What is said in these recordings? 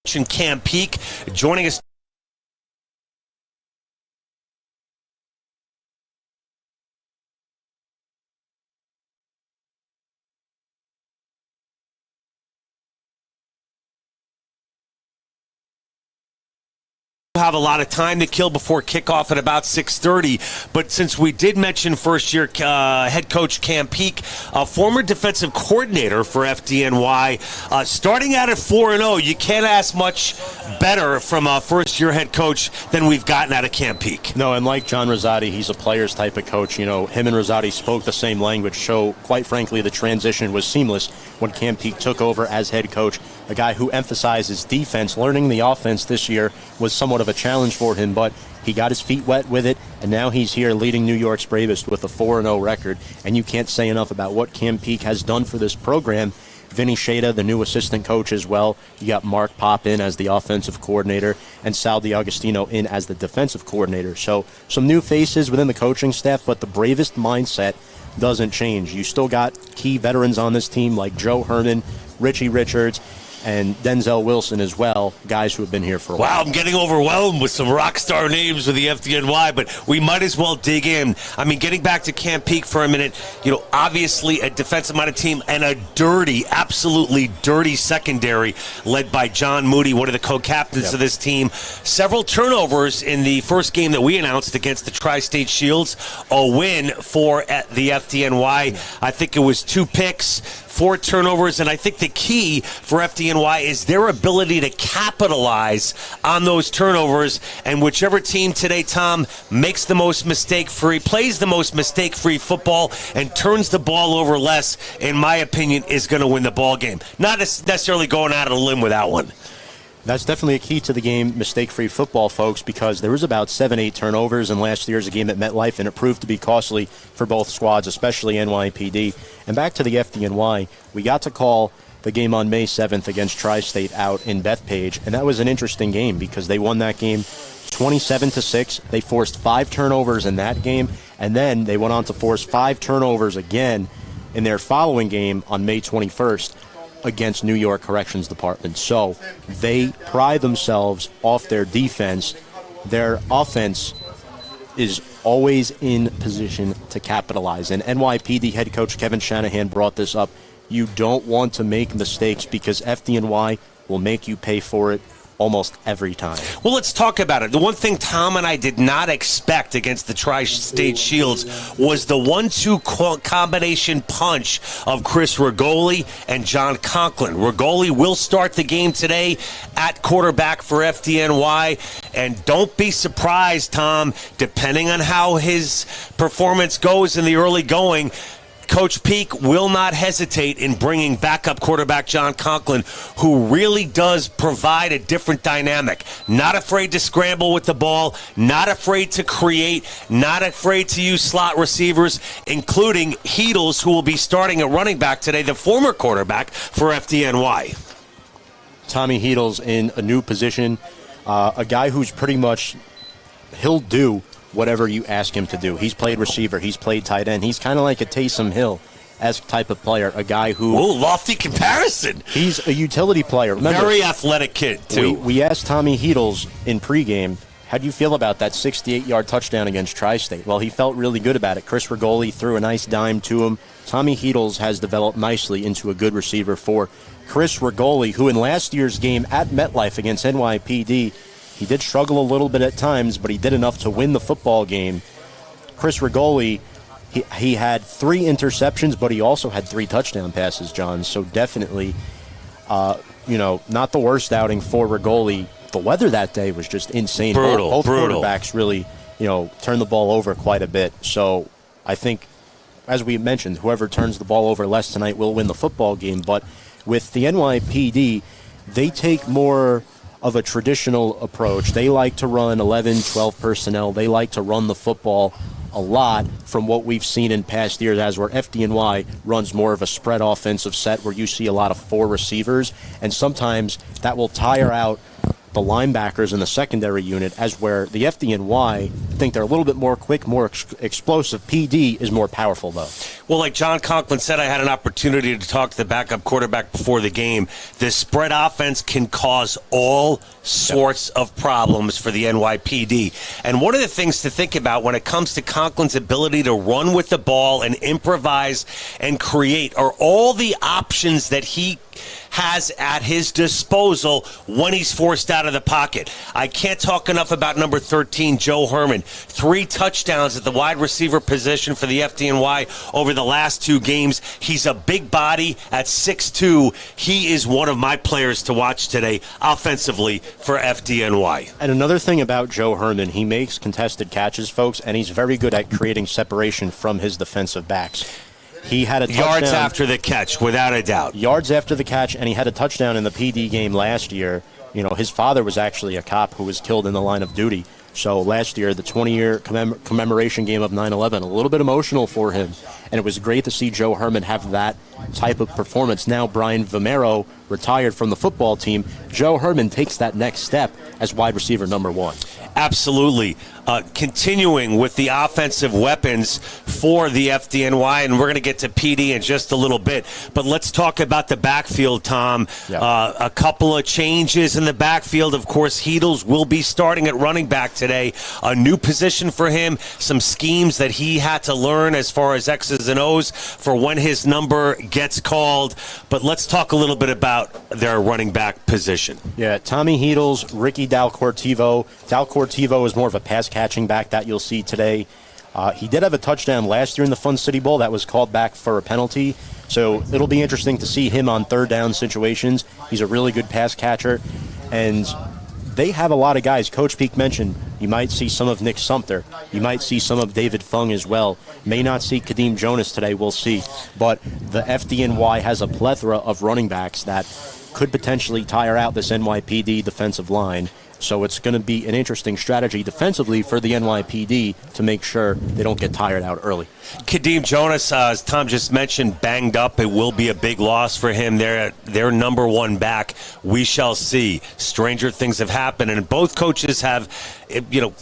Cam Peak joining us. Have a lot of time to kill before kickoff at about 6:30, but since we did mention first-year head coach Cam Peak, a former defensive coordinator for FDNY, starting out at 4-0, you can't ask much better from a first-year head coach than we've gotten out of Cam Peak. No, and like John Rosati, he's a player's type of coach. You know, him and Rosati spoke the same language, so quite frankly, the transition was seamless when Cam Peak took over as head coach. A guy who emphasizes defense. Learning the offense this year was somewhat of a challenge for him, but he got his feet wet with it, and now he's here leading New York's bravest with a 4-0 record. And you can't say enough about what Cam Peak has done for this program. Vinny Shada, the new assistant coach as well. You got Mark Pop in as the offensive coordinator and Sal DiAgostino in as the defensive coordinator. So some new faces within the coaching staff, but the bravest mindset doesn't change. You still got key veterans on this team like Joe Herman, Richie Richards, and Denzel Wilson as well, guys who have been here for a while. Wow, I'm getting overwhelmed with some rock star names with the FDNY, but we might as well dig in. I mean, getting back to Cam Peak for a minute, you know, obviously a defensive-minded team and a dirty, absolutely dirty secondary led by John Moody, one of the co-captains of this team. Several turnovers in the first game that we announced against the Tri-State Shields, a win for the FDNY. I think it was 2 picks, 4 turnovers, and I think the key for FDNY is their ability to capitalize on those turnovers. And whichever team today, Tom, makes the most mistake-free, plays the most mistake-free football, and turns the ball over less, in my opinion, is going to win the ball game. Not necessarily going out on a limb with that one. That's definitely a key to the game, mistake-free football, folks, because there was about 7-8 turnovers in last year's game at MetLife, and it proved to be costly for both squads, especially NYPD. And back to the FDNY, we got to call the game on May 7th against Tri-State out in Bethpage, and that was an interesting game because they won that game 27-6. They forced 5 turnovers in that game, and then they went on to force 5 turnovers again in their following game on May 21st. Against New York Corrections Department. So they pride themselves off their defense. Their offense is always in position to capitalize. And NYPD head coach Kevin Shanahan brought this up. You don't want to make mistakes because FDNY will make you pay for it almost every time. Well, let's talk about it. The one thing Tom and I did not expect against the Tri-State Shields was the 1-2 combination punch of Chris Rigoli and John Conklin. Rigoli will start the game today at quarterback for FDNY, and don't be surprised, Tom, depending on how his performance goes in the early going, Coach Peak will not hesitate in bringing backup quarterback John Conklin, who really does provide a different dynamic. Not afraid to scramble with the ball, not afraid to create, not afraid to use slot receivers, including Heedles, who will be starting at running back today, the former quarterback for FDNY. Tommy Heedles in a new position, a guy who's pretty much, he'll do whatever you ask him to do. He's played receiver. He's played tight end. He's kind of like a Taysom Hill-esque type of player, a guy who... Whoa, lofty comparison. He's a utility player. Remember, very athletic kid, too. We asked Tommy Heedles in pregame, how do you feel about that 68-yard touchdown against Tri-State? Well, he felt really good about it. Chris Rigoli threw a nice dime to him. Tommy Heedles has developed nicely into a good receiver for Chris Rigoli, who in last year's game at MetLife against NYPD, he did struggle a little bit at times, but he did enough to win the football game. Chris Rigoli, he had 3 interceptions, but he also had 3 touchdown passes, John. So definitely, not the worst outing for Rigoli. The weather that day was just insane. Brutal. Both quarterbacks really, turned the ball over quite a bit. So I think, as we mentioned, whoever turns the ball over less tonight will win the football game. But with the NYPD, they take more of a traditional approach. They like to run 11, 12 personnel. They like to run the football a lot from what we've seen in past years, as where FDNY runs more of a spread offensive set where you see a lot of 4 receivers, and sometimes that will tire out the linebackers in the secondary unit, as where the FDNY think they're a little bit more quick, more explosive. PD is more powerful, though. Well, like John Conklin said, I had an opportunity to talk to the backup quarterback before the game. This spread offense can cause all sorts of problems for the NYPD. And one of the things to think about when it comes to Conklin's ability to run with the ball and improvise and create are all the options that he has at his disposal when he's forced out of the pocket. I can't talk enough about number 13, Joe Herman. 3 touchdowns at the wide receiver position for the FDNY over the last 2 games. He's a big body at 6'2". He is one of my players to watch today offensively for FDNY. And another thing about Joe Herman, he makes contested catches, folks, and he's very good at creating separation from his defensive backs. He had a touchdown. Yards after the catch, without a doubt. Yards after the catch, and he had a touchdown in the PD game last year. You know, his father was actually a cop who was killed in the line of duty. So last year, the 20-year commemoration game of 9/11, a little bit emotional for him. And it was great to see Joe Herman have that type of performance. Now Brian Vomero retired from the football team. Joe Herman takes that next step as wide receiver number 1. Absolutely. Continuing with the offensive weapons for the FDNY, and we're going to get to PD in just a little bit. But let's talk about the backfield, Tom. Yeah. A couple of changes in the backfield. Of course, Heedles will be starting at running back today. A new position for him, some schemes that he had to learn as far as X's and O's for when his number gets called. But let's talk a little bit about their running back position. Yeah, Tommy Heedles, Ricky Dalcortivo. Dalcortivo is more of a pass-catching back that you'll see today. He did have a touchdown last year in the Fun City Bowl that was called back for a penalty. So it'll be interesting to see him on third down situations. He's a really good pass catcher. And they have a lot of guys. Coach Peak mentioned you might see some of Nick Sumter. You might see some of David Fung as well. May not see Kadeem Jonas today. We'll see. But the FDNY has a plethora of running backs that could potentially tire out this NYPD defensive line. So it's going to be an interesting strategy defensively for the NYPD to make sure they don't get tired out early. Kadeem Jonas, as Tom just mentioned, banged up. It will be a big loss for him. They're their number 1 back. We shall see. Stranger things have happened, and both coaches have,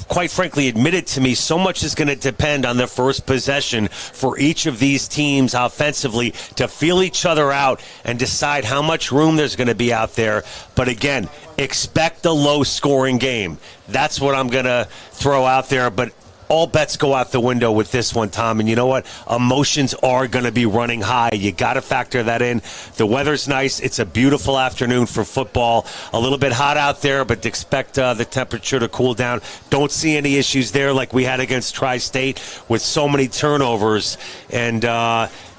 quite frankly, admitted to me so much is going to depend on the first possession for each of these teams offensively to feel each other out and decide how much room there's going to be out there. But again, expect a low-scoring game. That's what I'm going to throw out there. But all bets go out the window with this one, Tom. And you know what? Emotions are going to be running high. You got to factor that in. The weather's nice. It's a beautiful afternoon for football. A little bit hot out there, but expect the temperature to cool down. Don't see any issues there like we had against Tri-State with so many turnovers. And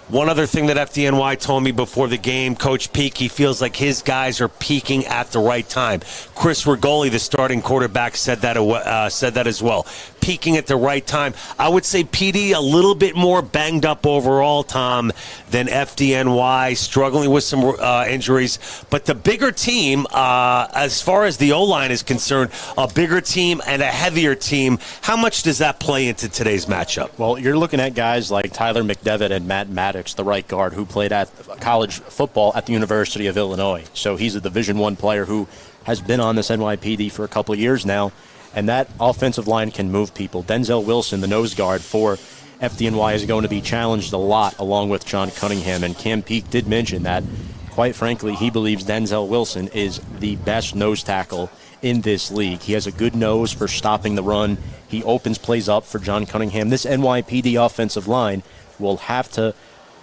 one other thing that FDNY told me before the game, Coach Peak, he feels like his guys are peaking at the right time. Chris Rigoli, the starting quarterback, said that as well. Peaking at the right time. I would say PD a little bit more banged up overall, Tom, than FDNY, struggling with some injuries. But the bigger team, as far as the O-line is concerned, a bigger team and a heavier team, how much does that play into today's matchup? Well, you're looking at guys like Tyler McDevitt and Matt Maddox, the right guard, who played at college football at the University of Illinois. So he's a Division I player who has been on this NYPD for a couple of years now. And that offensive line can move people. Denzel Wilson, the nose guard for FDNY, is going to be challenged a lot along with John Cunningham. And Cam Peak did mention that, quite frankly, he believes Denzel Wilson is the best nose tackle in this league. He has a good nose for stopping the run. He opens plays up for John Cunningham. This NYPD offensive line will have to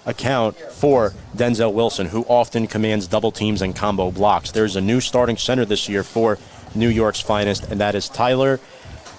account for Denzel Wilson, who often commands double teams and combo blocks. There's a new starting center this year for New York's finest, and that is Tyler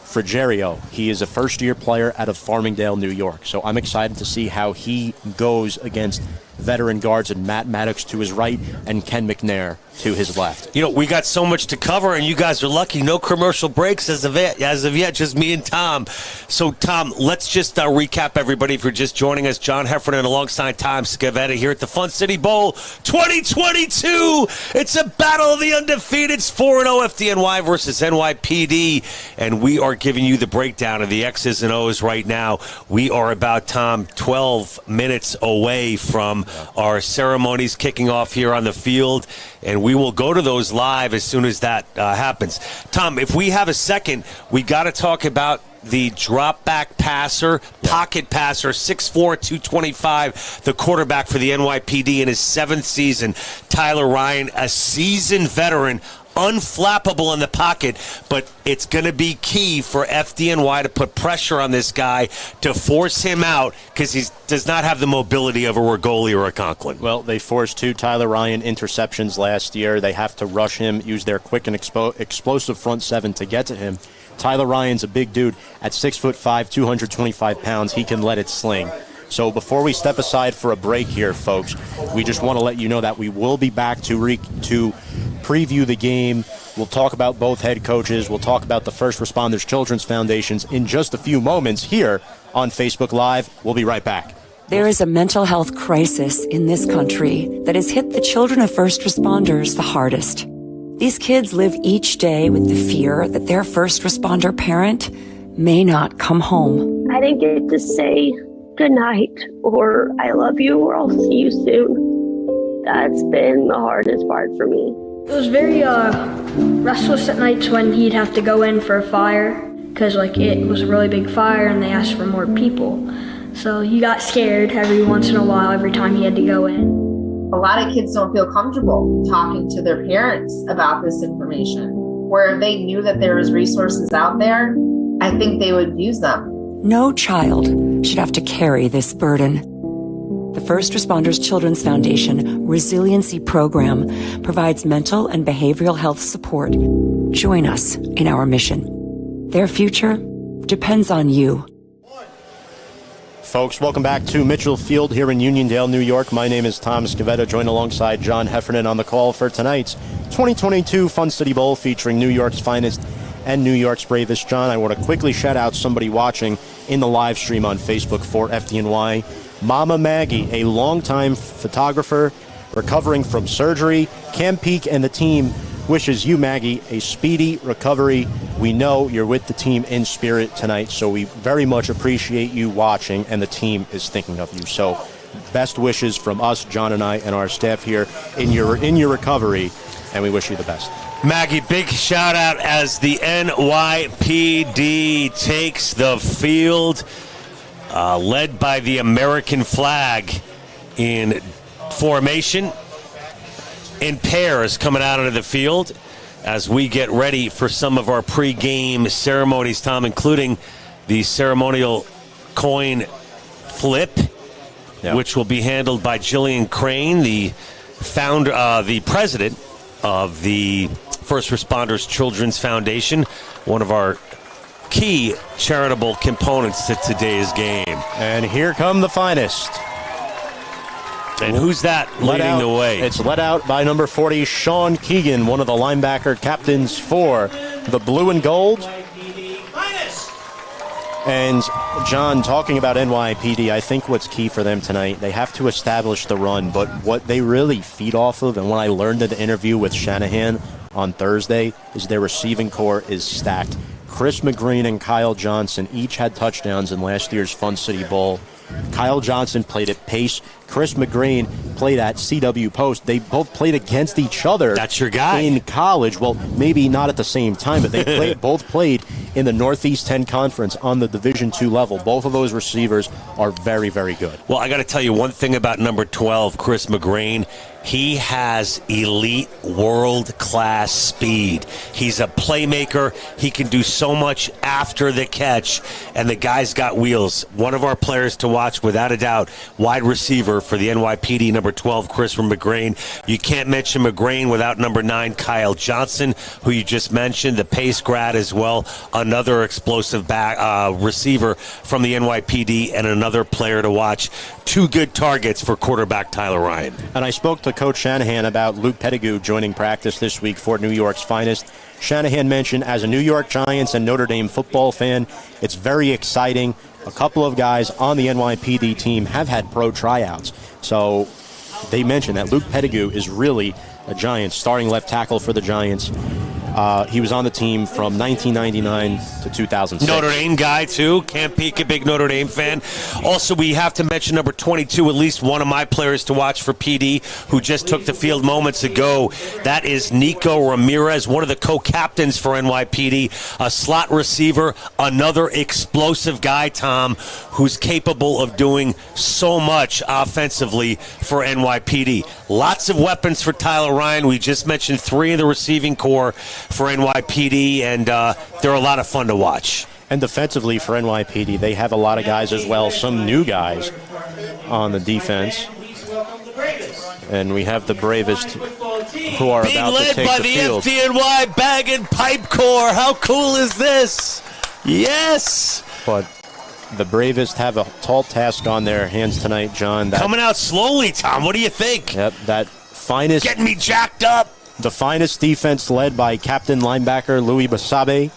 Frigerio. He is a first-year player out of Farmingdale, New York. So I'm excited to see how he goes against veteran guards and Matt Maddox to his right and Ken McNair to his left. We got so much to cover, and you guys are lucky. No commercial breaks as of yet, just me and Tom. So, Tom, let's just recap everybody if you're just joining us. John Heffernan alongside Tom Scavetta here at the Fun City Bowl 2022. It's a battle of the undefeated. It's 4-0 FDNY versus NYPD, and we are giving you the breakdown of the X's and O's right now. We are about, Tom, 12 minutes away from our ceremonies kicking off here on the field, and we will go to those live as soon as that happens. Tom, if we have a second, we got to talk about the drop back passer, pocket passer, 6'4", 225, the quarterback for the NYPD in his 7th season. Tyler Ryan, a seasoned veteran, unflappable in the pocket, but it's going to be key for FDNY to put pressure on this guy to force him out because he does not have the mobility of a Rigoli or a Conklin. Well, they forced 2 Tyler Ryan interceptions last year. They have to rush him, use their quick and explosive front 7 to get to him. Tyler Ryan's a big dude. At 6'5", 225 pounds, he can let it sling. So before we step aside for a break here, folks, we just want to let you know that we will be back to preview the game. We'll talk about both head coaches. We'll talk about the First Responders Children's Foundations in just a few moments here on Facebook Live. We'll be right back. There is a mental health crisis in this country that has hit the children of first responders the hardest. These kids live each day with the fear that their first responder parent may not come home. I didn't get to say good night or I love you or I'll see you soon. That's been the hardest part for me. It was very restless at nights when he'd have to go in for a fire because it was a really big fire and they asked for more people. So he got scared every once in a while every time he had to go in. A lot of kids don't feel comfortable talking to their parents about this information. Where they knew that there was resources out there, I think they would use them. No child should have to carry this burden. The First Responders Children's Foundation Resiliency Program provides mental and behavioral health support. Join us in our mission. Their future depends on you. Folks, welcome back to Mitchell Field here in Uniondale, New York. My name is Tom Scavetta, joined alongside John Heffernan on the call for tonight's 2022 Fun City Bowl featuring New York's finest and New York's bravest. John, I want to quickly shout out somebody watching in the live stream on Facebook for FDNY. Mama Maggie, a longtime photographer recovering from surgery. Cam Peak and the team wishes you, Maggie, a speedy recovery. We know you're with the team in spirit tonight, so we very much appreciate you watching, and the team is thinking of you. So best wishes from us, John and I, and our staff here in your recovery, and we wish you the best. Maggie, big shout out as the NYPD takes the field, led by the American flag in formation, in pairs coming out onto the field as we get ready for some of our pre-game ceremonies, Tom, including the ceremonial coin flip, which will be handled by Jillian Crane, the president of the First Responders Children's Foundation, one of our key charitable components to today's game. And here come the finest. And who's that leading the way? It's led out by number 40, Sean Keegan, one of the linebacker captains for the blue and gold. And, John, talking about NYPD, I think what's key for them tonight, they have to establish the run, but what they really feed off of, and what I learned in the interview with Shanahan on Thursday, is their receiving core is stacked. Chris McGreen and Kyle Johnson each had touchdowns in last year's Fun City Bowl. Kyle Johnson played at Pace. Chris McGreen played at CW Post. They both played against each other. That's your guy. In college. Well, maybe not at the same time, but they both played in the Northeast 10 Conference on the Division II level. Both of those receivers are very, very good. Well, I got to tell you one thing about number 12, Chris McGreen. He has elite world-class speed. He's a playmaker. He can do so much after the catch, and the guy's got wheels. One of our players to watch, without a doubt, wide receiver for the NYPD, number 12, Chris McGreen. You can't mention McGreen without number 9, Kyle Johnson, who you just mentioned, the Pace grad as well, another explosive receiver from the NYPD, and another player to watch. Two good targets for quarterback Tyler Ryan. And I spoke to Coach Shanahan about Luke Pettigrew joining practice this week for New York's finest. Shanahan mentioned, as a New York Giants and Notre Dame football fan, it's very exciting. A couple of guys on the NYPD team have had pro tryouts. So they mentioned that Luke Pettigrew is really a Giants starting left tackle for the Giants. He was on the team from 1999 to 2006. Notre Dame guy, too. Camp Peak, a big Notre Dame fan. Also, we have to mention number 22, at least one of my players to watch for PD, who just took the field moments ago. That is Nico Ramirez, one of the co-captains for NYPD, a slot receiver, another explosive guy, Tom, who's capable of doing so much offensively for NYPD. Lots of weapons for Tyler Ryan. We just mentioned 3 in the receiving core for NYPD, and they're a lot of fun to watch. And defensively for NYPD, they have a lot of guys as well, some new guys on the defense. And we have the bravest who are being about to led take by the the field. FDNY Bag and Pipe Corps. How cool is this? Yes! But the bravest have a tall task on their hands tonight, John. Coming out slowly, Tom. What do you think? Yep, that finest... Getting me jacked up. The finest defense led by captain linebacker Louis Basabe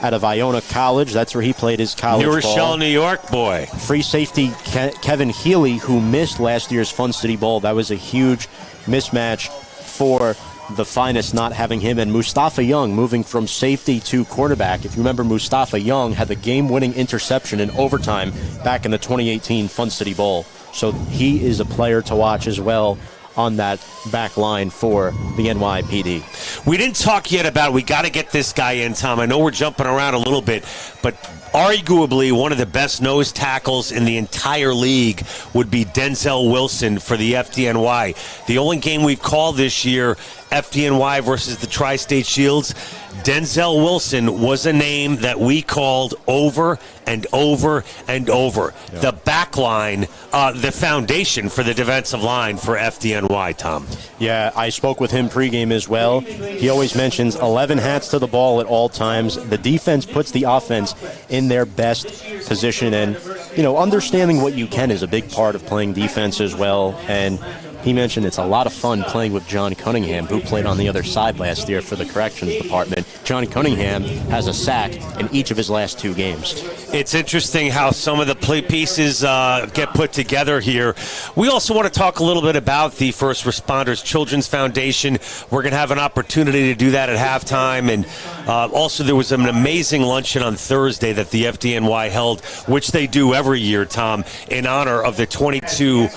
out of Iona College. That's where he played his college New Rochelle, ball. New York, boy. Free safety Kevin Healy, who missed last year's Fun City Bowl. That was a huge mismatch for the finest, not having him. And Mustafa Young moving from safety to quarterback. If you remember, Mustafa Young had the game-winning interception in overtime back in the 2018 Fun City Bowl. So he is a player to watch as well on that back line for the NYPD. We didn't talk yet about, we got to get this guy in, Tom. I know we're jumping around a little bit, but arguably one of the best nose tackles in the entire league would be Denzel Wilson for the FDNY. The only game we've called this year, FDNY versus the Tri-State Shields, Denzel Wilson was a name that we called over and over and over. Yeah. The back line, the foundation for the defensive line for FDNY, Tom. Yeah, I spoke with him pregame as well. He always mentions 11 hats to the ball at all times. The defense puts the offense in their best position, and understanding what you can is a big part of playing defense as well. And he mentioned it's a lot of fun playing with John Cunningham, who played on the other side last year for the corrections department. John Cunningham has a sack in each of his last 2 games. It's interesting how some of the play pieces get put together here. We also want to talk a little bit about the First Responders Children's Foundation. We're going to have an opportunity to do that at halftime. And also there was an amazing luncheon on Thursday that the FDNY held, which they do every year, Tom, in honor of the 22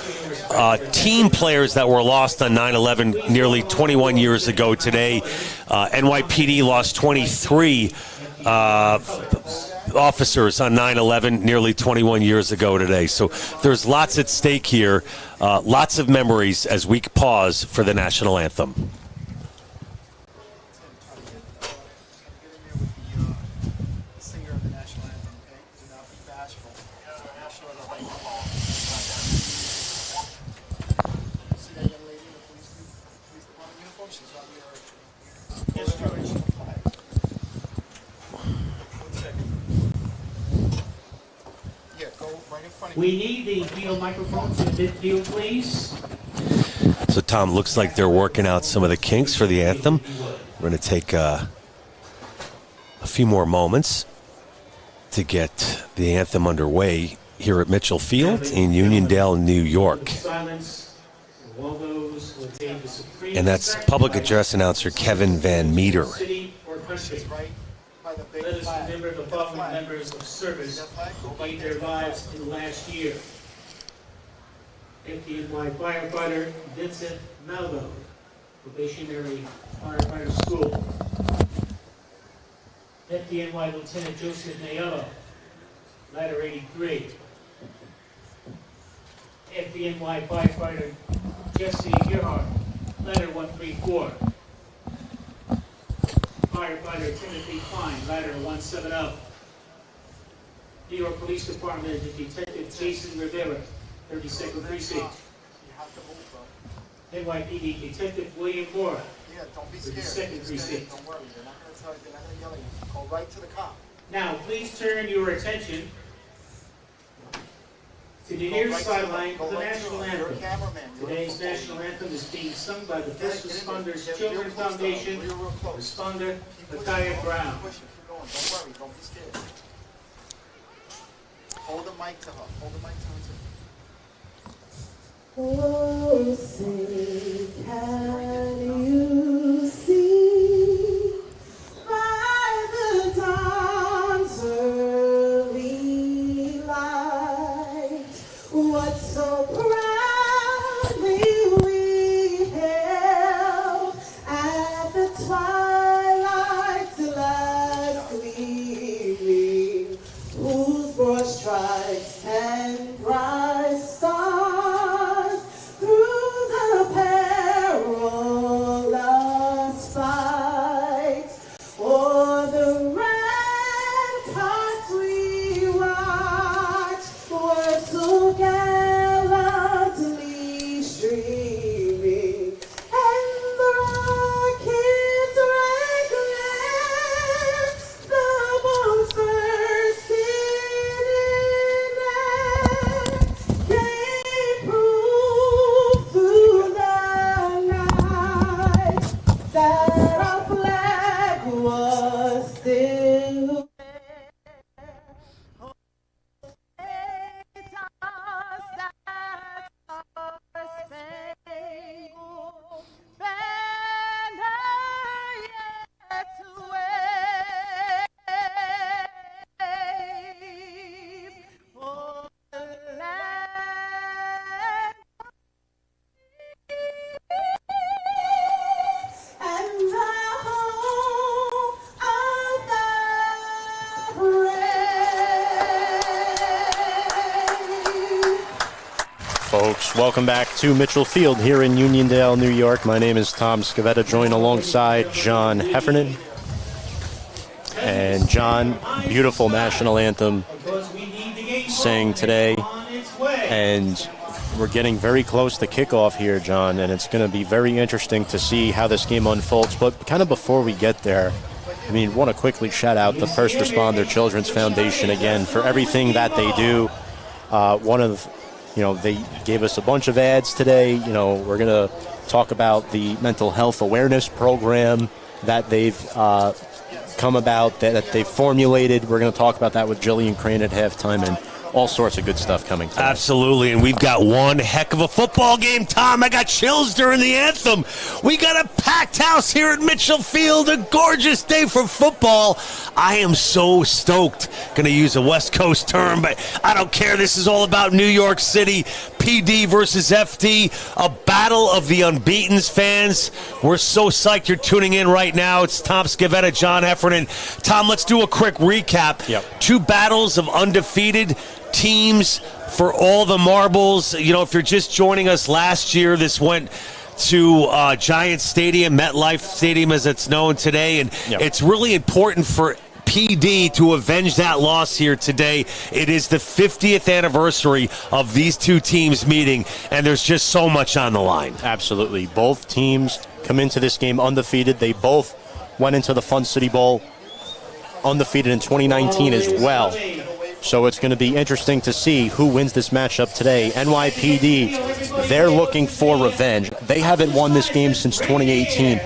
team players that were lost on 9/11 nearly 21 years ago today. NYPD lost 23 officers on 9/11 nearly 21 years ago today. So there's lots at stake here, lots of memories as we pause for the national anthem. We need the field microphones in midfield, please. So, Tom, looks like they're working out some of the kinks for the anthem. We're going to take a few more moments to get the anthem underway here at Mitchell Field in Uniondale, New York. And that's public address announcer Kevin Van Meter. Let us remember the following members of service who gave their lives in the last year. FDNY firefighter Vincent Maldo, probationary firefighter school. FDNY Lieutenant Joseph Nayello, ladder 83. FDNY firefighter Jesse Gerhardt, ladder 134. Firefighter Timothy Klein, ladder 170. New York Police Department Detective Jason Rivera, 32nd Precinct. NYPD Detective William Moore, 32nd Precinct. Don't worry, they're not going to tell you, they're not going to yell at you. Call right to the cop. Now, please turn your attention to the near sideline of the national anthem. Today's national anthem is being sung by the First Responders Children's Foundation, responder Micaiah Brown. Don't worry, don't be scared. Hold the mic to her. Hold the mic to her too. Oh, say, can you see Folks, welcome back to Mitchell Field here in Uniondale, New York. My name is Tom Scavetta, joined alongside John Heffernan. And John, beautiful national anthem sang today. And we're getting very close to kickoff here, John, and it's going to be very interesting to see how this game unfolds. But kind of before we get there, I mean, want to quickly shout out the First Responder Children's Foundation again for everything that they do. They gave us a bunch of ads today. We're going to talk about the mental health awareness program that they've come about, that they've formulated. We're going to talk about that with Jillian Crane at halftime, and all sorts of good stuff coming today. Absolutely, and we've got one heck of a football game, Tom. I got chills during the anthem. We got a packed house here at Mitchell Field, a gorgeous day for football. I am so stoked. Going to use a West Coast term, but I don't care. This is all about New York City, PD versus FD, a battle of the unbeatens, fans. We're so psyched you're tuning in right now. It's Tom Scavetta, John Heffernan. Tom, let's do a quick recap. Yep. 2 battles of undefeated teams for all the marbles. If you're just joining us last year, this went to Giants Stadium, MetLife Stadium as it's known today, and It's really important for PD to avenge that loss here today. It is the 50th anniversary of these 2 teams meeting, and there's just so much on the line. Absolutely. Both teams come into this game undefeated. They both went into the Fun City Bowl undefeated in 2019 as well. So it's going to be interesting to see who wins this matchup today. NYPD, they're looking for revenge. They haven't won this game since 2018.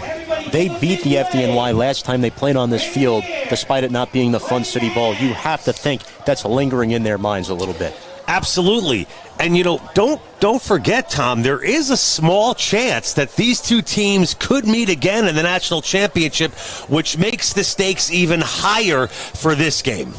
They beat the FDNY last time they played on this field, despite it not being the Fun City Bowl. You have to think that's lingering in their minds a little bit. Absolutely. And, don't forget, Tom, there is a small chance that these 2 teams could meet again in the national championship, which makes the stakes even higher for this game.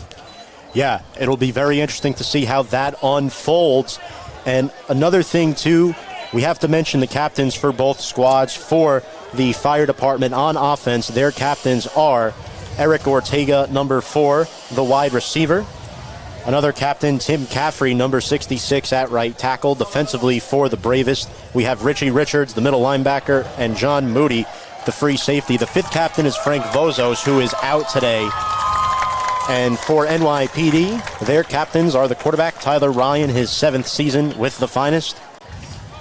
Yeah, it'll be very interesting to see how that unfolds. And another thing, too, we have to mention the captains for both squads. For the fire department on offense, their captains are Eric Ortega, number 4, the wide receiver. Another captain, Tim Caffrey, number 66 at right tackle. Defensively for the Bravest, we have Richie Richards, the middle linebacker, and John Moody, the free safety. The 5th captain is Frank Vozos, who is out today. And for NYPD, their captains are the quarterback, Tyler Ryan, his 7th season with the Finest.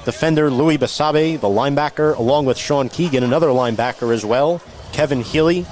Defender Louis Basabe, the linebacker, along with Sean Keegan, another linebacker as well. Kevin Healy,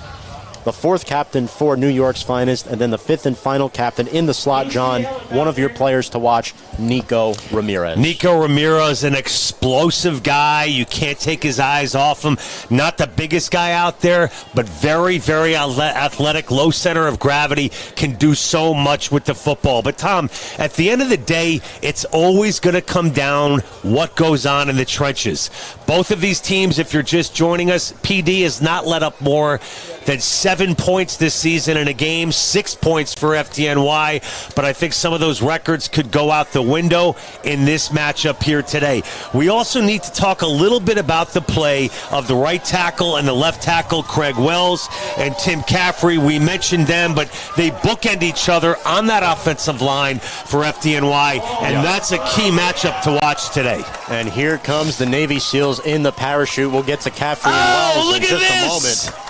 the 4th captain for New York's Finest. And then the 5th and final captain in the slot, John, one of your players to watch, Nico Ramirez. Nico Ramirez, an explosive guy. You can't take his eyes off him. Not the biggest guy out there, but very, very athletic, low center of gravity, can do so much with the football. But, Tom, at the end of the day, it's always going to come down what goes on in the trenches. Both of these teams, if you're just joining us, PD has not let up more than 7 points this season in a game, 6 points for FDNY. But I think some of those records could go out the window in this matchup here today. We also need to talk a little bit about the play of the right tackle and the left tackle, Craig Wells and Tim Caffrey. We mentioned them, but they bookend each other on that offensive line for FDNY, and that's a key matchup to watch today. And here comes the Navy SEALs in the parachute. We'll get to Caffrey and Wells in just a moment.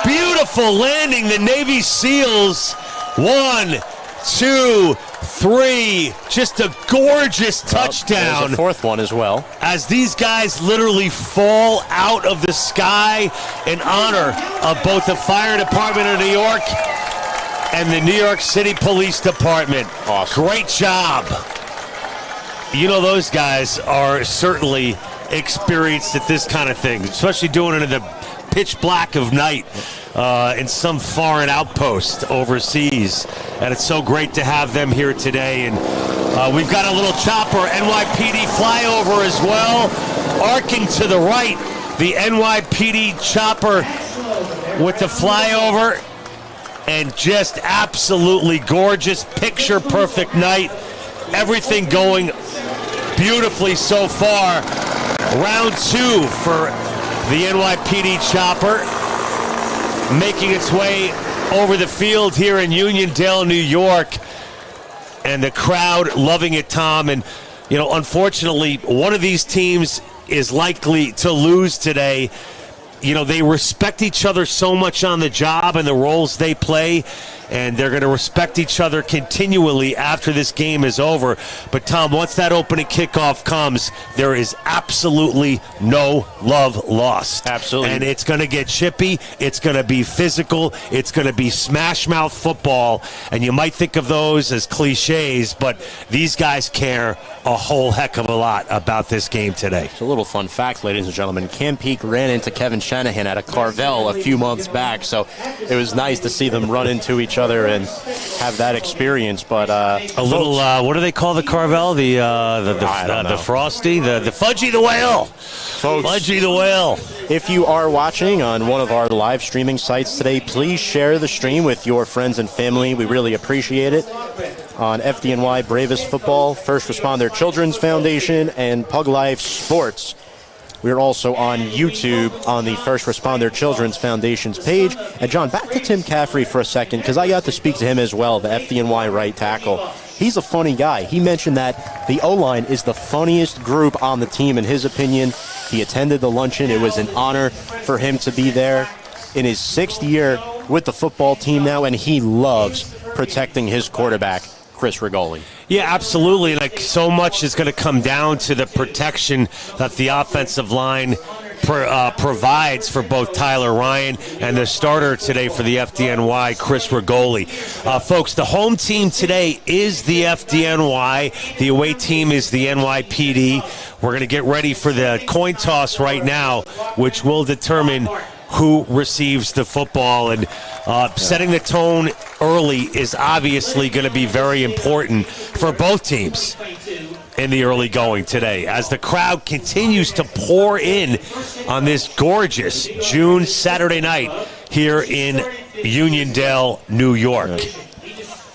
Beautiful landing, the Navy SEALs. 1, 2, 3. Just a gorgeous touchdown. There's a fourth one as well. As these guys literally fall out of the sky in honor of both the Fire Department of New York and the New York City Police Department. Awesome. Great job. You know, those guys are certainly experienced at this kind of thing, especially doing it in the pitch black of night in some foreign outpost overseas. And it's so great to have them here today. And we've got a little chopper NYPD flyover as well, arcing to the right. The NYPD chopper with the flyover, and just absolutely gorgeous, picture perfect night. Everything going beautifully so far. Round 2 for the NYPD chopper, making its way over the field here in Uniondale, New York. And the crowd loving it, Tom. And, you know, unfortunately, one of these teams is likely to lose today. You know, they respect each other so much on the job and the roles they play, and they're going to respect each other continually after this game is over. But, Tom, once that opening kickoff comes, there is absolutely no love lost. Absolutely. And it's going to get chippy. It's going to be physical. It's going to be smash-mouth football. And you might think of those as cliches, but these guys care a whole heck of a lot about this game today. It's a little fun fact, ladies and gentlemen. Cam Peake ran into Kevin Shanahan at a Carvel a few months back, so it was nice to see them run into each other and have that experience. But a little, what do they call the Carvel? The Frosty, the Fudgy the Whale. Folks, Fudgy the Whale. If you are watching on one of our live streaming sites today, please share the stream with your friends and family. We really appreciate it. On FDNY Bravest Football, First Responder Children's Foundation, and PugLifeSports. We're also on YouTube on the First Responder Children's Foundation's page. And, John, back to Tim Caffrey for a second, because I got to speak to him as well, the FDNY right tackle. He's a funny guy. He mentioned that the O-line is the funniest group on the team, in his opinion. He attended the luncheon. It was an honor for him to be there in his 6th year with the football team now, and he loves protecting his quarterback, Chris Rigoli. Yeah, absolutely. Like, so much is going to come down to the protection that the offensive line provides for both Tyler Ryan and the starter today for the FDNY, Chris Rigoli. Folks, the home team today is the FDNY. The away team is the NYPD. We're going to get ready for the coin toss right now, which will determine who receives the football. And setting the tone early is obviously going to be very important for both teams in the early going today, as the crowd continues to pour in on this gorgeous June Saturday night here in Uniondale, New York.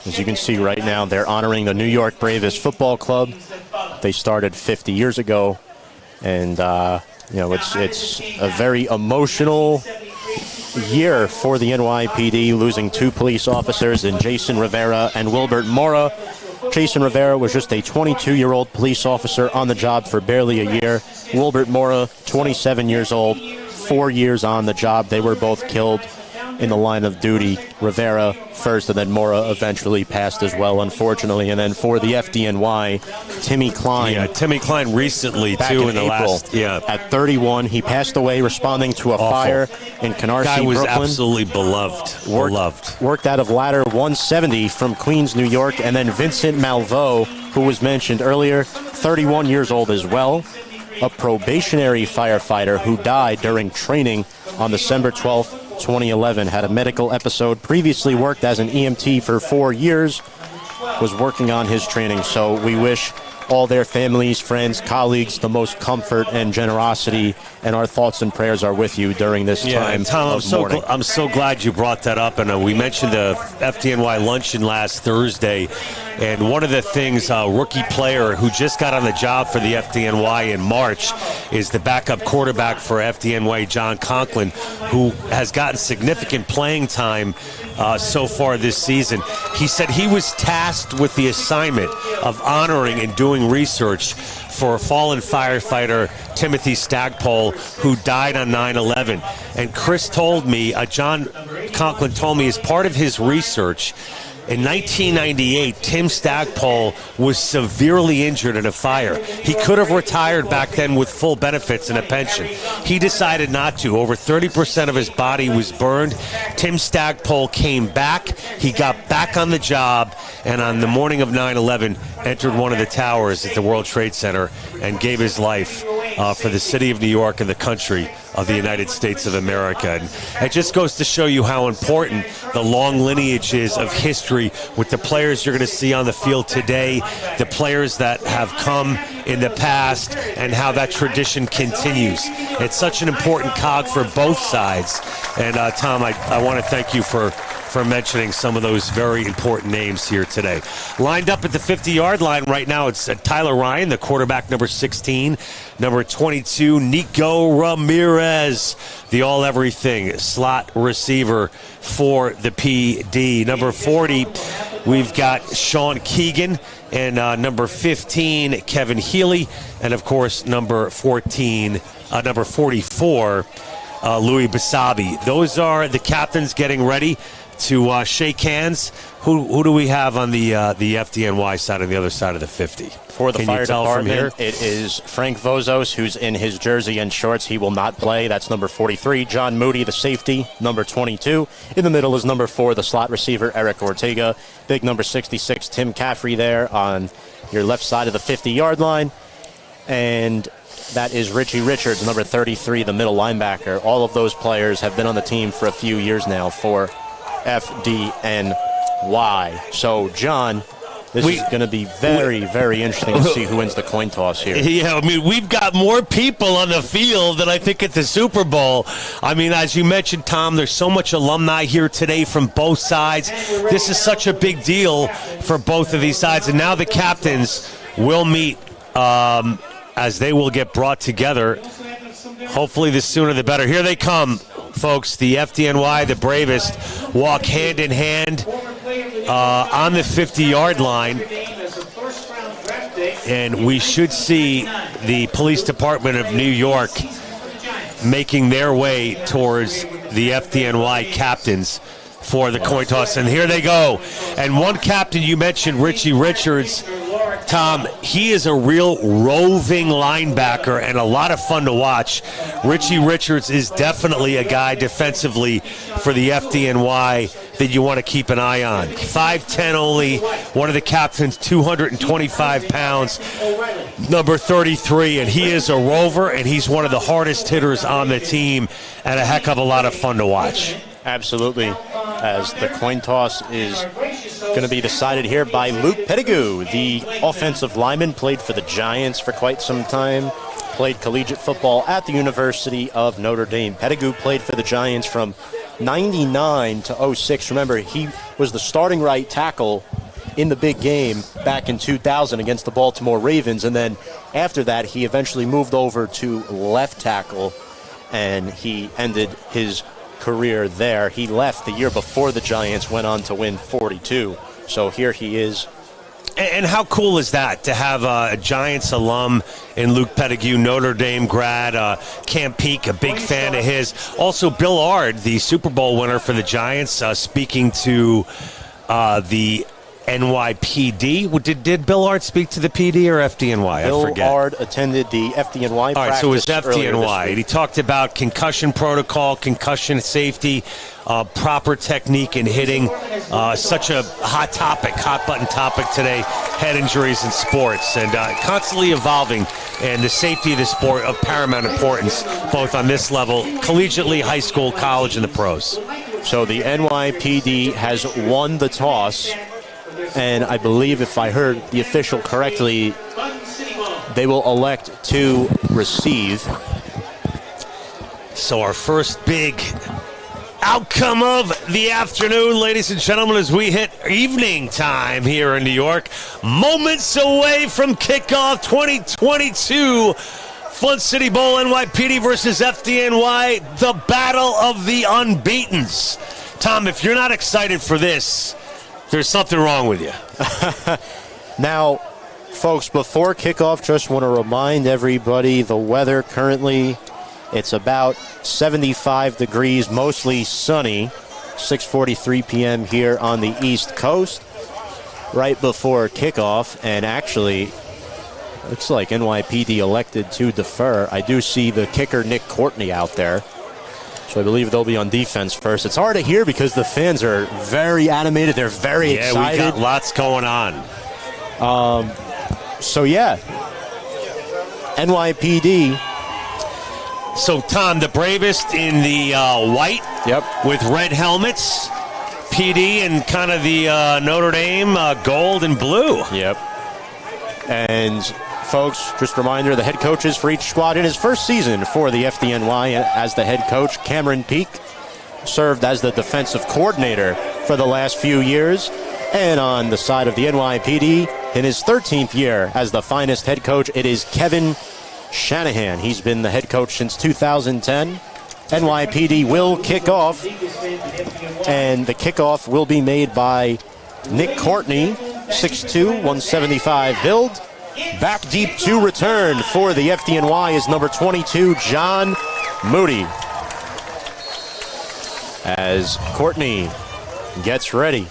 As you can see right now, they're honoring the New York Bravest Football Club. They started 50 years ago, and you know, it's a very emotional year for the NYPD, losing 2 police officers in Jason Rivera and Wilbert Mora. Jason Rivera was just a 22-year-old police officer on the job for barely a year. Wilbert Mora, 27 years old, 4 years on the job. They were both killed in the line of duty. Rivera first, and then Mora eventually passed as well, unfortunately. And then for the FDNY, Timmy Klein. Yeah, Timmy Klein recently, too, in the April, last. Yeah. At 31, he passed away responding to a fire in Canarsie, Guy was Brooklyn. absolutely beloved. Worked out of ladder 170 from Queens, New York. And then Vincent Malveaux, who was mentioned earlier, 31 years old as well. A probationary firefighter who died during training on December 12th, 2011. Had a medical episode, previously worked as an EMT for 4 years, was working on his training. So we wish all their families, friends, colleagues, the most comfort and generosity, and our thoughts and prayers are with you during this time. Tom, I'm so glad you brought that up. And we mentioned the FDNY luncheon last Thursday, and one of the things, rookie player who just got on the job for the FDNY in March is the backup quarterback for FDNY, John Conklin, who has gotten significant playing time so far this season. He said he was tasked with the assignment of honoring and doing research for fallen firefighter Timothy Stagpole, who died on 9/11. And Chris told me, John Conklin told me, as part of his research, in 1998, Tim Stagpole was severely injured in a fire. He could have retired back then with full benefits and a pension. He decided not to. Over 30% of his body was burned. Tim Stagpole came back. He got back on the job, and on the morning of 9/11, entered one of the towers at the World Trade Center and gave his life for the city of New York and the country of the United States of America. And it just goes to show you how important the long lineage is of history with the players you're going to see on the field today, the players that have come in the past, and how that tradition continues. It's such an important cog for both sides. And Tom, I want to thank you for mentioning some of those very important names here today. Lined up at the 50-yard line right now, it's Tyler Ryan, the quarterback, number 16. Number 22, Nico Ramirez, the all-everything slot receiver for the PD. Number 40, we've got Sean Keegan. And number 15, Kevin Healy. And, of course, number 44, Louis Basabi. Those are the captains getting ready to shake hands. Who do we have on the FDNY side, on the other side of the 50? For the fire department, it is Frank Vozos, who's in his jersey and shorts. He will not play. That's number 43. John Moody, the safety, number 22. In the middle is number 4, the slot receiver, Eric Ortega. Big number 66, Tim Caffrey there on your left side of the 50-yard line. And that is Richie Richards, number 33, the middle linebacker. All of those players have been on the team for a few years now for FDNY. So, John, this is going to be very, very interesting to see who wins the coin toss here. Yeah, I mean, we've got more people on the field than I think at the Super Bowl. I mean, as you mentioned, Tom, there's so much alumni here today from both sides. This is such a big deal for both of these sides. And now the captains will meet as they will get brought together. Hopefully the sooner the better. Here they come, folks. The FDNY, the bravest, walk hand in hand on the 50-yard line. And we should see the police department of New York making their way towards the FDNY captains for the coin toss. And here they go. And one captain, you mentioned Richie Richards. Tom, he is a real roving linebacker and a lot of fun to watch. Richie Richards is definitely a guy defensively for the FDNY that you want to keep an eye on. 5'10" only, one of the captains, 225 pounds, number 33, and he is a rover, and he's one of the hardest hitters on the team, and a heck of a lot of fun to watch. Absolutely, as the coin toss is going to be decided here by Luke Pettigrew, the offensive lineman, played for the Giants for quite some time, played collegiate football at the University of Notre Dame. Pettigrew played for the Giants from 99 to 06. Remember, he was the starting right tackle in the big game back in 2000 against the Baltimore Ravens, and then after that he eventually moved over to left tackle, and he ended his career there. He left the year before the Giants went on to win 42. So here he is. And how cool is that to have a Giants alum in Luke Pettigrew, Notre Dame grad, Camp Peak, a big fan of his. Also, Bill Ard, the Super Bowl winner for the Giants, speaking to the NYPD. Did Bill Ard speak to the PD or FDNY? I forget. Bill Ard attended the FDNY practice. All right, so it was FDNY. And he talked about concussion protocol, concussion safety, proper technique in hitting. Such a hot topic, hot button topic today, head injuries in sports, and constantly evolving, and the safety of the sport of paramount importance, both on this level, collegiately, high school, college, and the pros. So the NYPD has won the toss. And I believe, if I heard the official correctly, they will elect to receive. So our first big outcome of the afternoon, ladies and gentlemen, as we hit evening time here in New York. Moments away from kickoff 2022 Flint City Bowl, NYPD versus FDNY, the battle of the unbeatens. Tom, if you're not excited for this, there's something wrong with you. Now, folks, before kickoff, just want to remind everybody the weather currently, it's about 75 degrees, mostly sunny, 6:43 p.m. here on the East Coast, right before kickoff. And actually, looks like NYPD elected to defer. I do see the kicker, Nick Courtney, out there. So I believe they'll be on defense first. It's hard to hear because the fans are very animated. They're very excited. Yeah, we got lots going on. So, yeah, NYPD. So, Tom, the bravest in the white with red helmets. PD and kind of the Notre Dame gold and blue. Yep. And, folks, just a reminder, the head coaches for each squad in his first season for the FDNY as the head coach, Cameron Peak, served as the defensive coordinator for the last few years. And on the side of the NYPD, in his 13th year as the finest head coach, it is Kevin Shanahan. He's been the head coach since 2010. NYPD will kick off, and the kickoff will be made by Nick Courtney, 6'2", 175 build. Back deep to return for the FDNY is number 22, John Moody. As Courtney gets ready,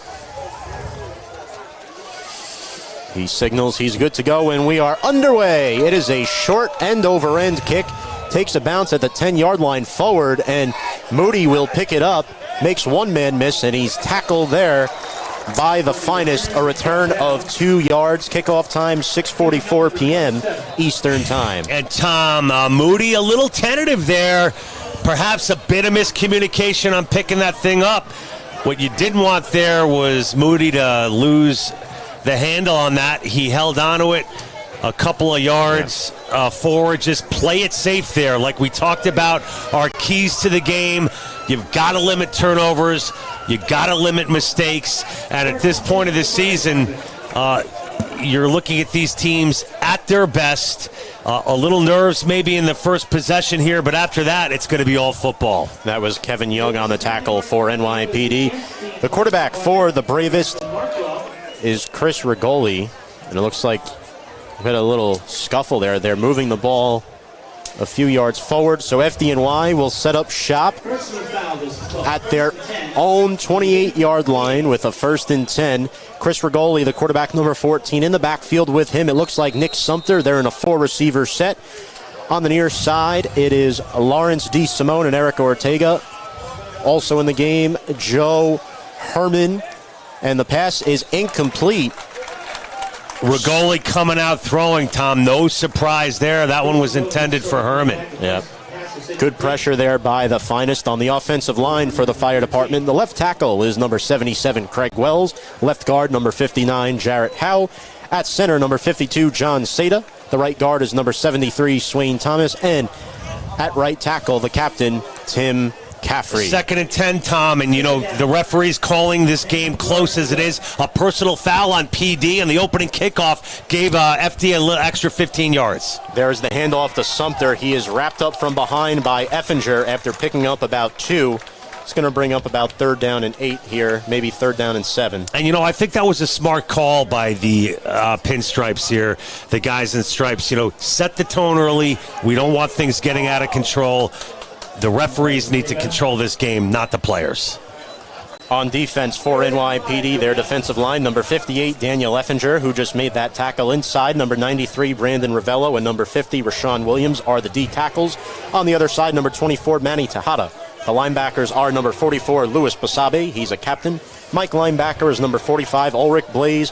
he signals he's good to go, and we are underway. It is a short end-over-end kick. Takes a bounce at the 10-yard line forward, and Moody will pick it up. Makes one man miss, and he's tackled there by the finest. A return of 2 yards. Kickoff time, 6:44 p.m. Eastern time. And Tom, Moody a little tentative there. Perhaps a bit of miscommunication on picking that thing up. What you didn't want there was Moody to lose the handle on that. He held onto it a couple of yards forward. Just play it safe there. Like we talked about, our keys to the game. You've got to limit turnovers. You got to limit mistakes. And at this point of the season, you're looking at these teams at their best. A little nerves maybe in the first possession here, but after that, it's going to be all football. That was Kevin Young on the tackle for NYPD. The quarterback for the Bravest is Chris Rigoli, and it looks like we had a little scuffle there. They're moving the ball a few yards forward, so FDNY will set up shop at their own 28-yard line with a 1st and 10. Chris Rigoli, the quarterback, number 14, in the backfield with him. It looks like Nick Sumter. They're in a 4-receiver set. On the near side, it is Lawrence D. Simone and Eric Ortega. Also in the game, Joe Herman. And the pass is incomplete. Rigoli coming out throwing, Tom. No surprise there. That one was intended for Herman. Yep. Good pressure there by the finest on the offensive line for the fire department. The left tackle is number 77, Craig Wells. Left guard, number 59, Jarrett Howe. At center, number 52, John Seda. The right guard is number 73, Swain Thomas. And at right tackle, the captain, Tim Caffrey. 2nd and 10, Tom, and you know the referee's calling this game close as it is. A personal foul on PD, and the opening kickoff gave FD a little extra 15 yards. There's the handoff to Sumter. He is wrapped up from behind by Effinger after picking up about 2. It's going to bring up about 3rd down and 8 here, maybe 3rd down and 7. And, you know, I think that was a smart call by the pinstripes here, the guys in stripes. You know, set the tone early. We don't want things getting out of control. The referees need to control this game, not the players. On defense for NYPD, their defensive line, number 58, Daniel Effinger, who just made that tackle inside. Number 93, Brandon Ravello, and number 50, Rashawn Williams are the D tackles. On the other side, number 24, Manny Tejada. The linebackers are number 44, Louis Basabe. He's a captain. Mike linebacker is number 45, Ulrich Blaze.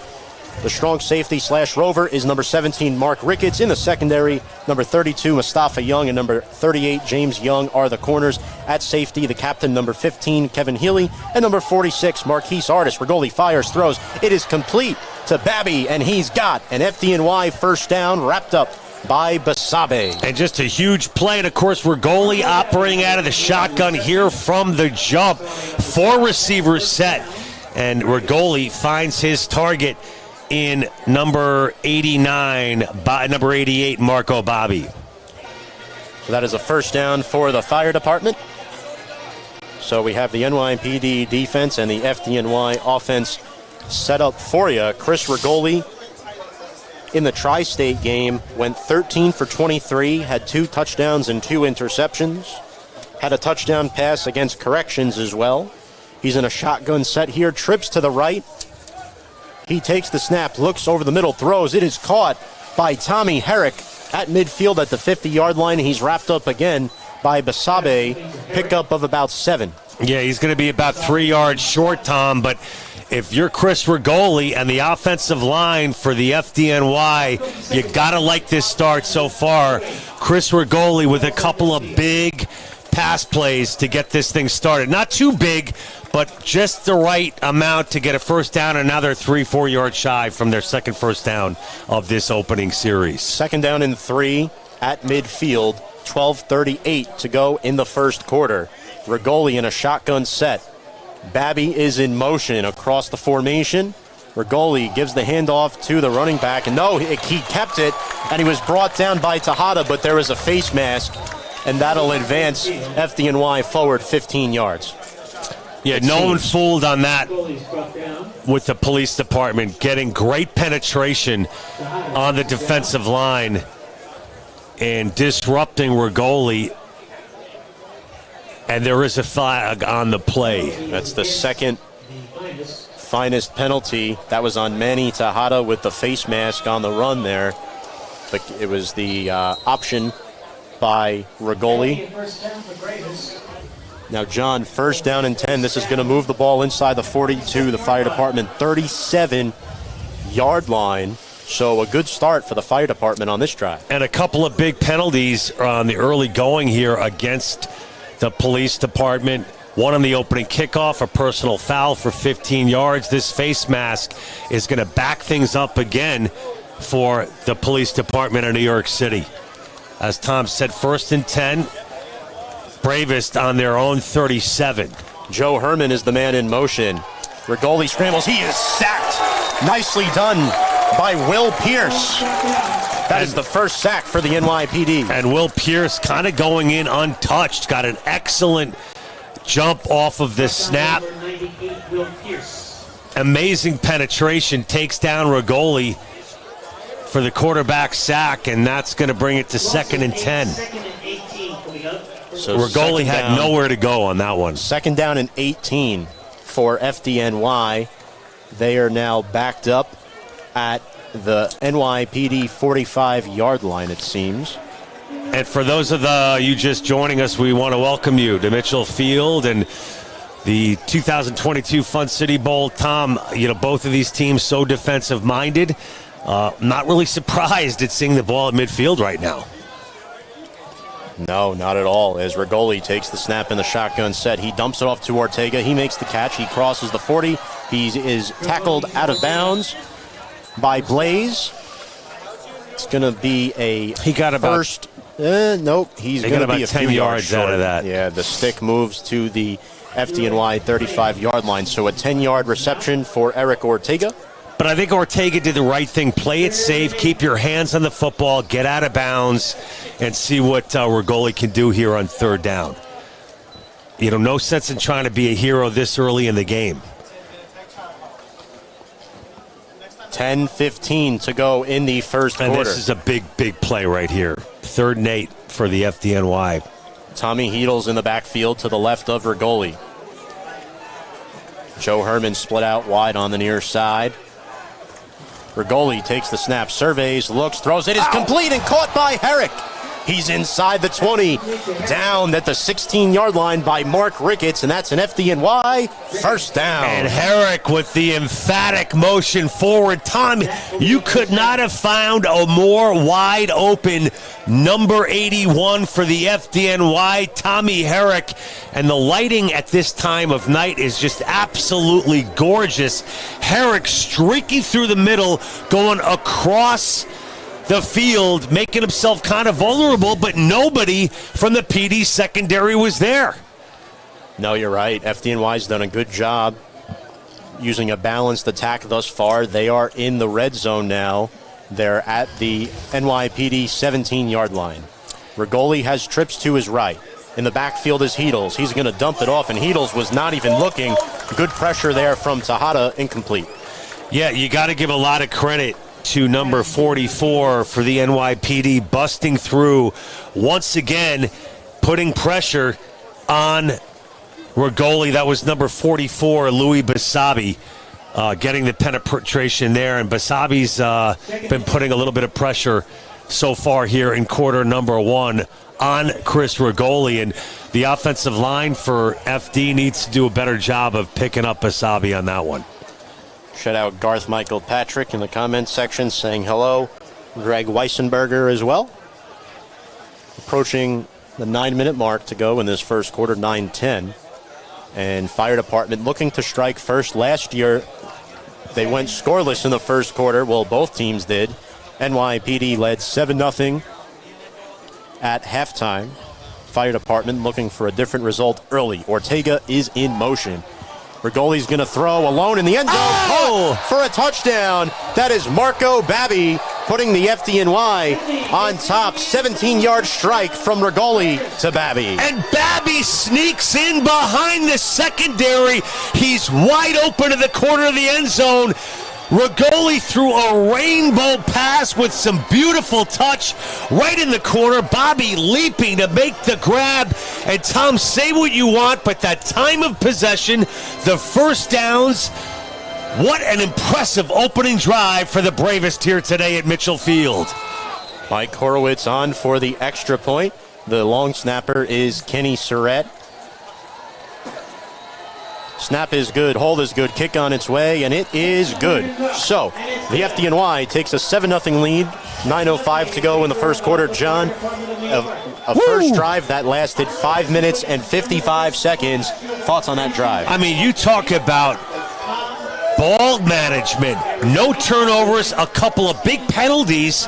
The strong safety / rover is number 17, Mark Ricketts. In the secondary, number 32, Mustafa Young, and number 38, James Young are the corners. At safety, the captain, number 15, Kevin Healy, and number 46, Marquise Artis. Rigoli fires, throws. It is complete to Babby, and he's got an FDNY 1st down, wrapped up by Basabe. And just a huge play. And, of course, Rigoli operating out of the shotgun here from the jump. 4 receivers set. And Rigoli finds his target in number 89, number 88, Marco Bobby. So that is a first down for the fire department. So we have the NYPD defense and the FDNY offense set up for you. Chris Rigoli in the Tri-State game went 13 for 23, had 2 touchdowns and 2 interceptions. Had a touchdown pass against Corrections as well. He's in a shotgun set here, trips to the right. He takes the snap, looks over the middle, throws. It is caught by Tommy Herrick at midfield at the 50-yard line. He's wrapped up again by Basabe, pickup of about 7. Yeah, he's going to be about 3 yards short, Tom, but if you're Chris Rigoli and the offensive line for the FDNY, you got to like this start so far. Chris Rigoli with a couple of big pass plays to get this thing started. Not too big, but just the right amount to get a first down, another 3-4 yards shy from their second first down of this opening series. Second down and 3 at midfield, 12:38 to go in the first quarter. Rigoli in a shotgun set. Babby is in motion across the formation. Rigoli gives the handoff to the running back. And no, he kept it, and he was brought down by Tejada, but there was a face mask, and that'll advance FDNY forward 15 yards. Yeah, no one fooled on that with the police department, getting great penetration on the defensive line and disrupting Rigoli. And there is a flag on the play. That's the second finest penalty. That was on Manny Tejada with the face mask on the run there. But it was the option by Rigoli. Now, John, first down and 10. This is going to move the ball inside the 42, the fire department 37-yard line. So a good start for the fire department on this drive. And a couple of big penalties on the early going here against the police department. One on the opening kickoff, a personal foul for 15 yards. This face mask is going to back things up again for the police department of New York City. As Tom said, first and 10. Bravest on their own 37. Joe Herman is the man in motion. Rigoli scrambles. He is sacked. Nicely done by Will Pierce. That is the first sack for the NYPD. And Will Pierce kind of going in untouched. Got an excellent jump off of this snap. Amazing penetration. Takes down Rigoli for the quarterback sack, and that's going to bring it to 2nd and 10. So Rigoli had nowhere to go on that one. 2nd down and 18 for FDNY. They are now backed up at the NYPD 45-yard line, it seems. And for those of you just joining us, we want to welcome you to Mitchell Field and the 2022 Fun City Bowl. Tom, both of these teams so defensive-minded. Not really surprised at seeing the ball at midfield right now. No, not at all. As Rigoli takes the snap in the shotgun set, he dumps it off to Ortega. He makes the catch. He crosses the 40. He is tackled out of bounds by Blaze. It's going to be a first. Nope, he's going to be a 10 few yards out of that. Yeah, the stick moves to the FDNY 35-yard line. So a 10-yard reception for Eric Ortega. But I think Ortega did the right thing. Play it safe, keep your hands on the football, get out of bounds, and see what Rigoli can do here on 3rd down. No sense in trying to be a hero this early in the game. 10:15 to go in the first quarter. And this is a big, big play right here. 3rd and 8 for the FDNY. Tommy Heedles in the backfield to the left of Rigoli. Joe Herman split out wide on the near side. Rigoli takes the snap, surveys, looks, throws. It is complete and caught by Herrick. He's inside the 20, down at the 16-yard line by Mark Ricketts, and that's an FDNY first down. And Herrick with the emphatic motion forward. Tom, you could not have found a more wide open number 81 for the FDNY, Tommy Herrick. And the lighting at this time of night is just absolutely gorgeous. Herrick streaking through the middle, going across the field, making himself kind of vulnerable, but nobody from the PD secondary was there. No, you're right. FDNY's done a good job using a balanced attack thus far. They are in the red zone now. They're at the NYPD 17-yard line. Rigoli has trips to his right. In the backfield is Heedles. He's going to dump it off, and Heedles was not even looking. Good pressure there from Tejada, incomplete. Yeah, you got to give a lot of credit to number 44 for the NYPD busting through once again, putting pressure on Rigoli. That was number 44, Louis Basabi, getting the penetration there. And Basabi's been putting a little bit of pressure so far here in quarter number 1 on Chris Rigoli. And the offensive line for FD needs to do a better job of picking up Basabi on that one. Shout out Garth Michael Patrick in the comments section saying hello. Greg Weissenberger as well. Approaching the 9-minute mark to go in this first quarter, 9-10. And Fire Department looking to strike first. Last year, they went scoreless in the first quarter. Well, both teams did. NYPD led 7-0 at halftime. Fire Department looking for a different result early. Ortega is in motion. Rigoli's going to throw alone in the end zone for a touchdown. That is Marco Babby putting the FDNY on top. 17-yard strike from Rigoli to Babby. And Babby sneaks in behind the secondary. He's wide open to the corner of the end zone. Rigoli threw a rainbow pass with some beautiful touch right in the corner. Bobby leaping to make the grab. And Tom, say what you want, but that time of possession, the first downs, what an impressive opening drive for the Bravest here today at Mitchell Field. Mike Horowitz on for the extra point. The long snapper is Kenny Surratt. Snap is good, hold is good, kick on its way, and it is good. So, the FDNY takes a 7-0 lead, 9:05 to go in the first quarter. John, a first drive that lasted 5 minutes and 55 seconds. Thoughts on that drive? I mean, you talk about ball management, no turnovers, a couple of big penalties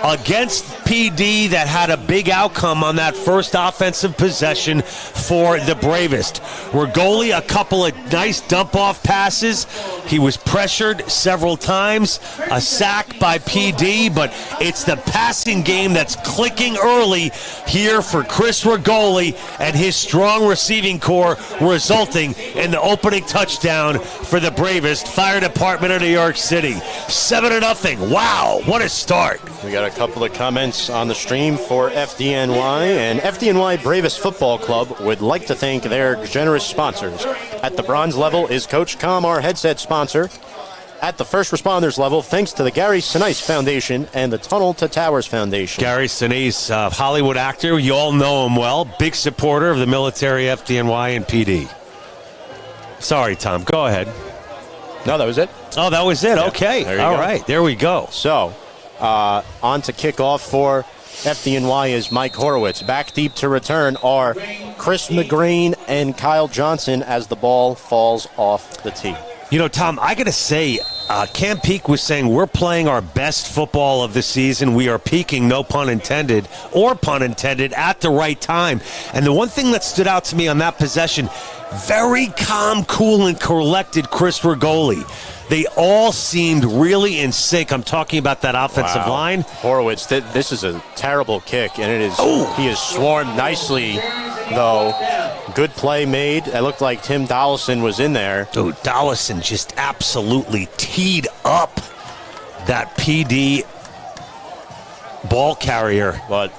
against PD that had a big outcome on that first offensive possession for the Bravest. Rigoli, a couple of nice dump-off passes. He was pressured several times, a sack by PD, but it's the passing game that's clicking early here for Chris Rigoli and his strong receiving core, resulting in the opening touchdown for the Bravest. Fire Department of New York City, 7-0. Wow, what a start. We got a couple of comments on the stream for FDNY, and FDNY Bravest Football Club would like to thank their generous sponsors. At the bronze level is Coach Com, our headset sponsor. At the first responders level, thanks to the Gary Sinise Foundation and the Tunnel to Towers Foundation. Gary Sinise, Hollywood actor, you all know him well, big supporter of the military, FDNY, and PD. Sorry, Tom, go ahead. No, that was it. Oh, that was it. Yeah. Okay. All right. There we go. So, on to kickoff for FDNY is Mike Horowitz. Back deep to return are Chris McGreen and Kyle Johnson as the ball falls off the tee. You know, Tom, I got to say, Cam Peak was saying we're playing our best football of the season. We are peaking, no pun intended, or pun intended, at the right time. And the one thing that stood out to me on that possession, very calm, cool, and collected Chris Rigoli. They all seemed really in sync. I'm talking about that offensive line. Horowitz, this is a terrible kick, and it is. He is swarmed nicely, though. Good play made. It looked like Tim Dollison was in there. Dude, Dollison just absolutely teed up that PD ball carrier. But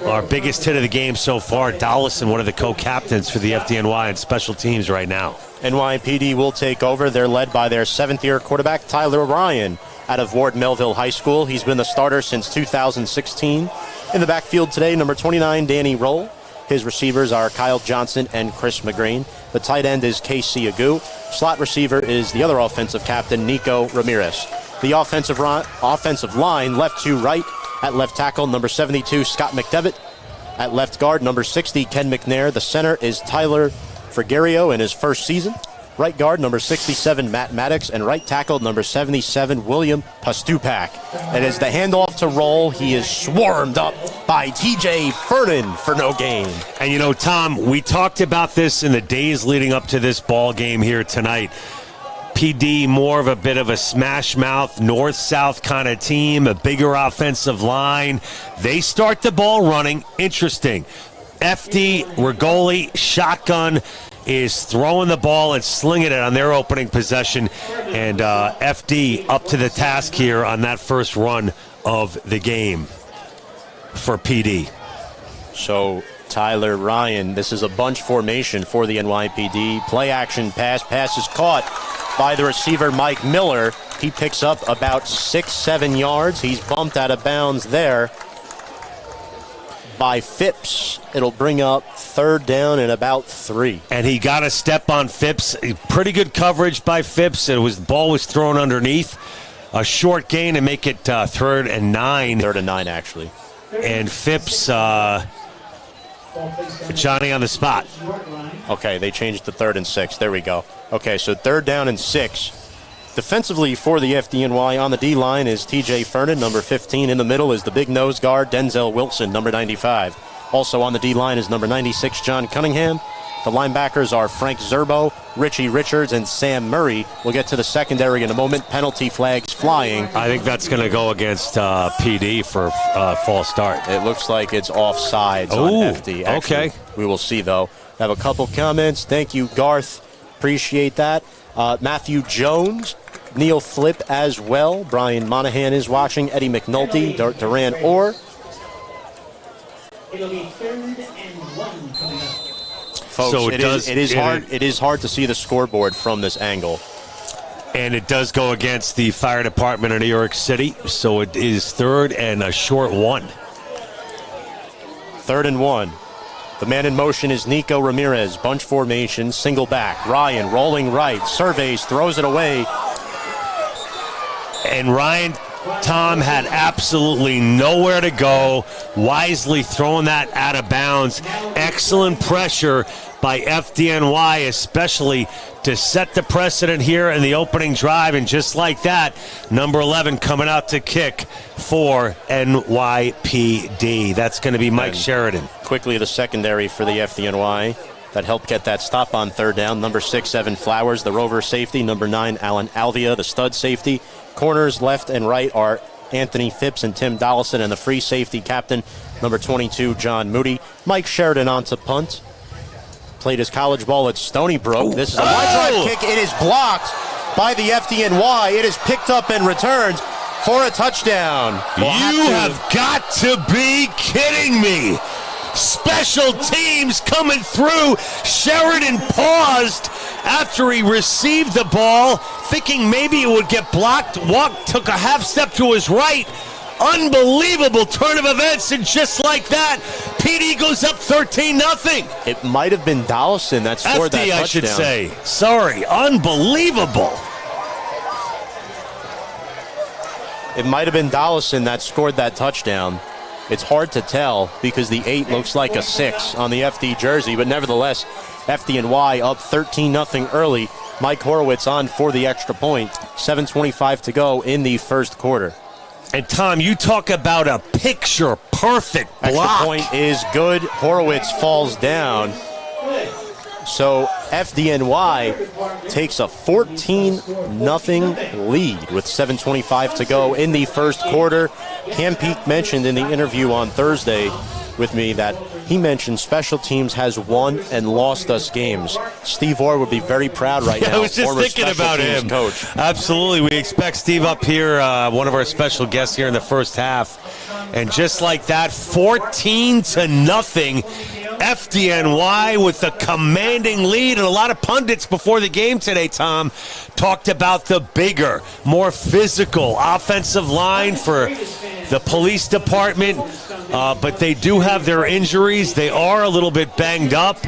our biggest hit of the game so far, Dollison, one of the co-captains for the FDNY and special teams right now. NYPD will take over. They're led by their seventh-year quarterback, Tyler Ryan, out of Ward Melville High School. He's been the starter since 2016. In the backfield today, number 29, Danny Roll. His receivers are Kyle Johnson and Chris McGreen. The tight end is Casey Agu. Slot receiver is the other offensive captain, Nico Ramirez. The offensive line, left to right. At left tackle, number 72, Scott McDevitt. At left guard, number 60, Ken McNair. The center is Tyler Frigerio in his first season. Right guard, number 67, Matt Maddox, and right tackle, number 77, William Pastupak. And as the handoff to roll, he is swarmed up by TJ Fernan for no gain. And you know, Tom, we talked about this in the days leading up to this ball game here tonight. PD, more of a bit of a smash mouth, north-south kind of team, a bigger offensive line. They start the ball running. Interesting. FD, Rigoli, shotgun, is throwing the ball and slinging it on their opening possession. And FD up to the task here on that first run of the game for PD. So Tyler Ryan, this is a bunch formation for the NYPD. Play action pass. Pass is caught by the receiver, Mike Miller. He picks up about 6-7 yards. He's bumped out of bounds there by Phipps. It'll bring up third down and about 3. And he got a step on Phipps. Pretty good coverage by Phipps. The ball was thrown underneath. A short gain to make it 3rd and 9. 3rd and 9, actually. And Phipps, Johnny on the spot. Okay, they changed to 3rd and 6. There we go. Okay, so 3rd down and 6. Defensively for the FDNY on the D-line is TJ Fernan, number 15. In the middle is the big nose guard, Denzel Wilson, number 95. Also on the D-line is number 96, John Cunningham. The linebackers are Frank Zerbo, Richie Richards, and Sam Murray. We'll get to the secondary in a moment. Penalty flags flying. I think that's going to go against PD for false start. It looks like it's offsides on FD. Actually, okay. We will see, though. I have a couple comments. Thank you, Garth. Appreciate that. Matthew Jones, Neil Flip as well. Brian Monahan is watching. Eddie McNulty, Duran Orr. It'll be 3rd and 1 coming up. Folks, so it is hard to see the scoreboard from this angle. And it does go against the fire department of New York City, so it is 3rd and a short 1. 3rd and 1. The man in motion is Nico Ramirez. Bunch formation, single back. Ryan rolling right, surveys, throws it away. And Ryan, Tom, had absolutely nowhere to go. Wisely throwing that out of bounds. Excellent pressure by FDNY, especially to set the precedent here in the opening drive. And just like that, number 11 coming out to kick for NYPD. That's going to be Mike Sheridan. Quickly, the secondary for the FDNY that helped get that stop on 3rd down. Number 6, Evan Flowers, the rover safety. Number 9, Alan Alvia, the stud safety. Corners left and right are Anthony Phipps and Tim Dollison, and the free safety captain, number 22, John Moody. Mike Sheridan on to punt. Played his college ball at Stony Brook. This is a wide drive kick. It is blocked by the FDNY. It is picked up and returned for a touchdown. You have got to be kidding me. Special teams coming through. Sheridan paused after he received the ball, thinking maybe it would get blocked. Took a half step to his right. Unbelievable turn of events, and just like that, PD goes up 13-0. It might have been Dollison that scored that touchdown. I should say. Sorry, unbelievable. It might have been Dollison that scored that touchdown. It's hard to tell because the 8 looks like a 6 on the FD jersey, but nevertheless, FDNY up 13-0 early. Mike Horowitz on for the extra point. 7:25 to go in the first quarter. And Tom, you talk about a picture-perfect block. Extra point is good. Horowitz falls down. So FDNY takes a 14-0 lead with 7:25 to go in the first quarter. Cam Peake mentioned in the interview on Thursday with me that he mentioned special teams has won and lost us games. Steve Orr would be very proud right now. I was just thinking about him. Coach. Absolutely. We expect Steve up here, one of our special guests here in the first half. And just like that, 14-0. FDNY with the commanding lead, and a lot of pundits before the game today, Tom, talked about the bigger, more physical offensive line for the police department, but they do have their injuries. They are a little bit banged up.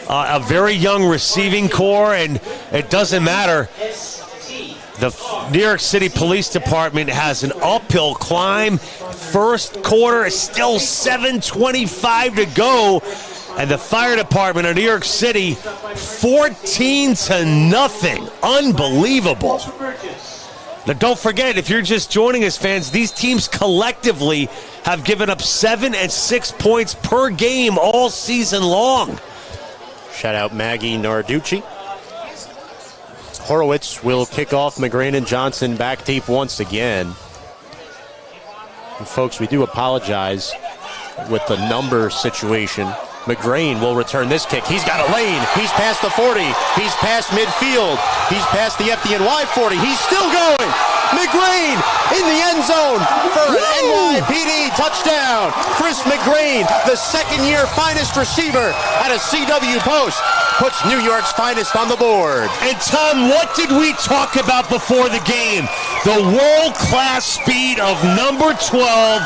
A very young receiving core, and it doesn't matter. The New York City Police Department has an uphill climb. First quarter is still 7:25 to go. And the fire department of New York City, 14-0. Unbelievable. Now, don't forget, if you're just joining us, fans, these teams collectively have given up 7 and 6 points per game all season long. Shout out Maggie Narducci. Horowitz will kick off. McGrain and Johnson back deep once again. And folks, we do apologize with the number situation. McGrain will return this kick. He's got a lane. He's past the 40. He's past midfield. He's past the FDNY 40. He's still going. McGrain in the end zone for an NYPD touchdown. Chris McGrain, the second-year finest receiver at a CW post, puts New York's finest on the board. And Tom, what did we talk about before the game? The world-class speed of number 12,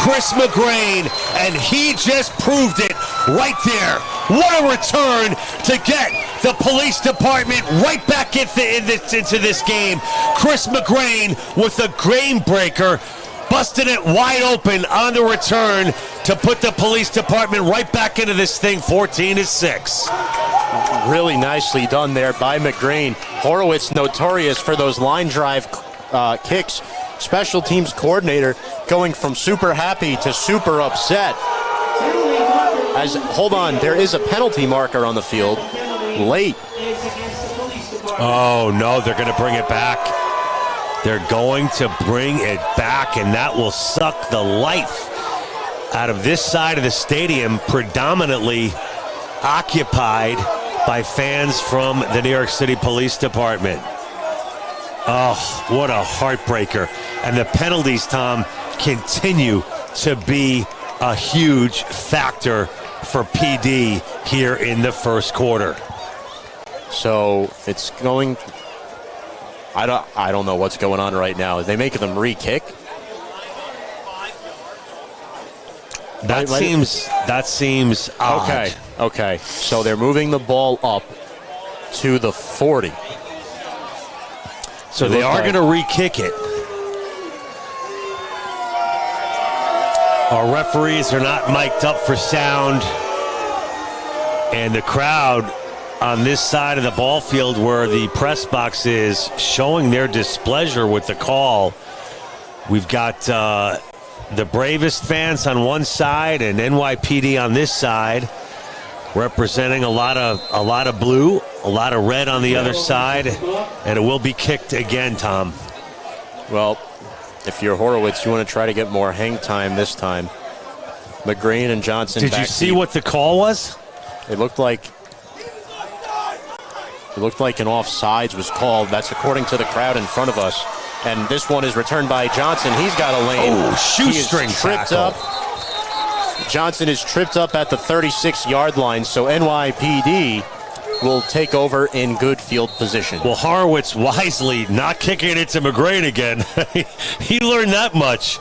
Chris McGrain, and he just proved it right there. What a return to get the police department right back into this game. Chris McGrain with a game breaker, busting it wide open on the return to put the police department right back into this thing, 14-6. Really nicely done there by McGrain. Horowitz, notorious for those line drive kicks. Special teams coordinator going from super happy to super upset. Hold on, there is a penalty marker on the field. Late. Oh, no, they're going to bring it back. They're going to bring it back, and that will suck the life out of this side of the stadium, predominantly occupied by fans from the New York City Police Department. Oh, what a heartbreaker. And the penalties, Tom, continue to be a huge factor for PD here in the first quarter. So it's going, I don't know what's going on right now. Are they making them re-kick? That seems odd. Okay. So they're moving the ball up to the 40. So they are going to re-kick it. Our referees are not mic'd up for sound. And the crowd on this side of the ball field where the press box is showing their displeasure with the call. We've got the bravest fans on one side and NYPD on this side, representing a lot of blue, a lot of red on the other side, and it will be kicked again, Tom. Well, if you're Horowitz, you want to try to get more hang time this time. McGrain and Johnson. Did you see what the call was? It looked like an offsides was called. That's according to the crowd in front of us. And this one is returned by Johnson. He's got a lane. Oh, shoestring tripped up. Johnson is tripped up at the 36-yard line, so NYPD will take over in good field position. Well, Horowitz wisely not kicking it to McGrain again. He learned that much.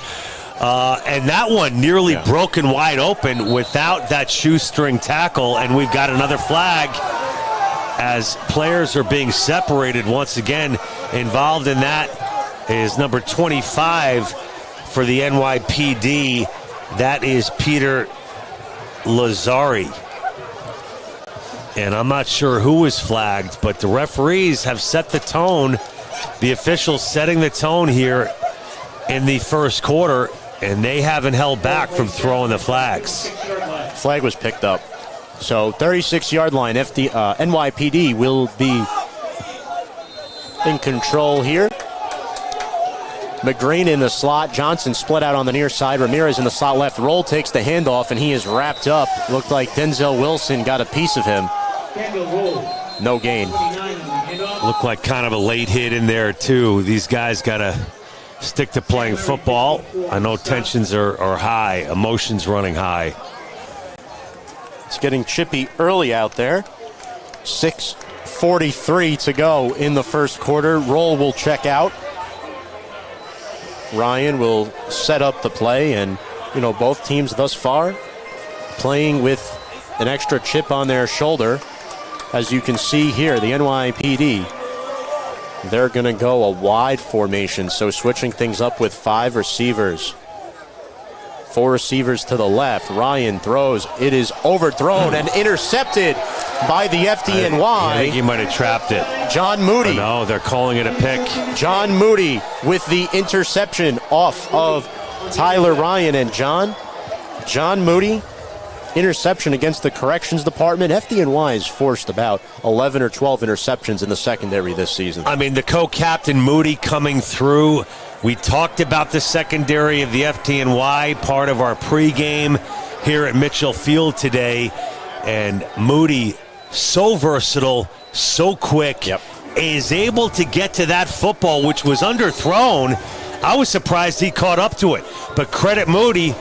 And that one nearly broken wide open without that shoestring tackle, and we've got another flag as players are being separated once again. Involved in that is number 25 for the NYPD. That is Peter Lazari. And I'm not sure who was flagged, but the referees have set the tone. The officials setting the tone here in the first quarter, and they haven't held back from throwing the flags. Flag was picked up. So 36-yard line, NYPD will be in control here. McGrain in the slot. Johnson split out on the near side. Ramirez in the slot left. Roll takes the handoff, and he is wrapped up. Looked like Denzel Wilson got a piece of him. No gain. Looked like kind of a late hit in there, too. These guys got to stick to playing football. I know tensions are high, emotions running high. It's getting chippy early out there. 6:43 to go in the first quarter. Roll will check out. Ryan will set up the play, and both teams thus far playing with an extra chip on their shoulder. As you can see here, the NYPD, they're going to go a wide formation, so switching things up with 5 receivers. 4 receivers to the left. Ryan throws. It is overthrown and intercepted by the FDNY. I think he might have trapped it. John Moody. No, they're calling it a pick. John Moody with the interception off of Tyler Ryan. And John Moody, interception against the corrections department. FDNY has forced about 11 or 12 interceptions in the secondary this season. I mean, the co-captain Moody coming through. We talked about the secondary of the FDNY, part of our pregame here at Mitchell Field today. And Moody, so versatile, so quick, is able to get to that football, which was underthrown. I was surprised he caught up to it. But credit Moody,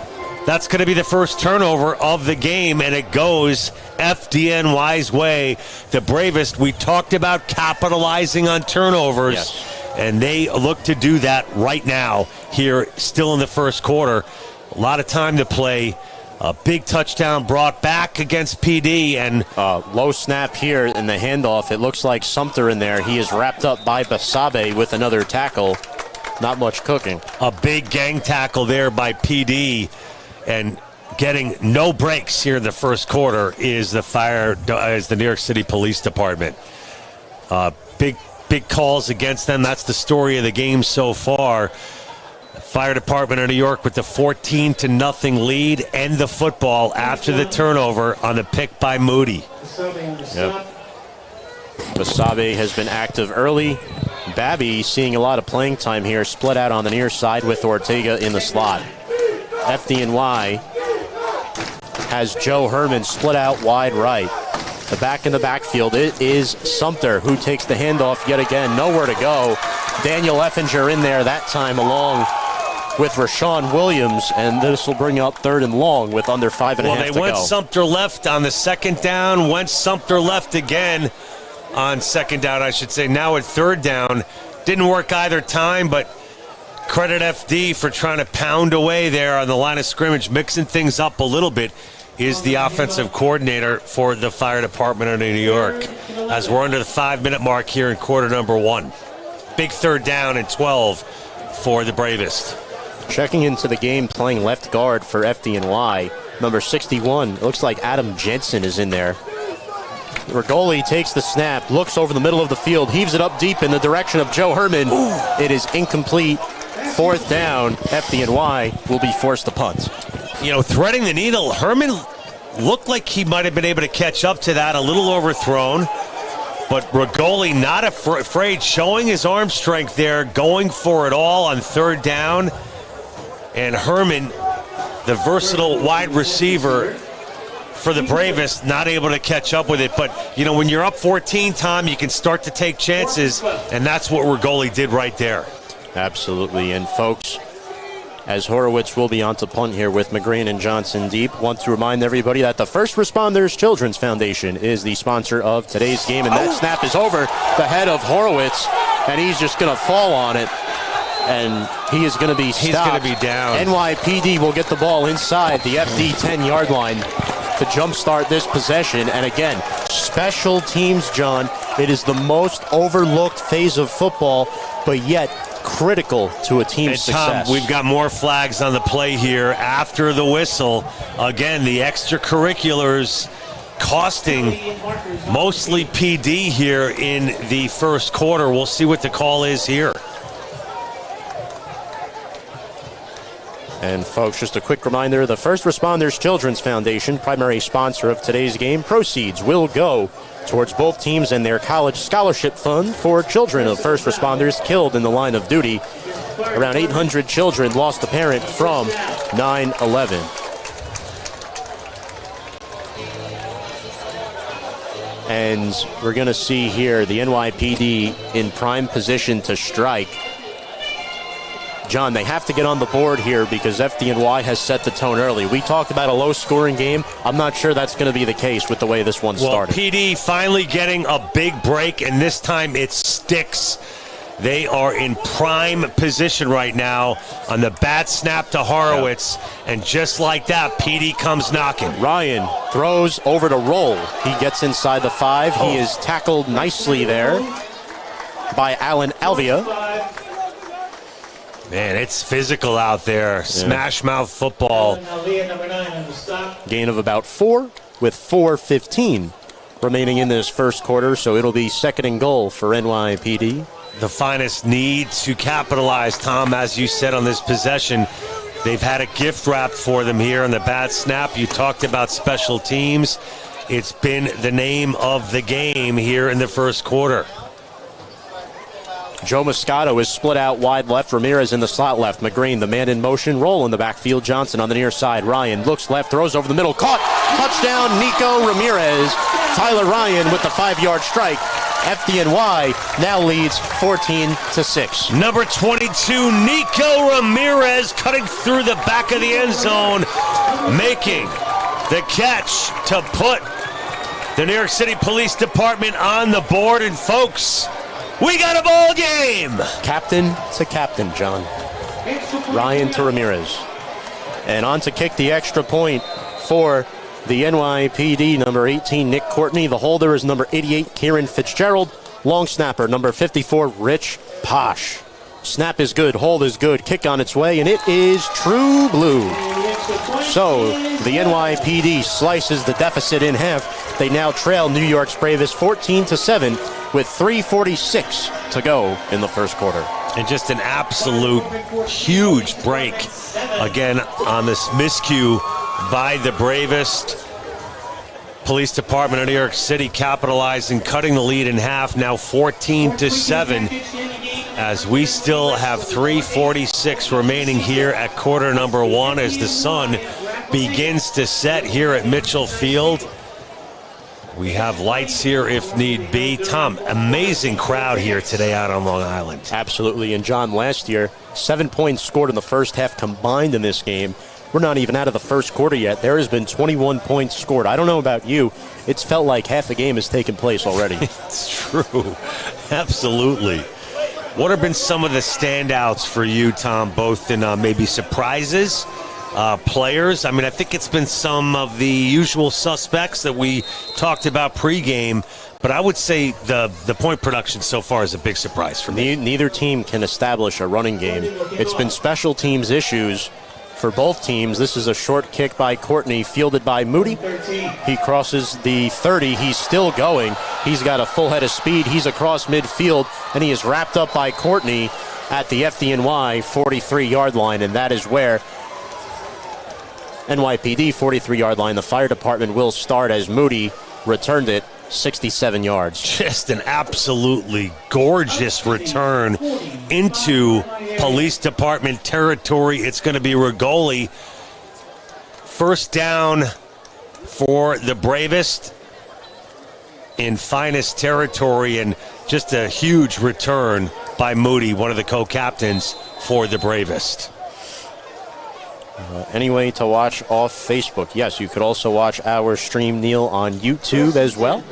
that's going to be the first turnover of the game, and it goes FDNY's way. The bravest, we talked about capitalizing on turnovers. Yes. And they look to do that right now here, still in the first quarter. A lot of time to play. A big touchdown brought back against PD. And low snap here in the handoff. It looks like Sumter in there. He is wrapped up by Basabe with another tackle. Not much cooking. A big gang tackle there by PD. And getting no breaks here in the first quarter is the New York City Police Department. Big calls against them. That's the story of the game so far. The Fire Department of New York with the 14-0 lead and the football after the turnover on the pick by Moody. Basabe has been active early. Babby seeing a lot of playing time here, split out on the near side with Ortega in the slot. FDNY has Joe Herman split out wide right. The back in the backfield, it is Sumter who takes the handoff yet again. Nowhere to go. Daniel Effinger in there that time along with Rashawn Williams, and this will bring up 3rd and long with under 5.5 to go. Well, they went Sumter left on the second down, went Sumter left again on second down, I should say. Now at 3rd down. Didn't work either time, but credit FD for trying to pound away there on the line of scrimmage, mixing things up a little bit. Is the offensive coordinator for the Fire Department of New York, as we're under the 5-minute mark here in quarter number 1. Big 3rd down and 12 for the bravest. Checking into the game, playing left guard for FDNY, number 61. It looks like Adam Jensen is in there. Rigoli takes the snap, looks over the middle of the field, heaves it up deep in the direction of Joe Herman. It is incomplete. 4th down. FDNY will be forced to punt. You know, threading the needle, Herman looked like he might have been able to catch up to that, a little overthrown. But Rigoli not afraid, showing his arm strength there, going for it all on 3rd down. And Herman, the versatile wide receiver for the bravest, not able to catch up with it. But, you know, when you're up 14, Tom, you can start to take chances, and that's what Rigoli did right there. Absolutely. And, folks, as Horowitz will be on to punt here with McGrain and Johnson deep, want to remind everybody that the First Responders Children's Foundation is the sponsor of today's game. And that snap is over the head of Horowitz, and he's just going to fall on it. And he is going to be stopped. He's going to be down. NYPD will get the ball inside the FD 10-yard line to jumpstart this possession. And again, special teams, John. It is the most overlooked phase of football, but yet critical to a team's success. Tom, we've got more flags on the play here after the whistle. Again, the extracurriculars costing mostly PD here in the first quarter. We'll see what the call is here. And folks, just a quick reminder, the First Responders Children's Foundation, primary sponsor of today's game, proceeds will go towards both teams and their college scholarship fund for children of first responders killed in the line of duty. Around 800 children lost a parent from 9/11. And we're going to see here the NYPD in prime position to strike. John, they have to get on the board here because FDNY has set the tone early. We talked about a low-scoring game. I'm not sure that's going to be the case with the way this one started. PD finally getting a big break, and this time it sticks. They are in prime position right now on the bat snap to Horowitz, and just like that, PD comes knocking. Ryan throws over to Roll. He gets inside the 5. He is tackled nicely there by Alan Alvia. Man, it's physical out there. Smash mouth football. Gain of about 4 with 4:15 remaining in this first quarter, so it'll be second and goal for NYPD. The Finest need to capitalize, Tom, as you said, on this possession. They've had a gift wrap for them here on the bad snap. You talked about special teams. It's been the name of the game here in the first quarter. Joe Moscato is split out wide left. Ramirez in the slot left. McGreen, the man in motion. Roll in the backfield. Johnson on the near side. Ryan looks left, throws over the middle. Caught. Touchdown, Nico Ramirez. Tyler Ryan with the 5-yard strike. FDNY now leads 14-6. Number 22, Nico Ramirez, cutting through the back of the end zone, making the catch to put the New York City Police Department on the board. And folks, we got a ball game. Captain to captain, John. Ryan to Ramirez. And on to kick the extra point for the NYPD, number 18, Nick Courtney. The holder is number 88, Kieran Fitzgerald. Long snapper, number 54, Rich Posh. Snap is good, hold is good, kick on its way, and it is true blue. So the NYPD slices the deficit in half. They now trail New York's Bravest 14-7 with 3:46 to go in the first quarter. And just an absolute huge break again on this miscue by the Bravest Police Department of New York City, capitalizing, cutting the lead in half, now 14-7, as we still have 3:46 remaining here at quarter number 1 as the sun begins to set here at Mitchell Field. We have lights here if need be. Tom, amazing crowd here today out on Long Island. Absolutely, and John, last year, 7 points scored in the first half combined in this game. We're not even out of the first quarter yet. There has been 21 points scored. I don't know about you. It's felt like half the game has taken place already. It's true. Absolutely. What have been some of the standouts for you, Tom, both in maybe surprises, players? I mean, I think it's been some of the usual suspects that we talked about pregame, but I would say the point production so far is a big surprise for me. Neither team can establish a running game. It's been special teams issues for both teams. This is a short kick by Courtney, fielded by Moody. He crosses the 30. He's still going. He's got a full head of speed. He's across midfield, and he is wrapped up by Courtney at the FDNY 43-yard line, and that is where NYPD 43-yard line. The fire department will start as Moody returned it 67 yards. Just an absolutely gorgeous return into police department territory. It's going to be Rigoli. First down for the Bravest in Finest territory, and just a huge return by Moody, one of the co-captains for the Bravest. Anyway, to watch off Facebook. Yes, you could also watch our stream, Neil, on YouTube as well.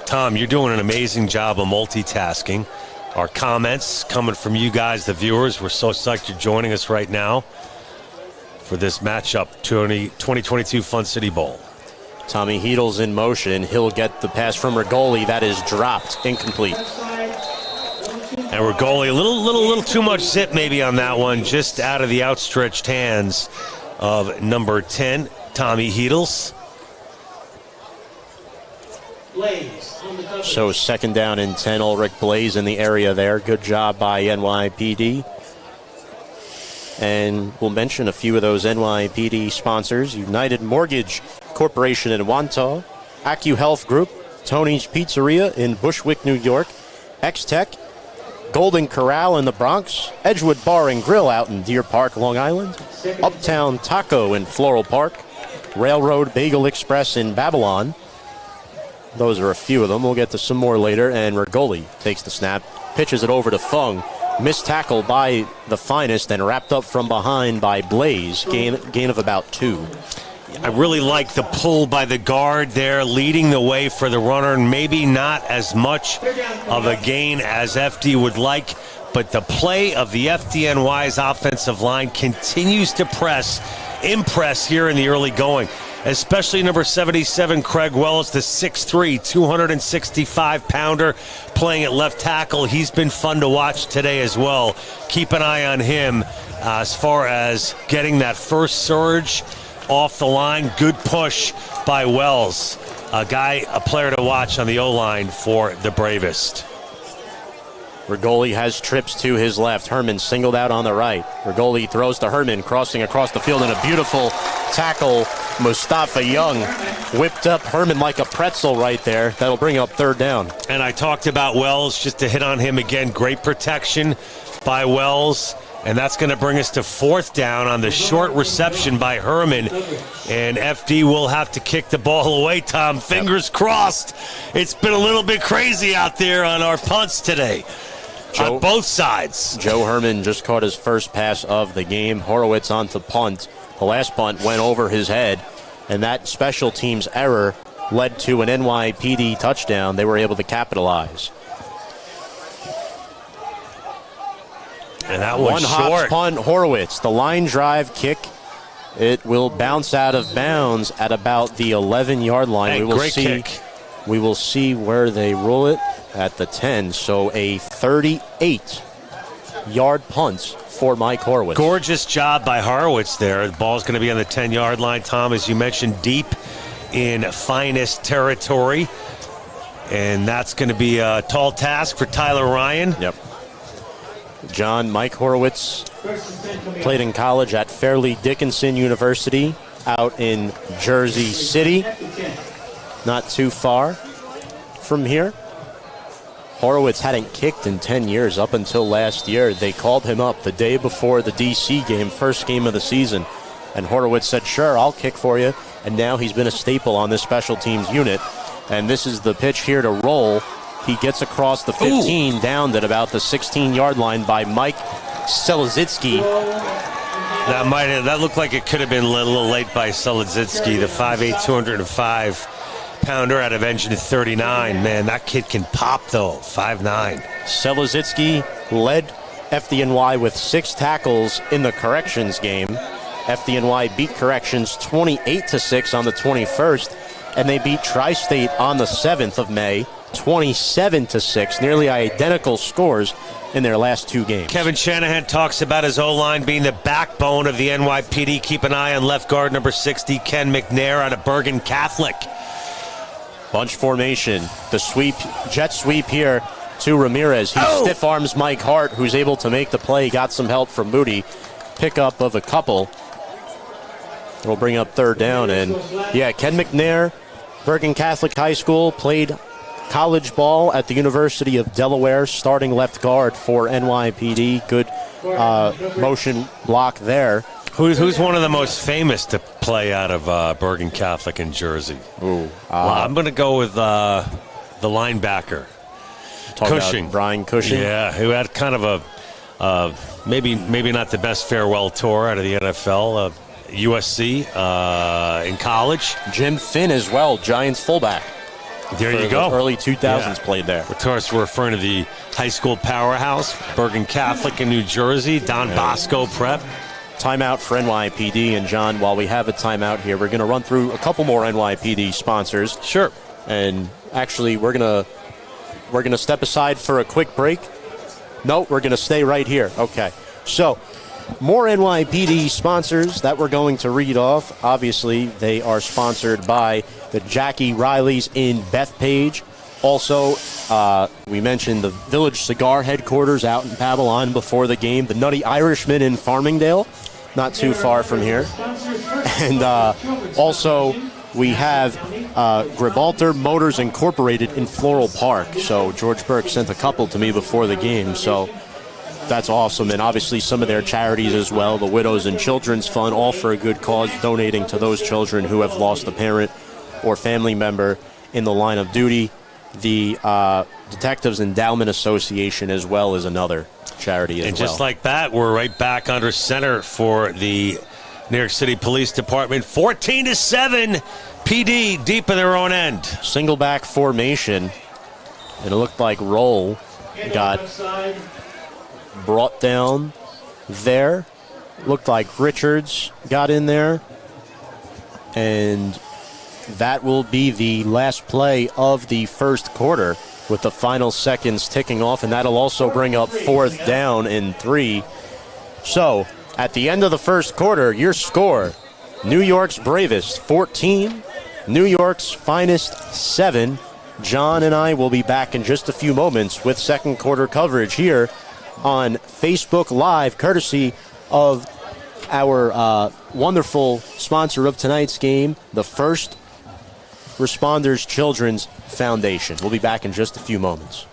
Tom, you're doing an amazing job of multitasking. Our comments coming from you guys, the viewers. We're so psyched you're joining us right now for this matchup, 2022 Fun City Bowl. Tommy Heedle's in motion. He'll get the pass from Rigoli. That is dropped, incomplete. And Rigoli, a little too much zip maybe on that one, just out of the outstretched hands of number 10, Tommy Heedles. So second down and 10, Ulrich Blaze in the area there. Good job by NYPD. And we'll mention a few of those NYPD sponsors: United Mortgage Corporation in Wantagh, AccuHealth Group, Tony's Pizzeria in Bushwick, New York, X-Tech, Golden Corral in the Bronx, Edgewood Bar and Grill out in Deer Park, Long Island, Uptown Taco in Floral Park, Railroad Bagel Express in Babylon. Those are a few of them. We'll get to some more later. And Rigoli takes the snap, pitches it over to Fung. Missed tackle by the Finest and wrapped up from behind by Blaze. Gain of about 2. I really like the pull by the guard there, leading the way for the runner. Maybe not as much of a gain as FD would like, but the play of the FDNY's offensive line continues to impress here in the early going, especially number 77, Craig Wells, the 6'3", 265-pounder, playing at left tackle. He's been fun to watch today as well. Keep an eye on him as far as getting that first surge off the line. Good push by Wells. A player to watch on the O-line for the Bravest. Rigoli has trips to his left. Herman singled out on the right. Rigoli throws to Herman, crossing across the field in a beautiful tackle. Mustafa Young whipped up Herman like a pretzel right there. That'll bring up third down. And I talked about Wells, just to hit on him again. Great protection by Wells. And that's going to bring us to fourth down on the short reception by Herman. And FD will have to kick the ball away, Tom. Fingers crossed. It's been a little bit crazy out there on our punts today. On both sides. Joe Herman just caught his first pass of the game. Horowitz on to punt. The last punt went over his head, and that special teams error led to an NYPD touchdown. They were able to capitalize. And that was short. One-hop punt, Horowitz. The line drive kick, it will bounce out of bounds at about the 11-yard line. Hey, great kick. We will see where they roll it at the 10. So a 38-yard punt for Mike Horowitz. Gorgeous job by Horowitz there. The ball's going to be on the 10-yard line, Tom, as you mentioned, deep in finest territory. And that's going to be a tall task for Tyler Ryan. Yep. John, Mike Horowitz played in college at Fairleigh Dickinson University out in Jersey City. Not too far from here. Horowitz hadn't kicked in 10 years up until last year. They called him up the day before the DC game, first game of the season. And Horowitz said, sure, I'll kick for you. And now he's been a staple on this special teams unit. And this is the pitch here to roll. He gets across the 15, downed at about the 16-yard line by Mike Selazitsky. That looked like it could have been a little late by Selazitsky, the 5'8", 205-pounder out of Engine 39. Man, that kid can pop, though, 5'9". Selazitsky led FDNY with 6 tackles in the corrections game. FDNY beat corrections 28-6 on the 21st, and they beat Tri-State on the 7th of May, 27-6, nearly identical scores in their last 2 games. Kevin Shanahan talks about his O-line being the backbone of the NYPD. Keep an eye on left guard number 60, Ken McNair out of Bergen Catholic. Bunch formation, the sweep, jet sweep here to Ramirez. He stiff arms Mike Hart, who's able to make the play. Got some help from Moody. Pickup of a couple. It'll bring up third down. And yeah, Ken McNair, Bergen Catholic High School, played college ball at the University of Delaware, starting left guard for NYPD. Good motion block there. Who's one of the most famous to play out of Bergen Catholic in Jersey? I'm going to go with the linebacker, Cushing. Brian Cushing. Yeah, who had kind of a maybe not the best farewell tour out of the NFL. USC in college. Jim Finn as well, Giants fullback. There you go. Early 2000s played there. Of course, we're referring to the high school powerhouse, Bergen Catholic in New Jersey, Don Bosco Prep. Timeout for NYPD. And John, while we have a timeout here, we're going to run through a couple more NYPD sponsors. Sure. And actually, we're going to step aside for a quick break. No, we're going to stay right here. Okay. So, more NYPD sponsors that we're going to read off. Obviously, they are sponsored by the Jackie Rileys in Bethpage. Also, we mentioned the Village Cigar headquarters out in Babylon before the game. The Nutty Irishman in Farmingdale, not too far from here. And also, we have Gibraltar Motors Incorporated in Floral Park. So George Burke sent a couple to me before the game. So that's awesome. And obviously some of their charities as well, the Widows and Children's Fund, all for a good cause, donating to those children who have lost a parent or family member in the line of duty. The Detectives Endowment Association as well is another charity as well. And just like that, we're right back under center for the New York City Police Department. 14-7, PD deep in their own end. Single back formation, and it looked like Roll got brought down there. Looked like Richards got in there, and that will be the last play of the first quarter. with the final seconds ticking off, and that'll also bring up 4th down and 3. So, at the end of the first quarter, your score, New York's bravest 14, New York's finest 7. John and I will be back in just a few moments with second quarter coverage here on Facebook Live, courtesy of our wonderful sponsor of tonight's game, the First Responders Children's Foundation. We'll be back in just a few moments.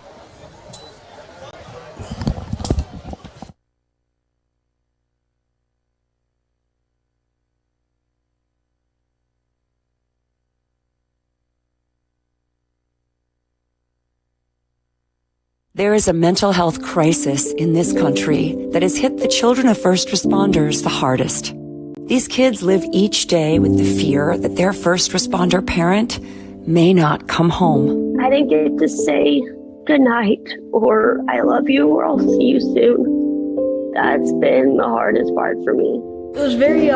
There is a mental health crisis in this country that has hit the children of first responders the hardest. These kids live each day with the fear that their first responder parent may not come home. I didn't get to say good night or I love you or I'll see you soon. That's been the hardest part for me. It was very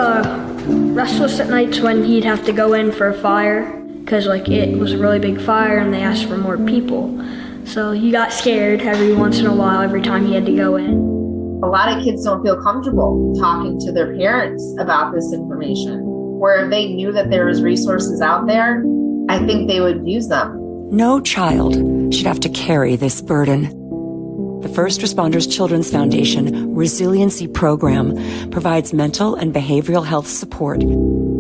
restless at nights when he'd have to go in for a fire because it was a really big fire and they asked for more people. So he got scared every once in a while every time he had to go in. A lot of kids don't feel comfortable talking to their parents about this information. Where if they knew that there was resources out there, I think they would use them. No child should have to carry this burden. The First Responders Children's Foundation Resiliency Program provides mental and behavioral health support.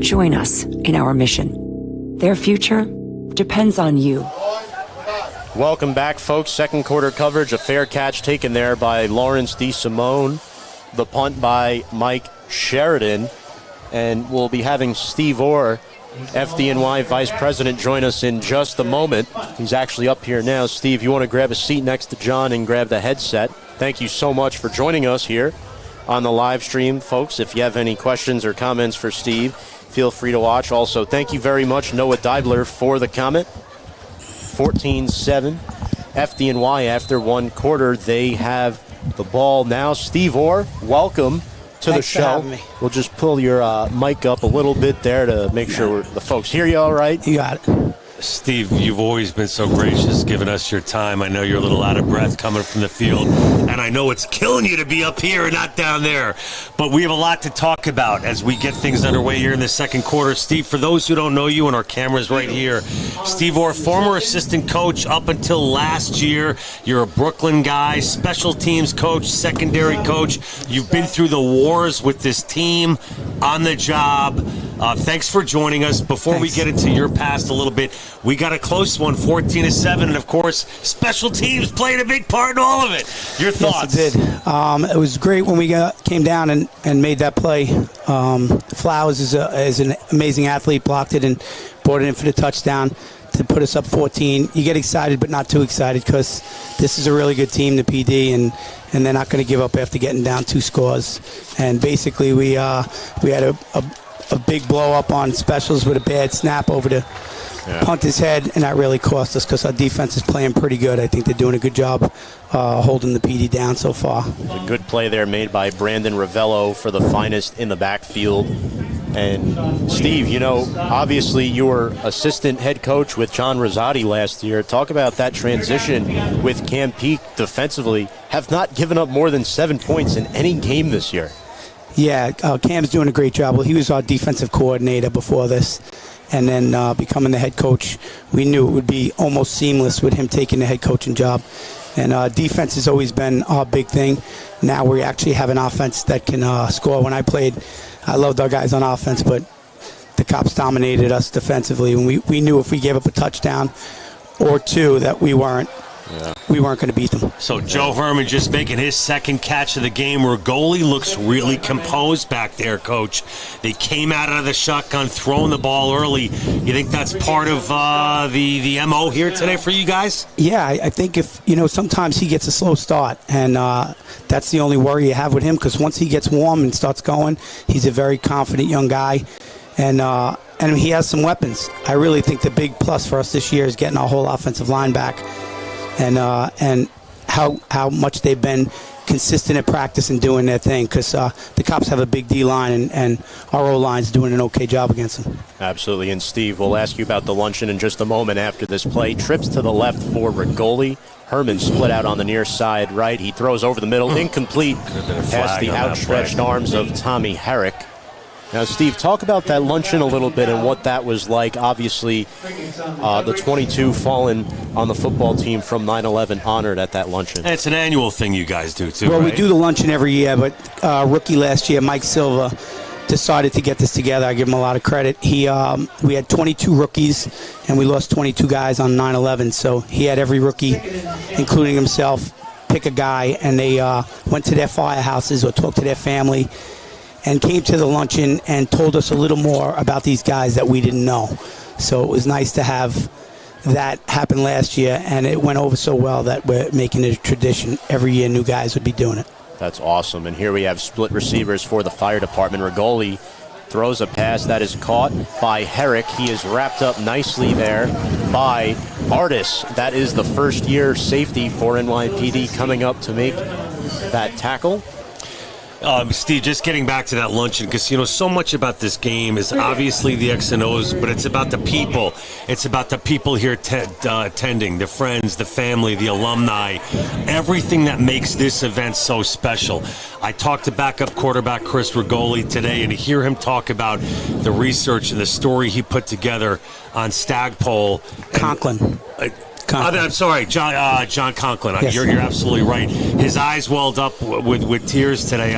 Join us in our mission. Their future depends on you. Welcome back, folks. Second quarter coverage. A fair catch taken there by Lawrence DeSimone. The punt by Mike Sheridan. And we'll be having Steve Orr, FDNY Vice President, join us in just a moment. He's actually up here now. Steve, you want to grab a seat next to John and grab the headset. Thank you so much for joining us here on the live stream, folks. If you have any questions or comments for Steve, feel free to watch. Also, thank you very much, Noah Deibler, for the comment. 14-7, FDNY after one quarter. They have the ball now. Steve Orr, welcome to the show. For having me. We'll just pull your mic up a little bit there to make sure the folks hear you all right. You got it. Steve, you've always been so gracious giving us your time. I know you're a little out of breath coming from the field, and I know it's killing you to be up here and not down there. But we have a lot to talk about as we get things underway here in the second quarter. Steve, for those who don't know you, and our camera's right here, Steve Orr, former assistant coach up until last year. You're a Brooklyn guy, special teams coach, secondary coach. You've been through the wars with this team on the job. Thanks for joining us. Before we get into your past a little bit, we got a close one, 14-7, and of course, special teams played a big part in all of it. Your thoughts? Yes, it did. It was great when we came down and made that play. Flowers is an amazing athlete, blocked it and brought it in for the touchdown to put us up 14. You get excited, but not too excited because this is a really good team, the PD, and they're not going to give up after getting down 2 scores. And basically, we had a big blow up on specials with a bad snap over the punter's head, and that really cost us because our defense is playing pretty good. I think they're doing a good job holding the PD down so far. A good play there made by Brandon Ravello for the finest in the backfield. And Steve, obviously you were assistant head coach with John Rosati last year. Talk about that transition with Camp Peak defensively. Have not given up more than 7 points in any game this year. Yeah, Cam's doing a great job. Well, he was our defensive coordinator before this, and then becoming the head coach. We knew it would be almost seamless with him taking the head coaching job. And defense has always been our big thing. Now we actually have an offense that can score. When I played, I loved our guys on offense, but the Cops dominated us defensively. And we knew if we gave up a touchdown or 2 that we weren't going to beat them. So Joe Herman just making his second catch of the game. Rigoli looks really composed back there, Coach. They came out of the shotgun, throwing the ball early. You think that's part of the MO here today for you guys? Yeah, I think sometimes he gets a slow start, and that's the only worry you have with him because once he gets warm and starts going, he's a very confident young guy, and he has some weapons. I really think the big plus for us this year is getting our whole offensive line back. And how much they've been consistent at practice and doing their thing, because the Cops have a big D-line, and our O-line's doing an okay job against them. Absolutely. And Steve, we'll ask you about the luncheon in just a moment after this play. Trips to the left for Rigoli. Herman split out on the near side right. He throws over the middle, incomplete past the outstretched arms of Tommy Herrick. Now, Steve, talk about that luncheon a little bit and what that was like. Obviously, the 22 fallen on the football team from 9/11 honored at that luncheon. And it's an annual thing you guys do, too, Well, right? we do the luncheon every year, but rookie last year, Mike Silva, decided to get this together. I give him a lot of credit. We had 22 rookies, and we lost 22 guys on 9/11, so he had every rookie, including himself, pick a guy, and they went to their firehouses or talked to their family and came to the luncheon and told us a little more about these guys that we didn't know. So it was nice to have that happen last year, and it went over so well that we're making it a tradition. Every year new guys would be doing it. That's awesome. And here we have split receivers for the fire department. Rigoli throws a pass that is caught by Herrick. He is wrapped up nicely there by Artis. That is the first-year safety for NYPD coming up to make that tackle. Steve, just getting back to that luncheon, because, so much about this game is obviously the X and O's, but it's about the people. It's about the people here attending, the friends, the family, the alumni, everything that makes this event so special. I talked to backup quarterback Chris Rigoli today, and to hear him talk about the research and the story he put together on Stagpole. Conklin. I'm sorry, John Conklin. Yes. You're absolutely right. His eyes welled up with tears today.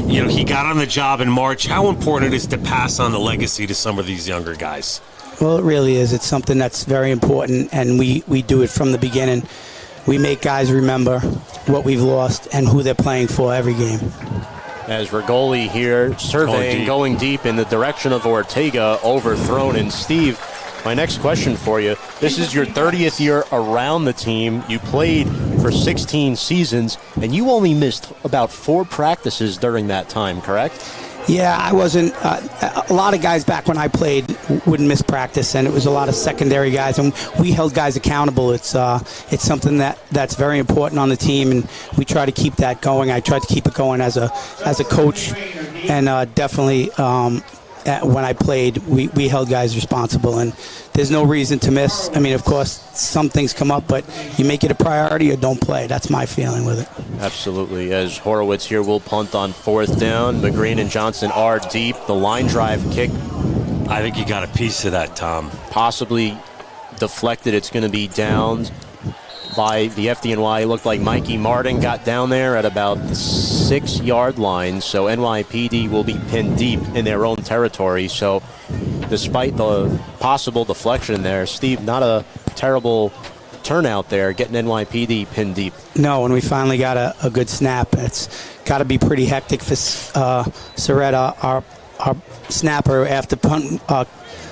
He got on the job in March. How important it is to pass on the legacy to some of these younger guys? Well, it really is. It's something that's very important, and we do it from the beginning. We make guys remember what we've lost and who they're playing for every game. As Rigoli here surveying, going deep in the direction of Ortega, overthrown. And Steve, my next question for you, this is your 30th year around the team. You played for 16 seasons, and you only missed about 4 practices during that time, correct? Yeah, I wasn't. A lot of guys back when I played wouldn't miss practice, and it was a lot of secondary guys, and we held guys accountable. It's something that's very important on the team, and we try to keep that going. I tried to keep it going as a coach, and definitely when I played, we held guys responsible, and there's no reason to miss. I mean, of course, some things come up, but you make it a priority or don't play. That's my feeling with it. Absolutely. As Horowitz here will punt on 4th down. McGreen and Johnson are deep. The line drive kick. I think you got a piece of that, Tom. Possibly deflected. It's going to be downed by the FDNY. It looked like Mikey Martin got down there at about the 6-yard line, so NYPD will be pinned deep in their own territory. So despite the possible deflection there, Steve, not a terrible turnout there, getting NYPD pinned deep. No, and we finally got a good snap. It's got to be pretty hectic for Soretta, our snapper, after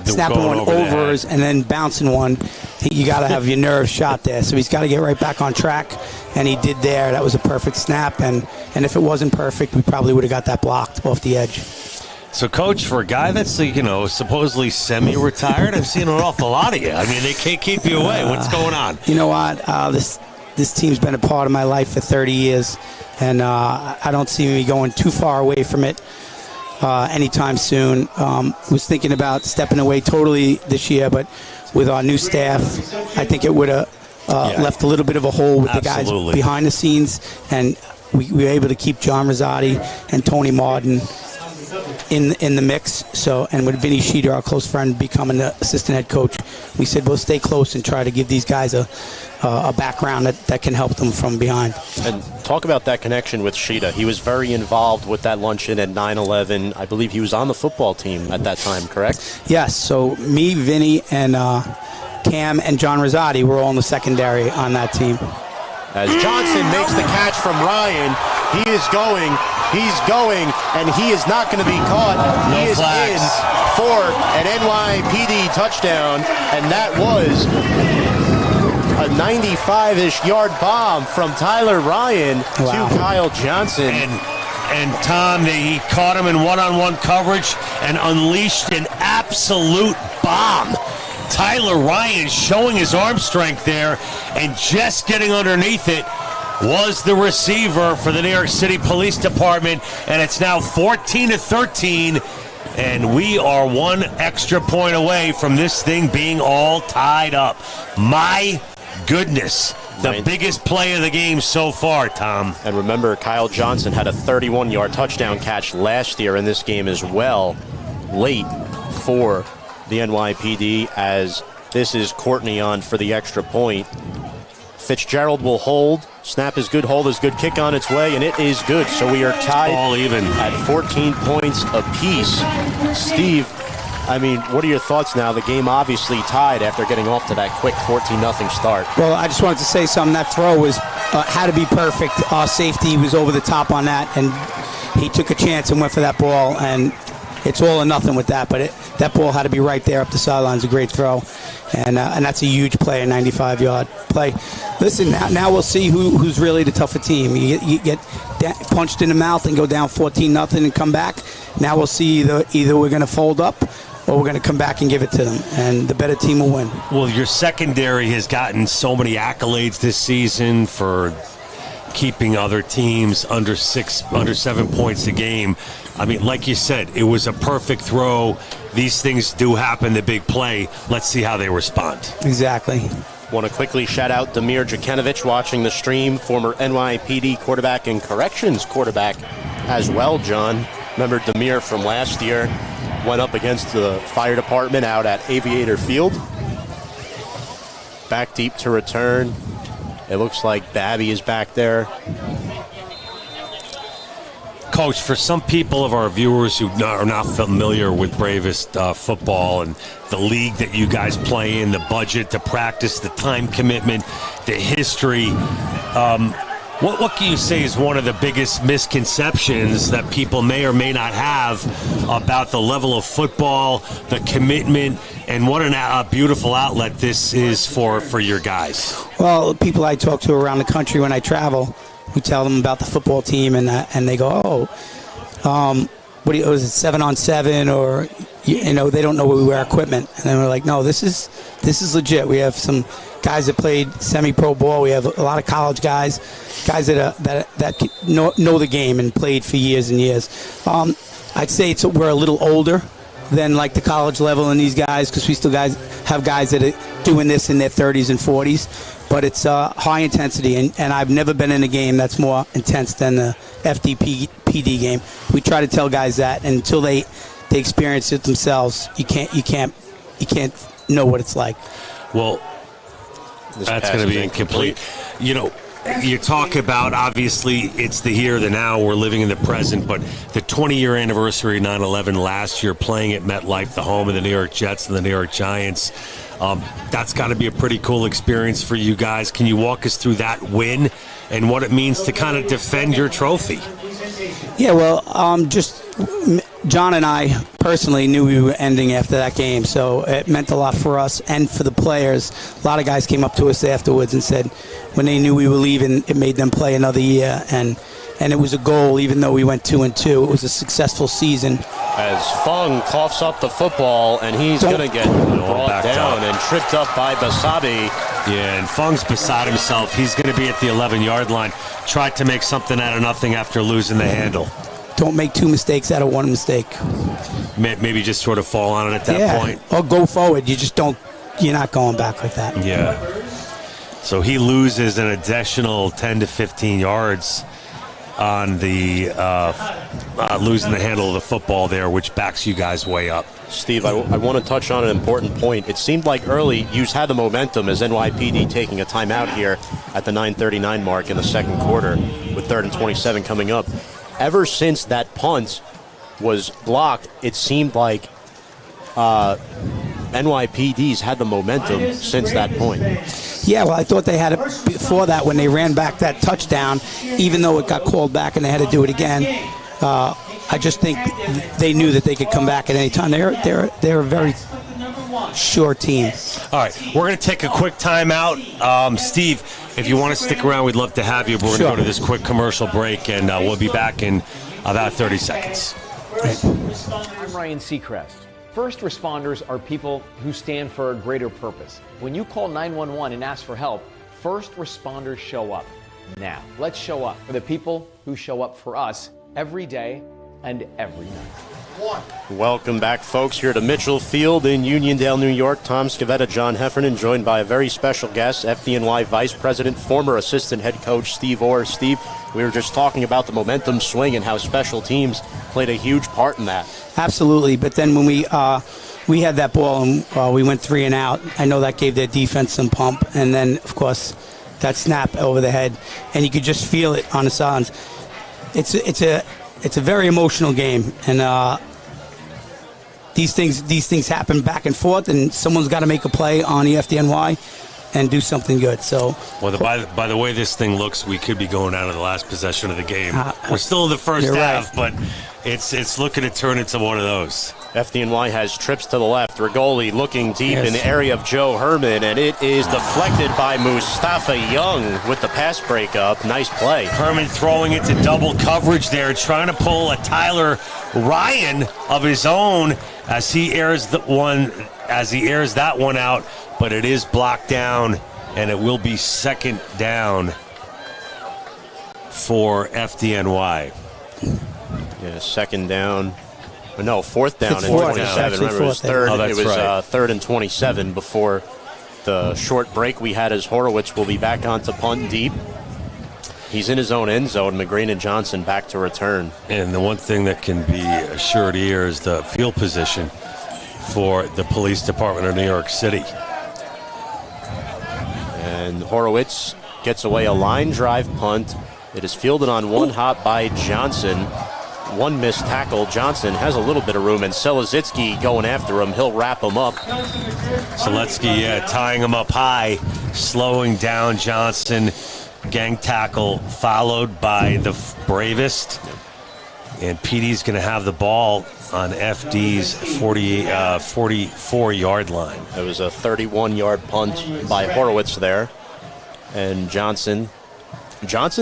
snapping one overs and then bouncing one. You got to have your nerves shot there. So he's got to get right back on track, and he did there. That was a perfect snap, and if it wasn't perfect, we probably would have got that blocked off the edge. So, Coach, for a guy that's, supposedly semi-retired, I've seen an awful lot of you. I mean, they can't keep you away. What's going on? You know what? This team's been a part of my life for 30 years, and I don't see me going too far away from it anytime soon. Was thinking about stepping away totally this year, but with our new staff, I think it would have left a little bit of a hole with the guys behind the scenes, and we were able to keep John Rosati and Tony Martin in the mix. So, and with Vinny Sheeter, our close friend, becoming the assistant head coach, we said we'll stay close and try to give these guys a background that can help them from behind. And talk about that connection with Sheeta. He was very involved with that luncheon at 9/11. I believe he was on the football team at that time, correct? Yes. So me, Vinny, and Cam and John Rosati were all in the secondary on that team. As Johnson makes the catch from Ryan, he's going, and he is not going to be caught. He is in for an NYPD touchdown, and that was a 95-ish yard bomb from Tyler Ryan to Kyle Johnson. And Tom, he caught him in one-on-one coverage and unleashed an absolute bomb. Tyler Ryan showing his arm strength there and just getting underneath it. was the receiver for the New York City Police Department, and it's now 14-13, and we are one extra point away from this thing being all tied up. My goodness. The biggest play of the game so far, Tom. And remember, Kyle Johnson had a 31-yard touchdown catch last year in this game as well, late for the NYPD, as this is Courtney on for the extra point. Fitzgerald will hold. Snap is good, hold is good, kick on its way, and it is good. So we are tied all even at 14 points apiece. Steve, I mean, what are your thoughts now? The game obviously tied after getting off to that quick 14-0 start. Well, I just wanted to say something. That throw was had to be perfect. Our safety was over the top on that, and he took a chance and went for that ball, and it's all or nothing with that. But that ball had to be right there up the sidelines. A great throw, and that's a huge play, a 95-yard play. Listen, now we'll see who's really the tougher team. You get punched in the mouth and go down 14-0 and come back. Now we'll see either we're going to fold up or we're going to come back and give it to them, and the better team will win. Well, your secondary has gotten so many accolades this season for keeping other teams under 7 points a game. I mean, like you said, it was a perfect throw. These things do happen, the big play. Let's see how they respond. Exactly. Want to quickly shout out Damir Djukanovic watching the stream, former NYPD quarterback and corrections quarterback as well, John. Remember Damir from last year? Went up against the fire department out at Aviator Field. Back deep to return. It looks like Babby is back there. Coach, for some people of our viewers who are not familiar with Bravest football and the league that you guys play in, the budget, the practice, the time commitment, the history, what can you say is one of the biggest misconceptions that people may or may not have about the level of football, the commitment, and what a beautiful outlet this is for your guys? Well, people I talk to around the country when I travel, we tell them about the football team, and they go, what was it, 7-on-7, or they don't know we wear equipment, and then we're like, no, this is legit. We have some guys that played semi-pro ball. We have a lot of college guys that know the game and played for years and years. I'd say we're a little older than like the college level in these guys, because we still have guys that are doing this in their 30s and 40s. But it's high intensity, and I've never been in a game that's more intense than the FDPD game. We try to tell guys that, and until they experience it themselves, you can't know what it's like. Well, that's going to be incomplete. You talk about, obviously, it's the here, the now, we're living in the present, but the 20-year anniversary of 9/11 last year, playing at MetLife, the home of the New York Jets and the New York Giants, that's got to be a pretty cool experience for you guys. Can you walk us through that win and what it means to kind of defend your trophy? Yeah, well, just John and I personally knew we were ending after that game, so it meant a lot for us and for the players. A lot of guys came up to us afterwards and said when they knew we were leaving, it made them play another year, and it was a goal. Even though we went 2-2, it was a successful season. As Fung coughs up the football, and he's going to get brought down and tripped up by Basabe. Yeah, and Fung's beside himself. He's going to be at the 11-yard line. Tried to make something out of nothing after losing the handle. Don't make two mistakes out of one mistake. Maybe just sort of fall on it at that point. Or go forward. You're not going back like that. Yeah. So he loses an additional 10 to 15 yards on the losing the handle of the football there, which backs you guys way up. Steve, I want to touch on an important point. It seemed like early you had the momentum as NYPD taking a timeout here at the 9:39 mark in the second quarter with 3rd and 27 coming up. Ever since that punt was blocked, it seemed like NYPD's had the momentum since that point. Yeah, well, I thought they had it before that when they ran back that touchdown, even though it got called back and they had to do it again. I just think they knew that they could come back at any time. They're a very sure team. All right, we're going to take a quick timeout. Steve, if you want to stick around, we'd love to have you. But we're going to go to this quick commercial break, and we'll be back in about 30 seconds. I'm Ryan Seacrest. First responders are people who stand for a greater purpose. When you call 911 and ask for help, first responders show up. now. Let's show up for the people who show up for us every day and every night. Welcome back, folks, here to Mitchell Field in Uniondale, New York. Tom Scavetta, John Heffernan, joined by a very special guest, FDNY Vice President, former Assistant Head Coach Steve Orr. Steve, we were just talking about the momentum swing and how special teams played a huge part in that. Absolutely, but then when we had that ball and we went 3 and out, I know that gave their defense some pump, and then, of course, that snap over the head, and you could just feel it on the sidelines. It's a very emotional game, and these things happen back and forth, and someone's got to make a play on the FDNY and do something good. So, well, by the way this thing looks, we could be going out of the last possession of the game. We're still in the first half, right. But it's looking to turn into one of those. FDNY has trips to the left. Rigoli looking deep in the area of Joe Herman, and it is deflected by Mustafa Young with the pass breakup. Nice play. Herman throwing into double coverage there, trying to pull a Tyler Ryan of his own as he airs that one out, but it is blocked down, and it will be second down for FDNY. Yeah, second down. No, fourth down It's and fourth 27. down. Remember, it was third. Oh, that's it was right. third and 27 before the short break we had, as Horowitz will be back onto punt deep. He's in his own end zone. McGreen and Johnson back to return. And the one thing that can be assured here is the field position for the police department of New York City. And Horowitz gets away a line drive punt. It is fielded on one hop by Johnson. One missed tackle. Johnson has a little bit of room, and Selezitsky going after him. He'll wrap him up. Selezitsky, tying him up high, slowing down Johnson. Gang tackle followed by the bravest. And PD's going to have the ball on FD's 44-yard line. It was a 31-yard punt by Horowitz there. And Johnson's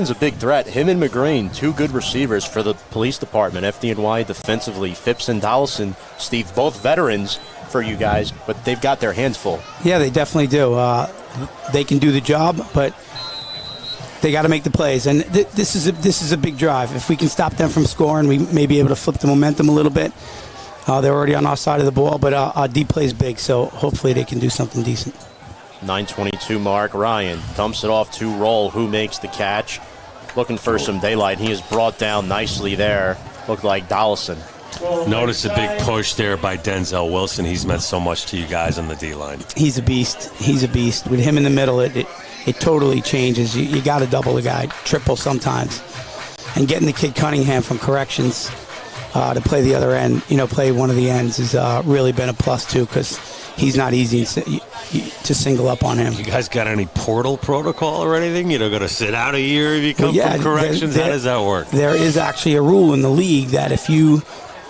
a big threat. Him and McGreen, two good receivers for the police department. FDNY defensively, Phipps and Dollison. Steve, both veterans for you guys, but they've got their hands full. yeah, they definitely do. They can do the job, but they got to make the plays. And this is a big drive. If we can stop them from scoring, we may be able to flip the momentum a little bit. They're already on our side of the ball, but our deep play is big, so hopefully they can do something decent. 9:22 mark. Ryan dumps it off to Roll, who makes the catch. Looking for some daylight. He is brought down nicely there. Looked like Dollison. Notice a big push there by Denzel Wilson. He's meant so much to you guys on the D-line. He's a beast. He's a beast. With him in the middle, it totally changes. You got to double the guy, triple sometimes. And getting the kid Cunningham from corrections to play the other end, play one of the ends, has really been a plus, too, because he's not easy to single up on him. You guys got any portal protocol or anything? You don't got to sit out a year if you come from corrections? How does that work? There is actually a rule in the league that if you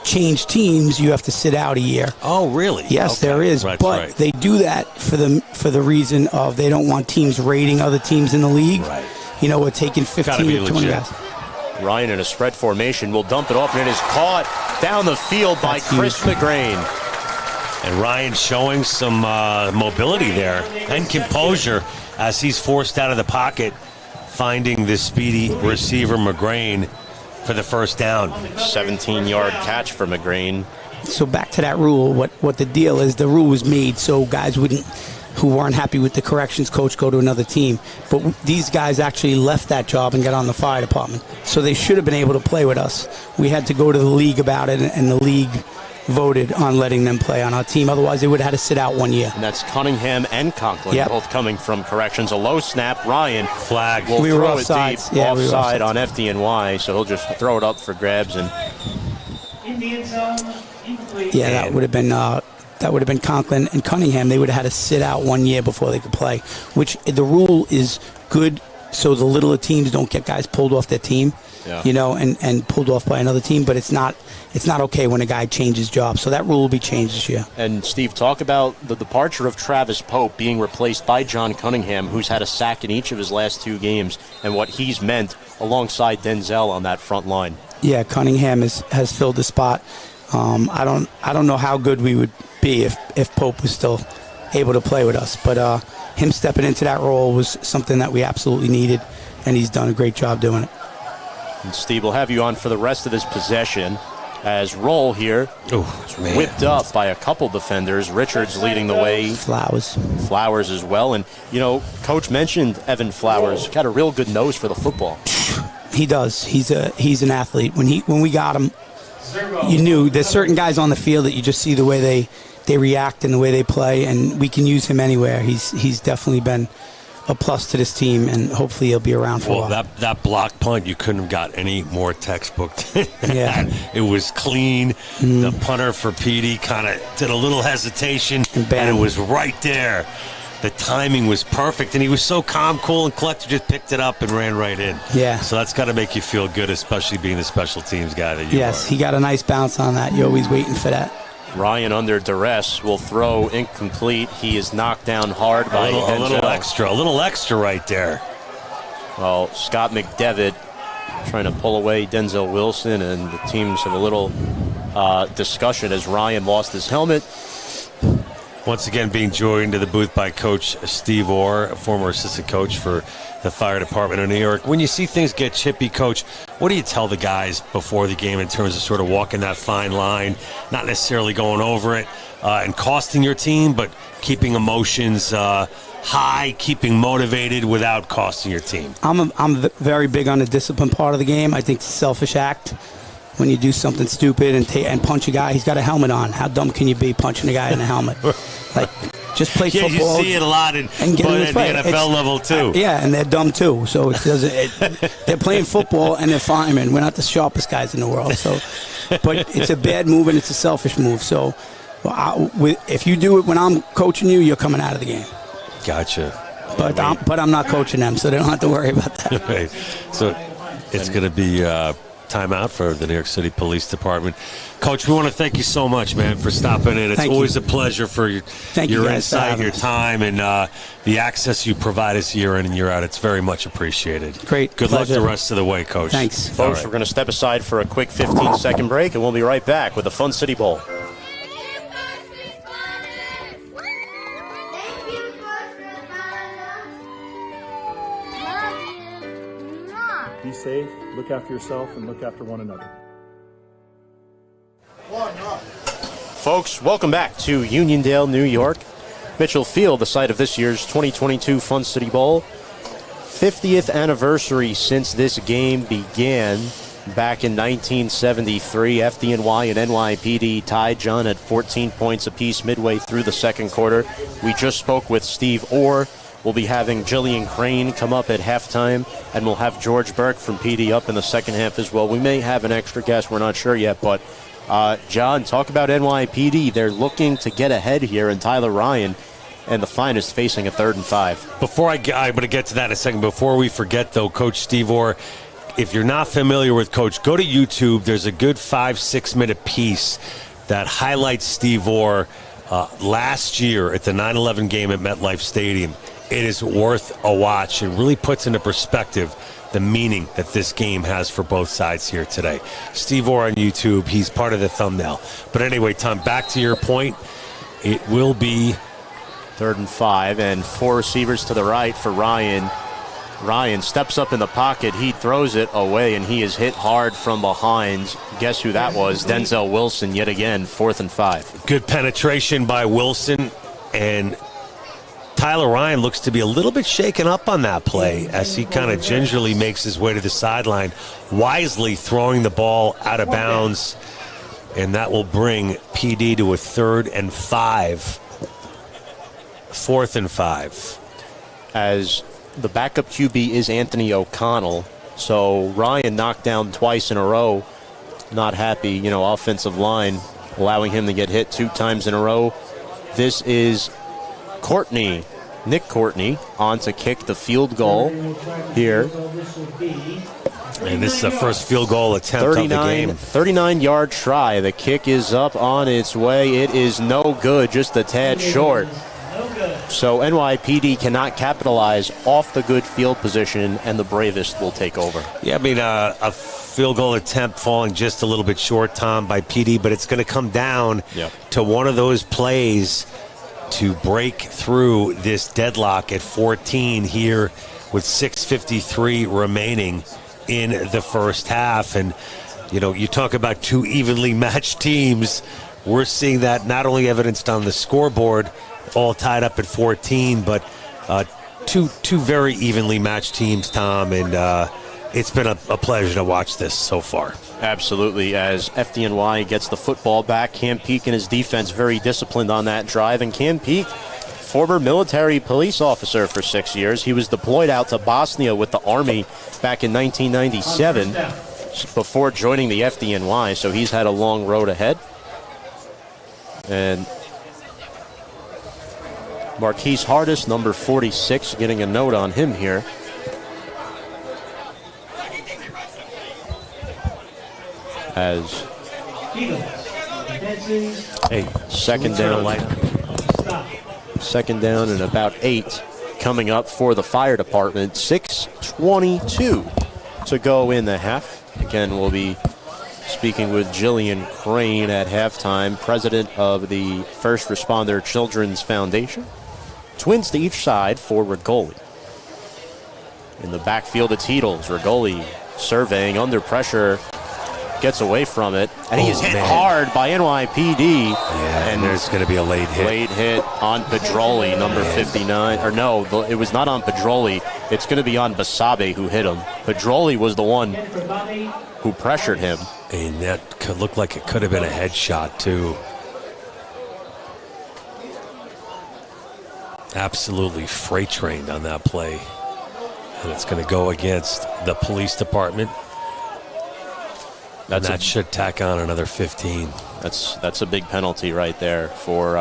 change teams, you have to sit out a year. Oh, really? Yes, okay. there is. But they do that for the reason of they don't want teams raiding other teams in the league. Right. We're taking 15 to 20 guys. Ryan in a spread formation will dump it off, and it is caught down the field by Chris McGrane. And Ryan showing some mobility there and composure as he's forced out of the pocket, finding the speedy receiver McGrane for the first down. 17-yard catch for McGrane. So back to that rule, what the deal is, the rule was made so guys who weren't happy with the corrections coach go to another team. But these guys actually left that job and got on the fire department. So they should have been able to play with us. We had to go to the league about it, and the league voted on letting them play on our team. Otherwise, they would have had to sit out 1 year. And that's Cunningham and Conklin, both coming from corrections. A low snap. Ryan flag. Will we were throw it offsides. deep, offside on FDNY, so he'll just throw it up for grabs. And Indian zone, incomplete. yeah, that would have been Conklin and Cunningham. They would have had to sit out 1 year before they could play, which the rule is good so the littler teams don't get guys pulled off their team, and pulled off by another team. But it's not okay when a guy changes jobs. So that rule will be changed this year. And Steve, talk about the departure of Travis Pope being replaced by John Cunningham, who's had a sack in each of his last 2 games, and what he's meant alongside Denzel on that front line. Yeah, Cunningham has filled the spot. I don't know how good we would be if Pope was still able to play with us, but him stepping into that role was something that we absolutely needed, and he's done a great job doing it. And Steve, we'll have you on for the rest of this possession as Roll here whipped up by a couple defenders. Richards leading the way. Flowers as well. And, Coach mentioned Evan Flowers. Got a real good nose for the football. He does. He's an athlete. When we got him, you knew there's certain guys on the field that you just see the way they react and the way they play, and we can use him anywhere. He's definitely been a plus to this team, and hopefully he'll be around for a while. That block punt, you couldn't have got any more textbook than yeah. that. It was clean. The punter for PD kind of did a little hesitation, and it was right there. The timing was perfect, and he was so calm, cool, and collected, just picked it up and ran right in. Yeah. So that's got to make you feel good, especially being the special teams guy that you are. Yes, he got a nice bounce on that. You're always waiting for that. Ryan under duress will throw incomplete. He is knocked down hard by a little extra right there. Well, Scott McDevitt trying to pull away Denzel Wilson, and the teams have a little discussion as Ryan lost his helmet. Once again, being joined to the booth by Coach Steve Orr, a former assistant coach for the Fire Department of New York. When you see things get chippy, Coach, what do you tell the guys before the game in terms of sort of walking that fine line, not necessarily going over it and costing your team, but keeping emotions high, keeping motivated without costing your team? I'm very big on the discipline part of the game. I think it's a selfish act. When you do something stupid and punch a guy, he's got a helmet on. How dumb can you be punching a guy in a helmet? Just play football. You see it a lot and get in the NFL level too. And they're dumb too. So they're playing football and they're firemen. We're not the sharpest guys in the world. So, but it's a bad move and it's a selfish move. So, if you do it when I'm coaching you, you're coming out of the game. Gotcha. But I'm not coaching them, so they don't have to worry about that. Right. So it's going to be timeout for the New York City Police Department. Coach, we want to thank you so much, man, for stopping in. It's always a pleasure for your insight, your time, and the access you provide us year in and year out. It's very much appreciated. Great. Good luck the rest of the way, Coach. Thanks. Folks, we're going to step aside for a quick 15-second break, and we'll be right back with the Fun City Bowl. Be safe, look after yourself, and look after one another. Folks, welcome back to Uniondale, New York. Mitchell Field, the site of this year's 2022 Fun City Bowl. 50th anniversary since this game began back in 1973. FDNY and NYPD tied, John, at 14 points apiece midway through the second quarter. We just spoke with Steve Orr. We'll be having Jillian Crane come up at halftime, and we'll have George Burke from PD up in the second half as well. We may have an extra guest. We're not sure yet, but John, talk about NYPD. They're looking to get ahead here, and Tyler Ryan and the Finest facing a 3rd and 5. I'm going to get to that in a second. Before we forget, though, Coach Steve Orr, if you're not familiar with Coach, go to YouTube. There's a good 5-6 minute piece that highlights Steve Orr last year at the 9/11 game at MetLife Stadium. It is worth a watch. It really puts into perspective the meaning that this game has for both sides here today. Steve Orr on YouTube, he's part of the thumbnail. But anyway, Tom, back to your point. It will be 3rd and 5, and 4 receivers to the right for Ryan. Ryan steps up in the pocket. He throws it away, and he is hit hard from behind. Guess who that was? Denzel Wilson yet again, 4th and 5. Good penetration by Wilson, and Tyler Ryan looks to be a little bit shaken up on that play as he kind of gingerly makes his way to the sideline, wisely throwing the ball out of bounds, and that will bring PD to a 3rd and 5. 4th and 5. As the backup QB is Anthony O'Connell, so Ryan knocked down twice in a row. Not happy, offensive line allowing him to get hit 2 times in a row. This is Nick Courtney on to kick the field goal here. And this is the first field goal attempt of the game. 39-yard try. The kick is up on its way. It is no good, just a tad short. So NYPD cannot capitalize off the good field position, and the bravest will take over. Yeah, I mean, a field goal attempt falling just a little bit short, Tom, by PD, but it's going to come down to one of those plays to break through this deadlock at 14 here with 6:53 remaining in the first half. And, you talk about two evenly matched teams. We're seeing that not only evidenced on the scoreboard, all tied up at 14, but two very evenly matched teams, Tom, and it's been a pleasure to watch this so far. Absolutely. As FDNY gets the football back, Cam Peake and his defense very disciplined on that drive. And Cam Peake, former military police officer for 6 years. He was deployed out to Bosnia with the Army back in 1997 before joining the FDNY, so he's had a long road ahead. And Marquise Hardis, number 46, getting a note on him here. As second down and about 8 coming up for the fire department. 6:22 to go in the half. Again, we'll be speaking with Jillian Crane at halftime, president of the First Responder Children's Foundation. Twins to each side for Rigoli. In the backfield, it's Heedles. Rigoli surveying under pressure. Gets away from it, and he is hit hard by NYPD. Yeah, and there's going to be a late hit. Late hit on Pedroli, number 59. Or no, it was not on Pedroli. It's going to be on Basabe who hit him. Pedroli was the one who pressured him. And that could look like it could have been a headshot, too. Absolutely freight trained on that play. And it's going to go against the police department. That should tack on another 15. That's a big penalty right there for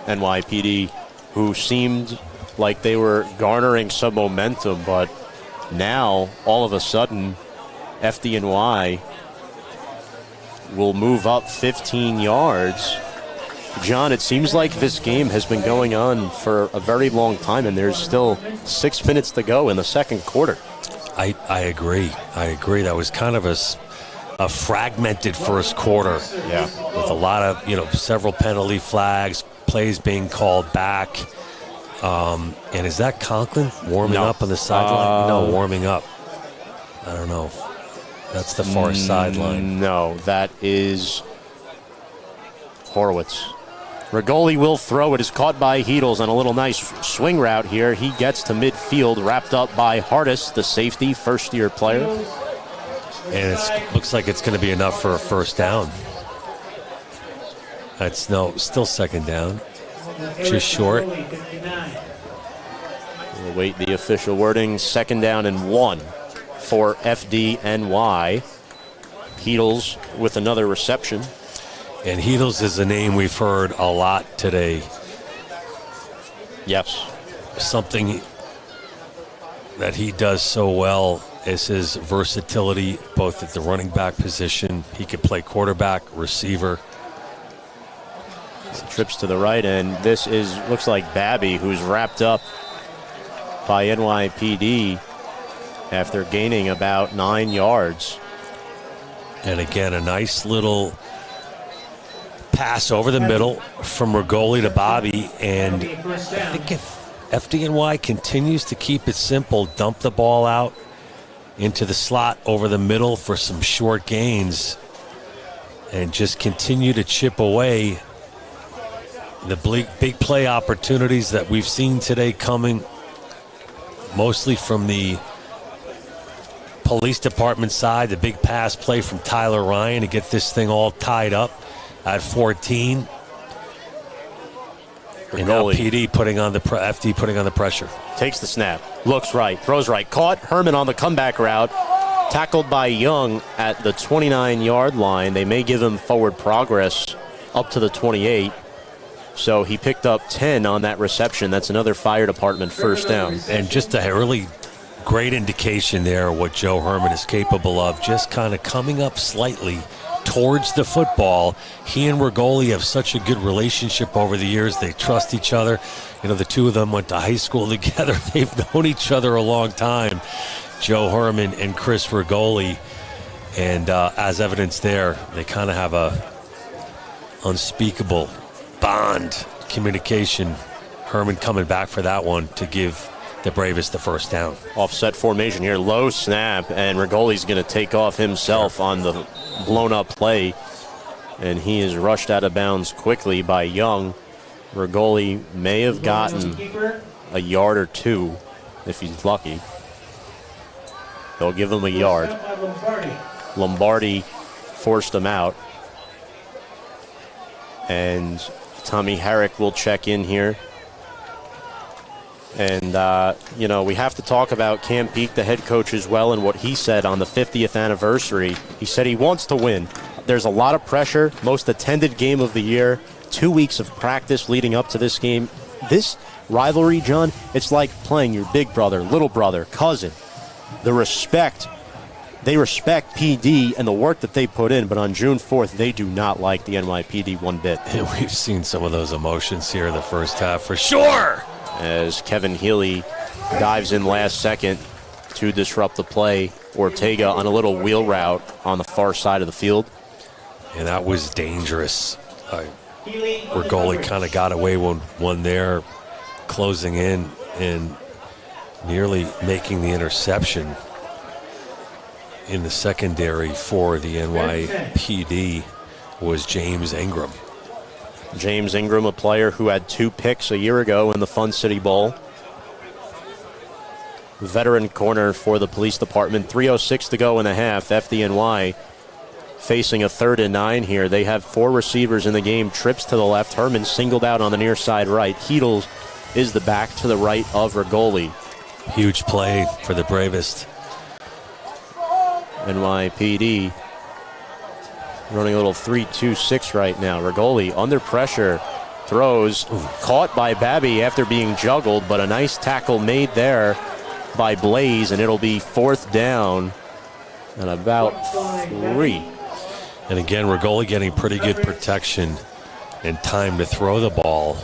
NYPD, who seemed like they were garnering some momentum, but now all of a sudden FDNY will move up 15 yards. John, it seems like this game has been going on for a very long time, and there's still 6 minutes to go in the second quarter. I agree. That was kind of a fragmented first quarter. Yeah. With a lot of, several penalty flags, plays being called back. And is that Conklin warming up on the sideline? No, warming up. I don't know. That's the far sideline. No, that is Horowitz. Rigoli will throw. It is caught by Heedles on a little nice swing route here. He gets to midfield, wrapped up by Hardis, the safety, first-year player. And it looks like it's going to be enough for a first down. That's still second down. Just short. We'll wait the official wording. 2nd down and 1 for FDNY. Heedles with another reception. And Heedles is a name we've heard a lot today. Yes. Something that he does so well is his versatility, both at the running back position. He could play quarterback, receiver. Trips to the right, and this looks like Babby, who's wrapped up by NYPD after gaining about 9 yards. And again, a nice little pass over the middle from Rigoli to Bobby. And I think if FDNY continues to keep it simple, dump the ball out into the slot over the middle for some short gains, and just continue to chip away, the big play opportunities that we've seen today coming mostly from the police department side. The big pass play from Tyler Ryan to get this thing all tied up at 14. And now FD putting on the pressure. Takes the snap, looks right, throws right, caught. Herman on the comeback route, tackled by Young at the 29-yard line. They may give him forward progress up to the 28. So he picked up 10 on that reception. That's another fire department first down. And just a really great indication there what Joe Herman is capable of, just kind of coming up slightly towards the football. He and Rigoli have such a good relationship over the years. They trust each other. The two of them went to high school together. They've known each other a long time, Joe Herman and Chris Rigoli. And as evidence there, they kind of have a unspeakable bond communication. Herman coming back for that one to give the Bravest the first down. Offset formation here, low snap, and Rigoli's going to take off himself on the blown-up play, and he is rushed out of bounds quickly by Young. Rigoli may have gotten a yard or two if he's lucky. They'll give him a yard. Lombardi forced him out. And Tommy Herrick will check in here. And, we have to talk about Cam Peake, the head coach, as well, and what he said on the 50th anniversary. He said he wants to win. There's a lot of pressure, most attended game of the year, 2 weeks of practice leading up to this game. This rivalry, John, it's like playing your big brother, little brother, cousin. The respect, they respect PD and the work that they put in, but on June 4th, they do not like the NYPD one bit. We've seen some of those emotions here in the first half for sure. As Kevin Healy dives in last second to disrupt the play. Ortega on a little wheel route on the far side of the field. And that was dangerous. Rigoli kind of got away with one there, closing in and nearly making the interception in the secondary for the NYPD was James Ingram. James Ingram, a player who had 2 picks a year ago in the Fun City Bowl. Veteran corner for the police department. 3:06 to go in the half. FDNY facing a 3rd and 9 here. They have 4 receivers in the game. Trips to the left. Herman singled out on the near side right. Heedles is the back to the right of Rigoli. Huge play for the Bravest. NYPD running a little 3-2-6 right now. Rigoli under pressure. Throws. Caught by Babby after being juggled, but a nice tackle made there by Blaze, and it'll be 4th down and about 3. And again, Rigoli getting pretty good protection and time to throw the ball.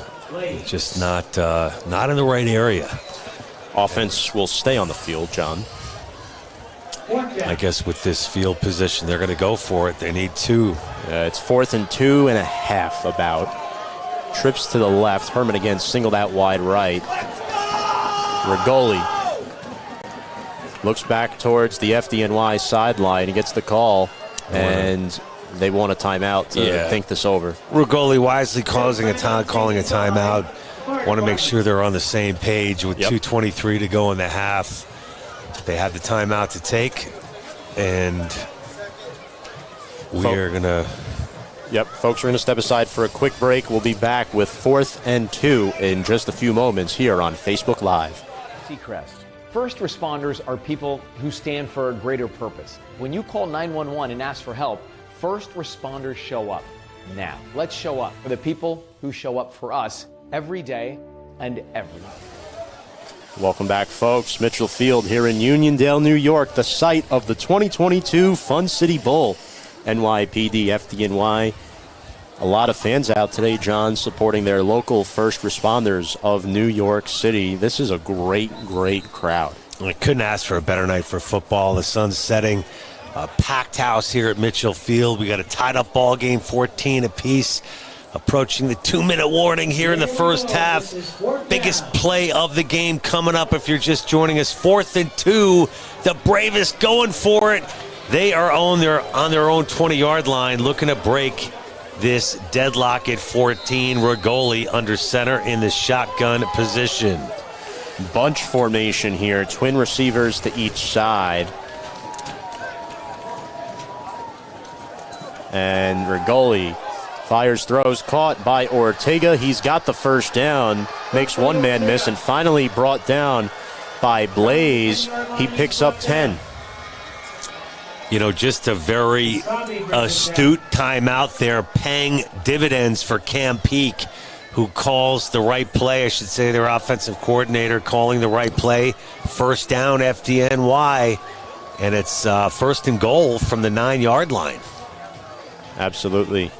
Just not in the right area. Offense will stay on the field, John. I guess with this field position, they're going to go for it. They need 2. It's 4th and 2.5 about. Trips to the left. Herman again singled out wide right. Rigoli looks back towards the FDNY sideline. He gets the call, and they want a timeout to think this over. Rigoli wisely calling a timeout. Want to make sure they're on the same page with 2:23 to go in the half. They have the timeout to take, and we are going to... Yep, folks, we're going to step aside for a quick break. We'll be back with 4th and 2 in just a few moments here on Facebook Live. Seacrest. First responders are people who stand for a greater purpose. When you call 911 and ask for help, first responders show up. Now, let's show up for the people who show up for us every day and every day. Welcome back, folks. Mitchell Field here in Uniondale, New York, the site of the 2022 Fun City Bowl. NYPD, FDNY. A lot of fans out today, John, supporting their local first responders of New York City. This is a great, great crowd. I couldn't ask for a better night for football. The sun's setting. A packed house here at Mitchell Field. We got a tied-up ball game, 14 apiece. Approaching the 2-minute warning here in the first half. Biggest play of the game coming up if you're just joining us. 4th and 2. The Bravest going for it. They are on their own 20-yard line, looking to break this deadlock at 14. Rigoli under center in the shotgun position. Bunch formation here. Twin receivers to each side. And Rigoli fires, throws, caught by Ortega. He's got the first down, makes one man miss, and finally brought down by Blaze. He picks up 10. Just a very astute timeout there, paying dividends for Cam Peake, who calls the right play. I should say their offensive coordinator calling the right play. First down, FDNY, and it's 1st and goal from the 9-yard line. Absolutely.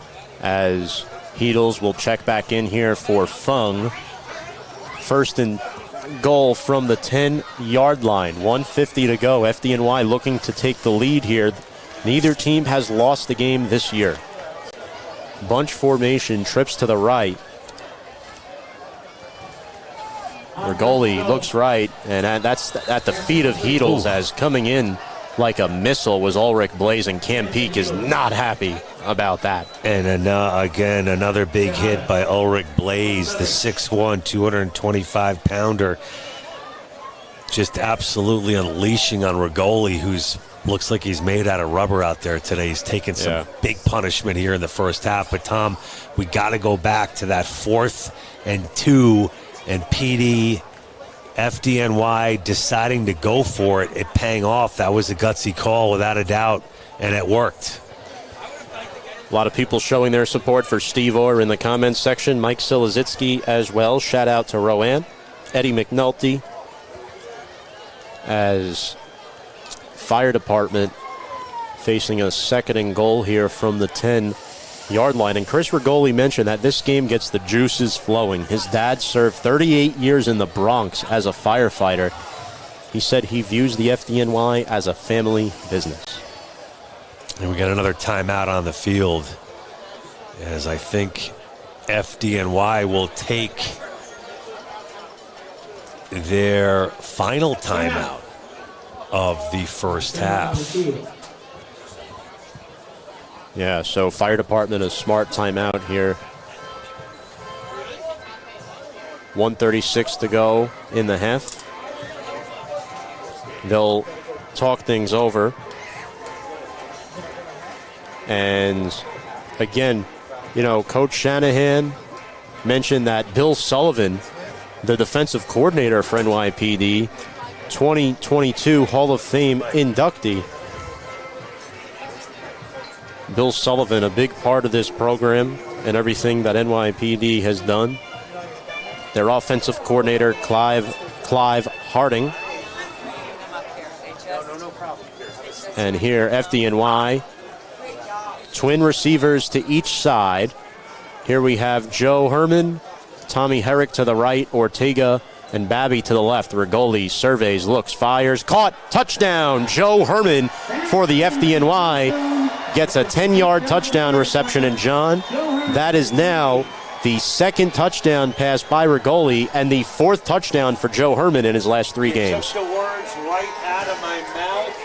As Heedles will check back in here for Fung. 1st and goal from the 10-yard line. 1:50 to go. FDNY looking to take the lead here. Neither team has lost the game this year. Bunch formation, trips to the right. Rigoli looks right, and that's at the feet of Heedles as coming in like a missile was Ulrich Blaze, and Cam Peak is not happy about that. And again, another big hit by Ulrich Blaze, the 6'1", 225-pounder. Just absolutely unleashing on Rigoli, who's looks like he's made out of rubber out there today. He's taken some big punishment here in the first half. But, Tom, we got to go back to that 4th and 2, and PD, FDNY deciding to go for it, paying off. That was a gutsy call without a doubt, and it worked. A lot of people showing their support for Steve Orr in the comments section. Mike Silazitsky as well. Shout out to Rowan. Eddie McNulty as Fire Department facing a 2nd and goal here from the 10-yard line. And Chris Rigoli mentioned that this game gets the juices flowing. His dad served 38 years in the Bronx as a firefighter. He said he views the FDNY as a family business. And we got another timeout on the field, as I think FDNY will take their final timeout of the first half. Yeah, so Fire Department, a smart timeout here. 1:36 to go in the half. They'll talk things over. And again, you know, Coach Shanahan mentioned that Bill Sullivan, the defensive coordinator for NYPD, 2022 Hall of Fame inductee. Bill Sullivan, a big part of this program and everything that NYPD has done. Their offensive coordinator, Clive Harding. And here, FDNY, twin receivers to each side. Here we have Joe Herman, Tommy Herrick to the right, Ortega and Babby to the left. Rigoli surveys, looks, fires, caught, touchdown. Joe Herman for the FDNY gets a 10-yard touchdown reception. And John, that is now the 2nd touchdown pass by Rigoli and the 4th touchdown for Joe Herman in his last 3 games. Took the words right out of my mouth.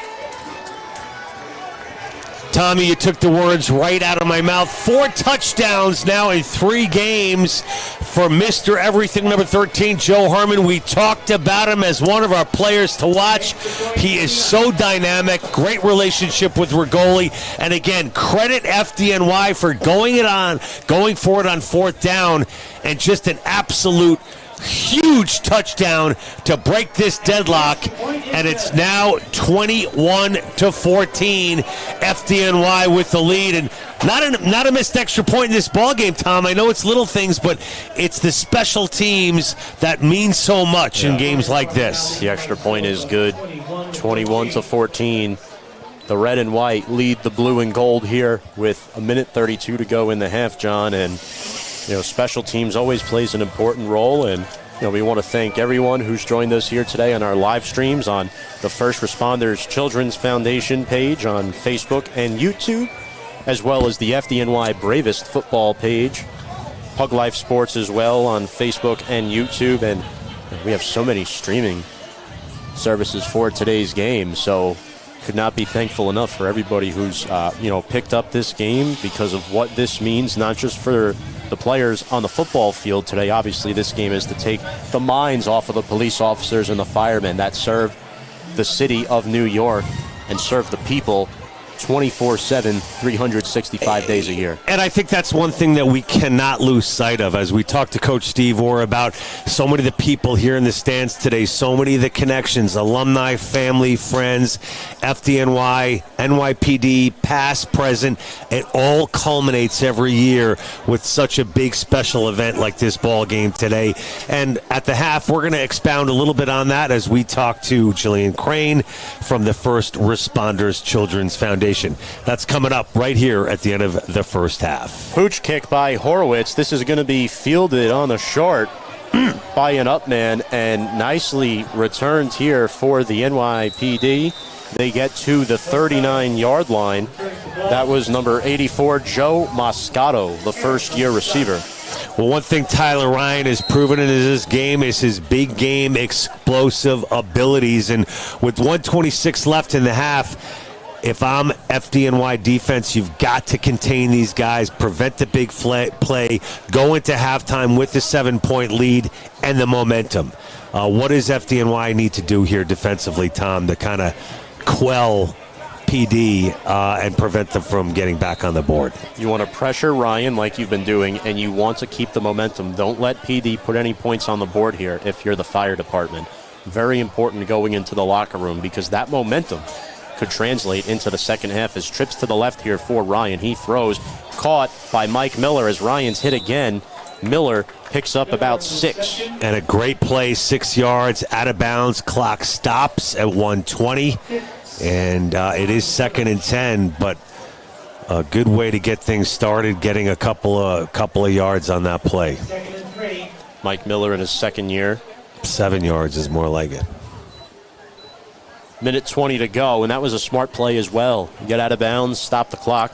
Tommy, you took the words right out of my mouth. 4 touchdowns now in 3 games for Mr. Everything, number 13, Joe Herman. We talked about him as one of our players to watch. He is so dynamic, great relationship with Rigoli. And again, credit FDNY for going for it on 4th down, and just an absolute huge touchdown to break this deadlock, and it's now 21-14. FDNY with the lead, and not a missed extra point in this ball game, Tom. I know it's little things, but it's the special teams that mean so much in games like this. The extra point is good. 21-14. The red and white lead the blue and gold here with 1:32 to go in the half, John, and you know, special teams always plays an important role, and you know, we want to thank everyone who's joined us here today on our live streams on the First Responders Children's Foundation page on Facebook and YouTube, as well as the FDNY Bravest football page, PugLifeSports as well on Facebook and YouTube, and we have so many streaming services for today's game, so could not be thankful enough for everybody who's picked up this game because of what this means, not just for the players on the football field today. Obviously, this game is to take the minds off of the police officers and the firemen that serve the city of New York and serve the people 24/7, 365 days a year. And I think that's one thing that we cannot lose sight of as we talk to Coach Steve Orr about so many of the people here in the stands today, so many of the connections, alumni, family, friends, FDNY, NYPD, past, present. It all culminates every year with such a big special event like this ball game today. And at the half, we're going to expound a little bit on that as we talk to Jillian Crane from the First Responders Children's Foundation. That's coming up right here at the end of the first half. Pooch kick by Horowitz. This is going to be fielded on the short by an up man and nicely returned here for the NYPD. they get to the 39-yard line. That was number 84, Joe Moscato, the first-year receiver. Well, one thing Tyler Ryan has proven in this game is his big game explosive abilities. And with 1:26 left in the half, if I'm FDNY defense, you've got to contain these guys, prevent the big play, go into halftime with the 7-point lead and the momentum. What does FDNY need to do here defensively, Tom, to kind of quell PD and prevent them from getting back on the board? You want to pressure Ryan like you've been doing, and you want to keep the momentum. Don't let PD put any points on the board here if you're the fire department. Very important going into the locker room, because that momentum could translate into the second half. As trips to the left here for Ryan. He throws, caught by Mike Miller as Ryan's hit again. Miller picks up about 6. And a great play, 6 yards, out of bounds. Clock stops at 1:20. And it is 2nd and 10, but a good way to get things started, getting a couple of yards on that play. Mike Miller in his second year. 7 yards is more like it. Minute 20 to go, and that was a smart play as well. Get out of bounds, stop the clock.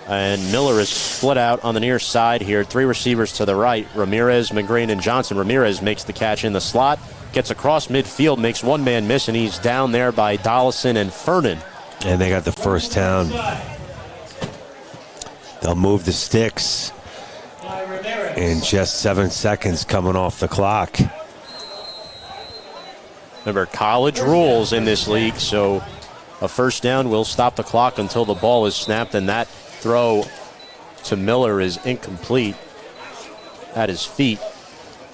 And Miller is split out on the near side here. 3 receivers to the right, Ramirez, McGreen, and Johnson. Ramirez makes the catch in the slot. Gets across midfield, makes one man miss, and he's down there by Dollison and Fernan. And they got the first down. They'll move the sticks in just 7 seconds coming off the clock. Remember, college rules in this league, so a first down will stop the clock until the ball is snapped, and that throw to Miller is incomplete at his feet.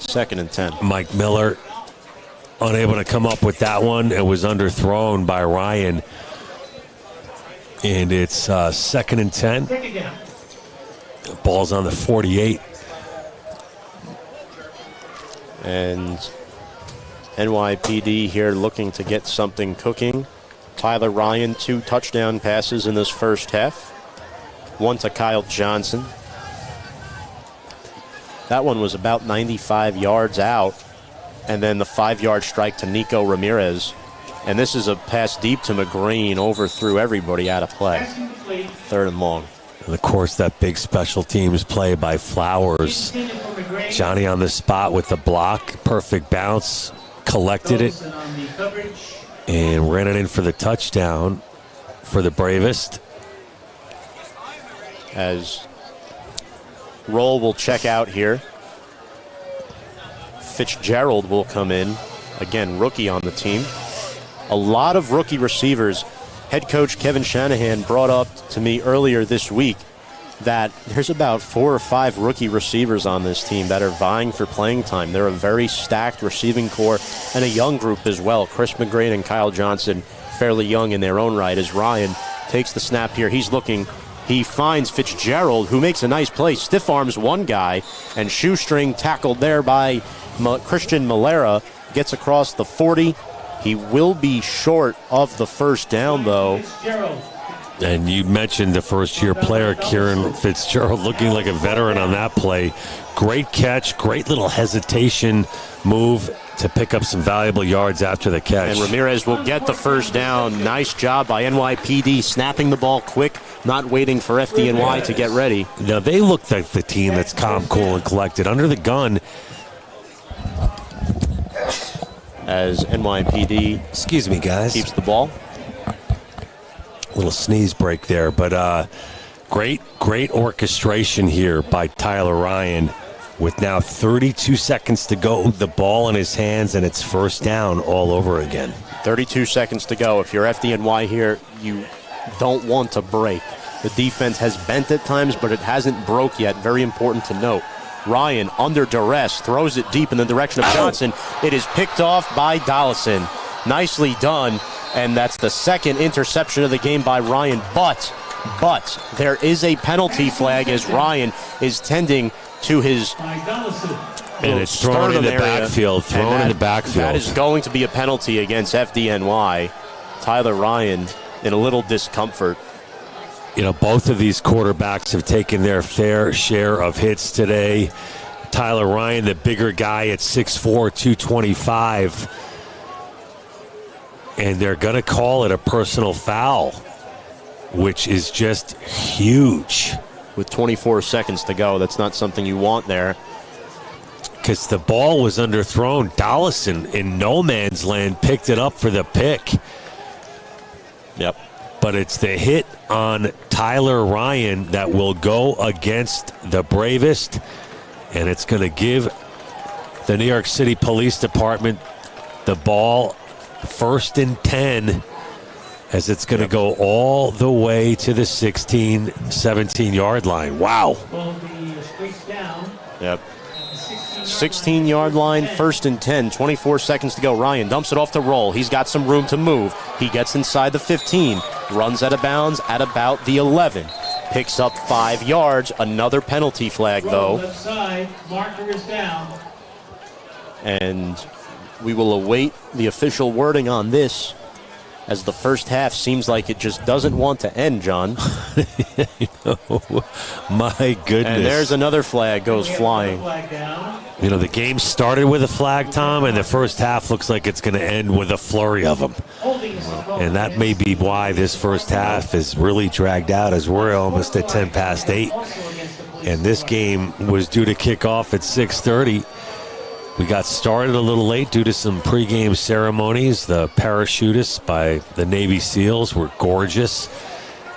2nd and 10. Mike Miller unable to come up with that one. It was underthrown by Ryan. And it's 2nd and 10. The ball's on the 48. And NYPD here looking to get something cooking. Tyler Ryan, 2 touchdown passes in this first half. 1 to Kyle Johnson. That one was about 95 yards out. And then the 5-yard strike to Nico Ramirez. And this is a pass deep to McGreen, overthrew everybody out of play. 3rd and long. And of course, that big special teams play by Flowers. Johnny on the spot with the block. Perfect bounce. Collected it. And ran it in for the touchdown for the Bravest. As Roll will check out here. Fitzgerald will come in. Again, rookie on the team. A lot of rookie receivers. Head coach Kevin Shanahan brought up to me earlier this week that there's about 4 or 5 rookie receivers on this team that are vying for playing time. They're a very stacked receiving core and a young group as well. Chris McGreen and Kyle Johnson, fairly young in their own right, as Ryan takes the snap here. He's looking. He finds Fitzgerald, who makes a nice play. Stiff arms one guy, and shoestring tackled there by Christian Malera. Gets across the 40. He will be short of the first down, though. And you mentioned the first-year player, Kieran Fitzgerald, looking like a veteran on that play. Great catch, great little hesitation move to pick up some valuable yards after the catch. And Ramirez will get the first down. Nice job by NYPD, snapping the ball quick, not waiting for FDNY to get ready. Now, they look like the team that's calm, cool, and collected. Under the gun, as NYPD excuse me, guys, keeps the ball. Little sneeze break there, but great orchestration here by Tyler Ryan. With now 32 seconds to go, the ball in his hands, and it's first down all over again. 32 seconds to go. If you're FDNY here, you don't want to break. The defense has bent at times, but it hasn't broke yet. Very important to note. Ryan, under duress, throws it deep in the direction of Johnson. It is picked off by Dollison. Nicely done, and that's the second interception of the game by Ryan. But there is a penalty flag as Ryan is tending to his and it's thrown in the backfield. That is going to be a penalty against FDNY. Tyler Ryan in a little discomfort. You know, both of these quarterbacks have taken their fair share of hits today. Tyler Ryan, the bigger guy at 6'4", 225. And they're going to call it a personal foul, which is just huge. With 24 seconds to go, that's not something you want there. Because the ball was underthrown. Dollison in no man's land picked it up for the pick. Yep. But it's the hit on Tyler Ryan that will go against the Bravest, and it's going to give the New York City Police Department the ball 1st and 10, as it's going to go all the way to the 16, 17-yard line. Wow. Yep. 16-yard line, 1st and 10, 24 seconds to go. Ryan dumps it off to Roll. He's got some room to move. He gets inside the 15, runs out of bounds at about the 11, picks up 5 yards. Another penalty flag, though. Left side, marker is down. And we will await the official wording on this, as the first half seems like it just doesn't want to end, John. My goodness. And there's another flag goes flying. You know, the game started with a flag, Tom, and the first half looks like it's going to end with a flurry of them. And that may be why this first half is really dragged out, as we're almost at 10 past 8. And this game was due to kick off at 6:30. We got started a little late due to some pregame ceremonies. The parachutists by the Navy SEALs were gorgeous.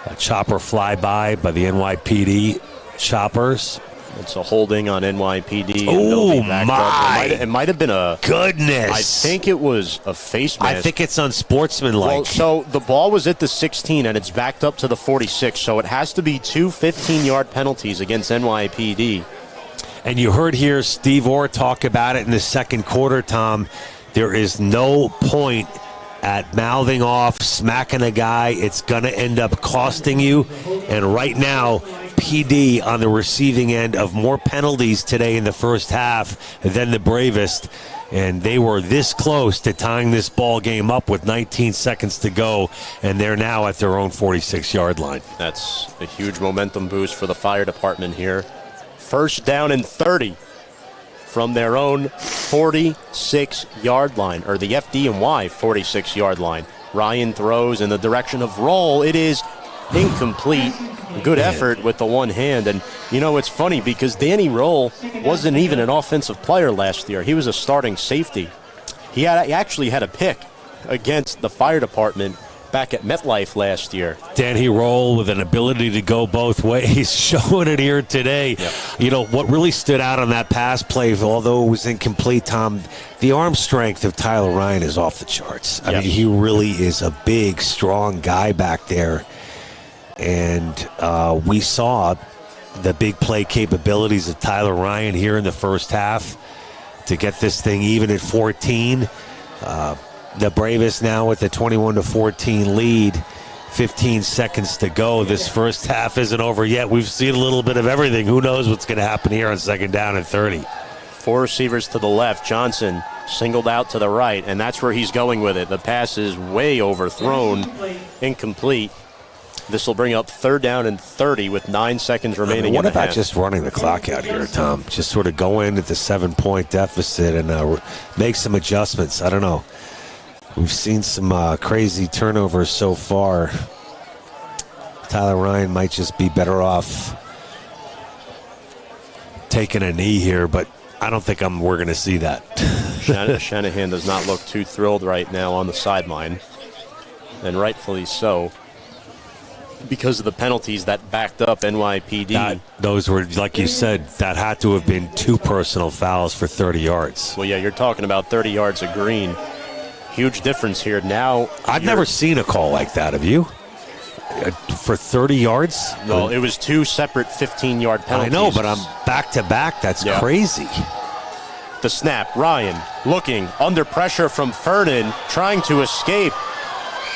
A chopper flyby by the NYPD choppers. It's a holding on NYPD. Oh, my. It might have been a... Goodness. I think it was a face mask. I think it's unsportsmanlike. Well, so the ball was at the 16, and it's backed up to the 46, so it has to be 2 15-yard penalties against NYPD. And you heard here Steve Orr talk about it in the second quarter, Tom. There is no point at mouthing off, smacking a guy. It's going to end up costing you. And right now, PD on the receiving end of more penalties today in the first half than the Bravest. And they were this close to tying this ball game up with 19 seconds to go, and they're now at their own 46-yard line. That's a huge momentum boost for the fire department here. First down and 30 from their own 46-yard line, or the FDNY 46-yard line. Ryan throws in the direction of Roll. It is incomplete. Good effort with the one hand. And, you know, it's funny because Danny Roll wasn't even an offensive player last year. He was a starting safety. He actually had a pick against the fire department back at MetLife last year. Danny Roll with an ability to go both ways, showing it here today. Yep. You know, what really stood out on that pass play, although it was incomplete, Tom, the arm strength of Tyler Ryan is off the charts. I mean, he really is a big, strong guy back there. And we saw the big play capabilities of Tyler Ryan here in the first half to get this thing even at 14. The Bravest now with the 21-14 lead. 15 seconds to go. This first half isn't over yet. We've seen a little bit of everything. Who knows what's going to happen here on second down and 30. 4 receivers to the left. Johnson singled out to the right, and that's where he's going with it. The pass is way overthrown, incomplete. This will bring up third down and 30 with 9 seconds remaining. What about just running the clock out here, Tom? Just sort of go in at the 7-point deficit and make some adjustments. I don't know. We've seen some crazy turnovers so far. Tyler Ryan might just be better off taking a knee here, but I don't think we're going to see that. Shanahan does not look too thrilled right now on the sideline, and rightfully so, because of the penalties that backed up NYPD. Those were, like you said, that had to have been 2 personal fouls for 30 yards. Well, yeah, you're talking about 30 yards of green. Huge difference here. Now, I've never seen a call like that. Have you? For 30 yards? No, it was 2 separate 15-yard penalties. I know, but I'm back-to-back. That's crazy. The snap. Ryan looking under pressure from Fernan, trying to escape.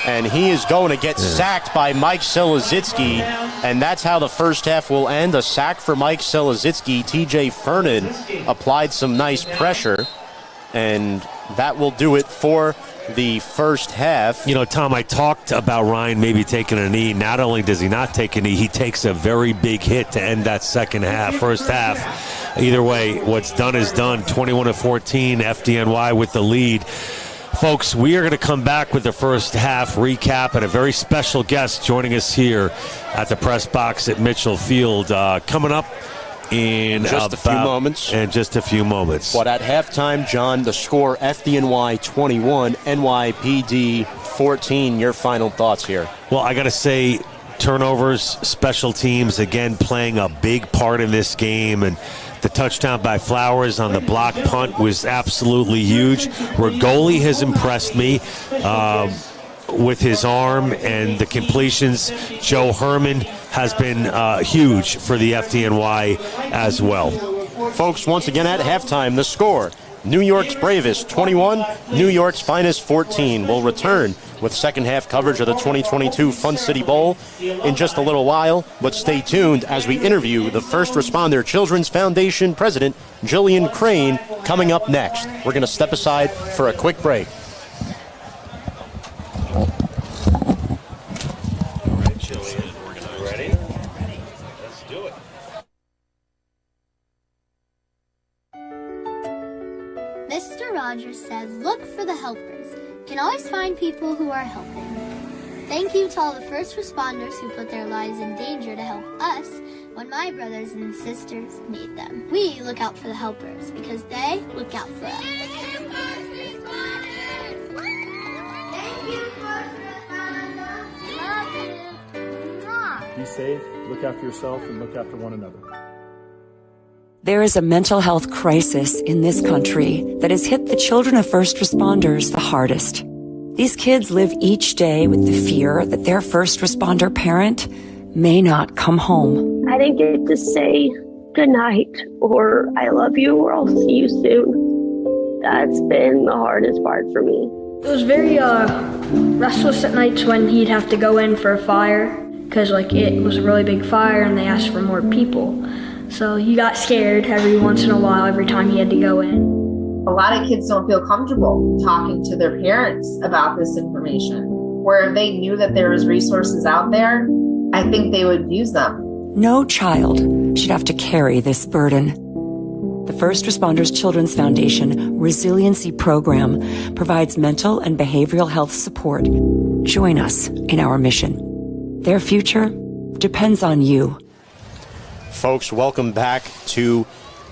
And he is going to get sacked by Mike Selazitsky. And that's how the first half will end. A sack for Mike Selazitsky. TJ Fernan applied some nice pressure. And that will do it for the first half. You know, Tom, I talked about Ryan maybe taking a knee. Not only does he not take a knee, he takes a very big hit to end that second half, first half. Either way, what's done is done. 21-14, FDNY with the lead. Folks, we are going to come back with the first half recap and a very special guest joining us here at the press box at Mitchell Field. Coming up in just a few moments. In just a few moments. But at halftime, John, the score, FDNY 21, NYPD 14. Your final thoughts here? Well, I got to say, turnovers, special teams, again, playing a big part in this game. And the touchdown by Flowers on the block punt was absolutely huge. Rigoli has impressed me with his arm and the completions. Joe Herman has been huge for the FDNY as well. Folks, once again at halftime, the score, New York's bravest 21, New York's finest 14. Will return with second half coverage of the 2022 Fun City Bowl in just a little while. But stay tuned as we interview the First Responder Children's Foundation President, Jillian Crane, coming up next. We're going to step aside for a quick break. All right, Jillian, we're going to be ready. Let's do it. Mr. Rogers said, look for the helpers. Can always find people who are helping. Thank you to all the first responders who put their lives in danger to help us when my brothers and sisters need them. We look out for the helpers because they look out for us. Thank you, first responders! Thank you, first responders! Love you! Mwah. Be safe, look after yourself, and look after one another. There is a mental health crisis in this country that has hit the children of first responders the hardest. These kids live each day with the fear that their first responder parent may not come home. I didn't get to say goodnight or I love you or I'll see you soon. That's been the hardest part for me. It was very restless at nights when he'd have to go in for a fire because it was a really big fire and they asked for more people. So he got scared every once in a while, every time he had to go in. A lot of kids don't feel comfortable talking to their parents about this information. Where if they knew that there was resources out there, I think they would use them. No child should have to carry this burden. The First Responders Children's Foundation Resiliency Program provides mental and behavioral health support. Join us in our mission. Their future depends on you. Folks, welcome back to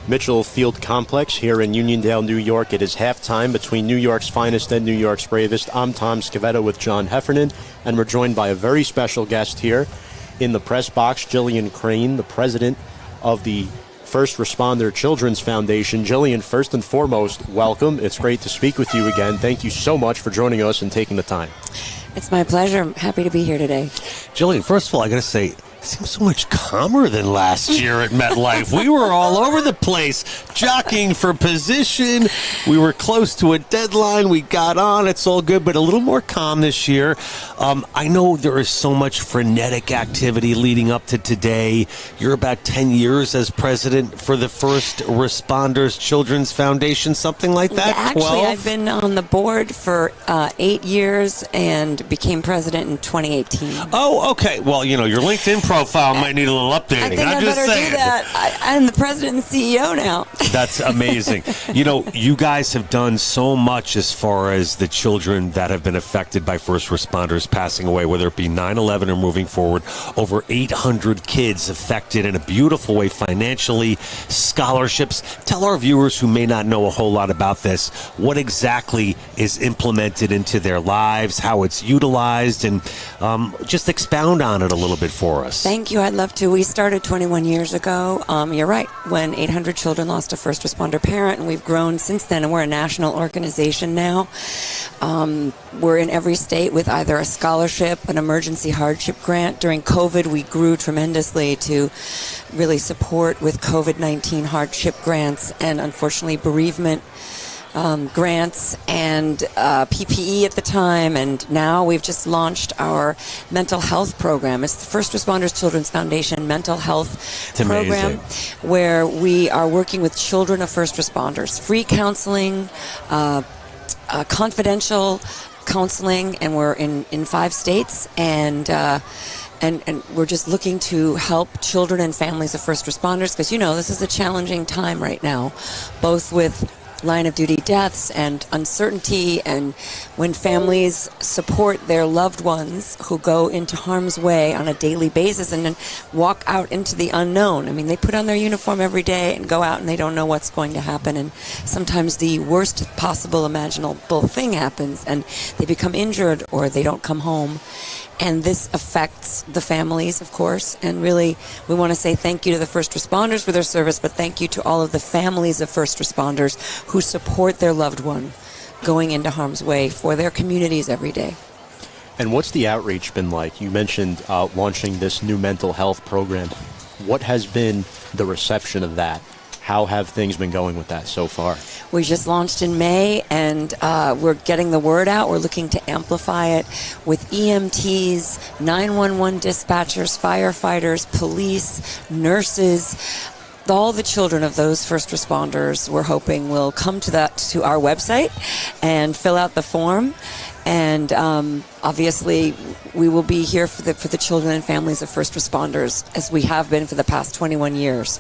Mitchell Field Complex here in Uniondale, New York. It is halftime between New York's finest and New York's bravest. I'm Tom Scavetta with John Heffernan, and we're joined by a very special guest here in the press box, Jillian Crane, the president of the First Responder Children's Foundation. Jillian, first and foremost, welcome. It's great to speak with you again. Thank you so much for joining us and taking the time. It's my pleasure. I'm happy to be here today. Jillian, first of all, I got to say, it seems so much calmer than last year at MetLife. We were all over the place, jockeying for position. We were close to a deadline. We got on. It's all good, but a little more calm this year. I know there is so much frenetic activity leading up to today. You're about 10 years as president for the First Responders Children's Foundation, something like that? Actually, 12? I've been on the board for 8 years and became president in 2018. Oh, okay. Well, your LinkedIn profile might need a little updating. I think I'm I just better saying. do that. I'm the president and CEO now. That's amazing. You guys have done so much as far as the children that have been affected by first responders passing away, whether it be 9/11 or moving forward. Over 800 kids affected in a beautiful way financially, scholarships. Tell our viewers who may not know a whole lot about this, what exactly is implemented into their lives, how it's utilized, and just expound on it a little bit for us. Thank you. I'd love to. We started 21 years ago. You're right. When 800 children lost a first responder parent, and we've grown since then, and we're a national organization now. We're in every state with either a scholarship, an emergency hardship grant. During COVID, we grew tremendously to really support with COVID-19 hardship grants and, unfortunately, bereavement grants and PPE at the time, and now we've just launched our mental health program. It's the First Responders Children's Foundation mental health program, where we are working with children of first responders. Free counseling, confidential counseling, and we're in 5 states, and we're just looking to help children and families of first responders, because this is a challenging time right now, both with line of duty deaths and uncertainty, and when families support their loved ones who go into harm's way on a daily basis and then walk out into the unknown. I mean, they put on their uniform every day and go out and they don't know what's going to happen, and sometimes the worst possible imaginable thing happens and they become injured or they don't come home. And this affects the families, of course, and really we want to say thank you to the first responders for their service, but thank you to all of the families of first responders who support their loved one going into harm's way for their communities every day. And what's the outreach been like? You mentioned launching this new mental health program. What has been the reception of that? How have things been going with that so far? We just launched in May, and we're getting the word out. We're looking to amplify it with EMTs, 911 dispatchers, firefighters, police, nurses. All the children of those first responders, we're hoping, will come to our website and fill out the form. And obviously, we will be here for the children and families of first responders, as we have been for the past 21 years.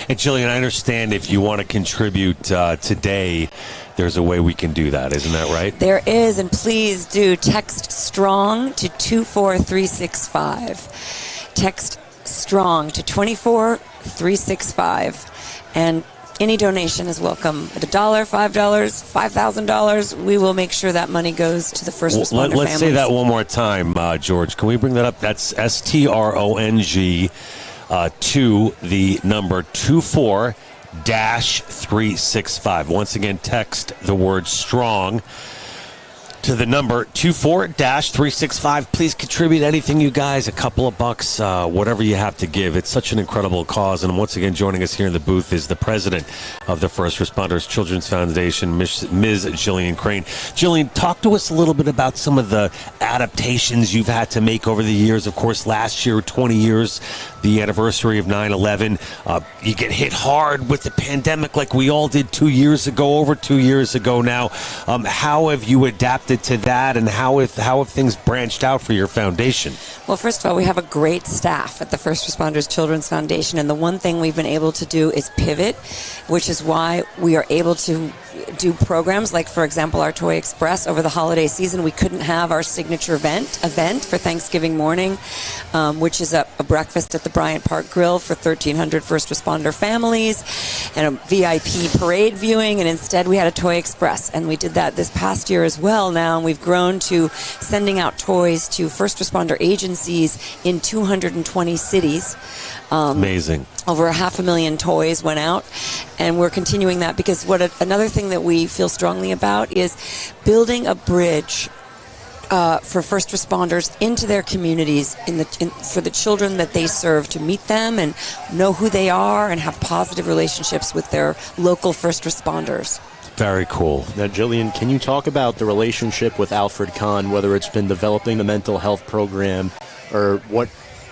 And Jillian, I understand if you want to contribute today, there's a way we can do that. Isn't that right? There is, and please do text STRONG to 24365. Text STRONG to 24365. And any donation is welcome. At $1, $5, $5,000, we will make sure that money goes to the first responder families. Let's say that one more time, George. Can we bring that up? That's STRONG. To the number 24-365. Once again, text the word STRONG to the number 24-365. Please contribute anything, you guys, a couple of bucks, whatever you have to give. It's such an incredible cause. And once again, joining us here in the booth is the president of the First Responders Children's Foundation, Ms. Jillian Crane. Jillian, talk to us a little bit about some of the adaptations you've had to make over the years. Of course, last year, 20 years, the anniversary of 9/11. You get hit hard with the pandemic like we all did 2 years ago, over 2 years ago now. How have you adapted to that, and how have things branched out for your foundation? Well, first of all, we have a great staff at the First Responders Children's Foundation, and the one thing we've been able to do is pivot, which is why we are able to do programs like, for example, our Toy Express over the holiday season. We couldn't have our signature event for Thanksgiving morning, which is a breakfast at the Bryant Park Grill for 1,300 first responder families and a VIP parade viewing, and instead we had a Toy Express, and we did that this past year as well now, and we've grown to sending out toys to first responder agencies in 220 cities. Amazing. Over 500,000 toys went out, and we're continuing that because another thing that we feel strongly about is building a bridge for first responders into their communities for the children that they serve, to meet them and know who they are and have positive relationships with their local first responders. Very cool. Now, Jillian, can you talk about the relationship with Alfred Kahn, whether it's been developing the mental health program or what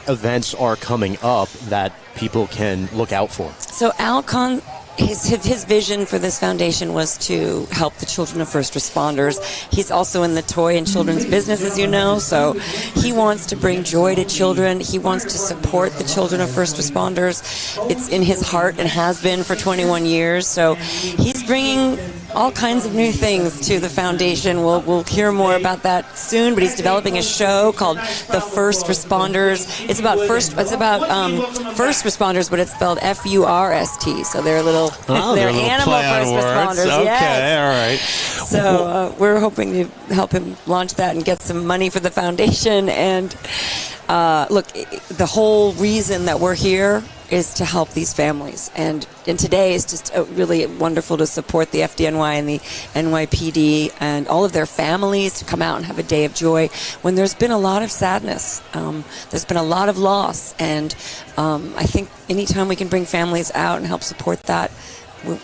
events are coming up that people can look out for? So Al Kahn, his vision for this foundation was to help the children of first responders. He's also in the toy and children's business, as you know, so he wants to bring joy to children. He wants to support the children of first responders. It's in his heart and has been for 21 years, so he's bringing all kinds of new things to the foundation. We'll hear more about that soon, but he's developing a show called The First Responders. It's about first responders, but it's spelled F-U-R-S-T, so they're they're animal first responders. Okay, yes. all right. So we're hoping to help him launch that and get some money for the foundation. And look, the whole reason that we're here is to help these families. And today is just really wonderful to support the FDNY and the NYPD and all of their families to come out and have a day of joy when there's been a lot of sadness. There's been a lot of loss. And I think anytime we can bring families out and help support that,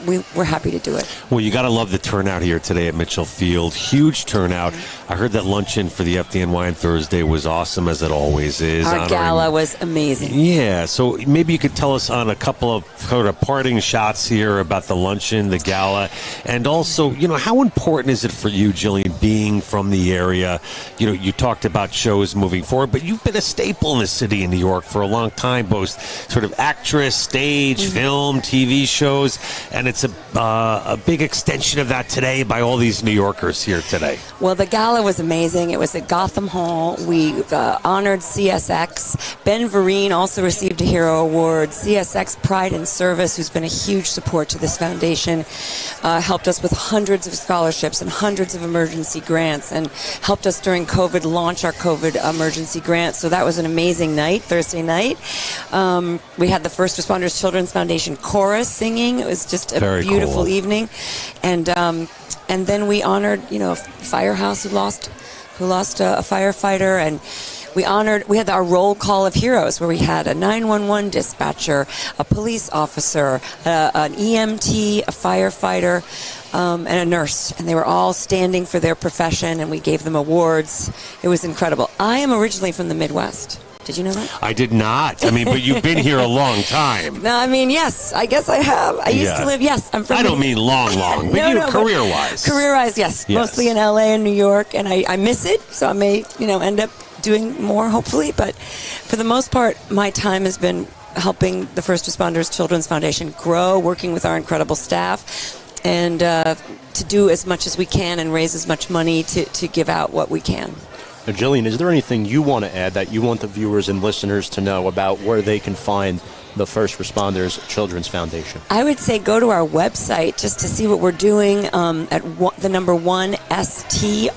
we're happy to do it. Well, you got to love the turnout here today at Mitchell Field. Huge turnout. I heard that luncheon for the FDNY on Thursday was awesome, as it always is. Our gala was amazing. Yeah, so maybe you could tell us on a couple of sort of parting shots here about the luncheon, the gala, and also, how important is it for you, Jillian, being from the area? You talked about shows moving forward, but you've been a staple in the city of New York for a long time, both sort of actress, stage, film, TV shows. and it's a big extension of that today by all these New Yorkers here today. Well, the gala was amazing. It was at Gotham Hall. We honored CSX. Ben Vereen also received a Hero Award. CSX Pride in Service, who's been a huge support to this foundation, helped us with hundreds of scholarships and hundreds of emergency grants, and helped us during COVID launch our COVID emergency grant. So that was an amazing night, Thursday night. We had the First Responders Children's Foundation chorus singing. It was just a Very beautiful cool. evening, and then we honored, a firehouse who lost a firefighter, and we had our roll call of heroes where we had a 911 dispatcher, a police officer, an EMT, a firefighter, and a nurse, and they were all standing for their profession, and we gave them awards. It was incredible. I am originally from the Midwest. Did you know that? I did not. I mean, but you've been here a long time. No, I mean, yes. I guess I have. I used to live, yes. I'm from I don't mean long, but career-wise. Career-wise, yes. Mostly in L.A. and New York, and I miss it, so I may, end up doing more, hopefully. But for the most part, my time has been helping the First Responders Children's Foundation grow, working with our incredible staff, and to do as much as we can and raise as much money to give out what we can. Now, Jillian, is there anything you want to add that you want the viewers and listeners to know about where they can find the First Responders Children's Foundation? I would say go to our website just to see what we're doing at the number 1 strcf.org.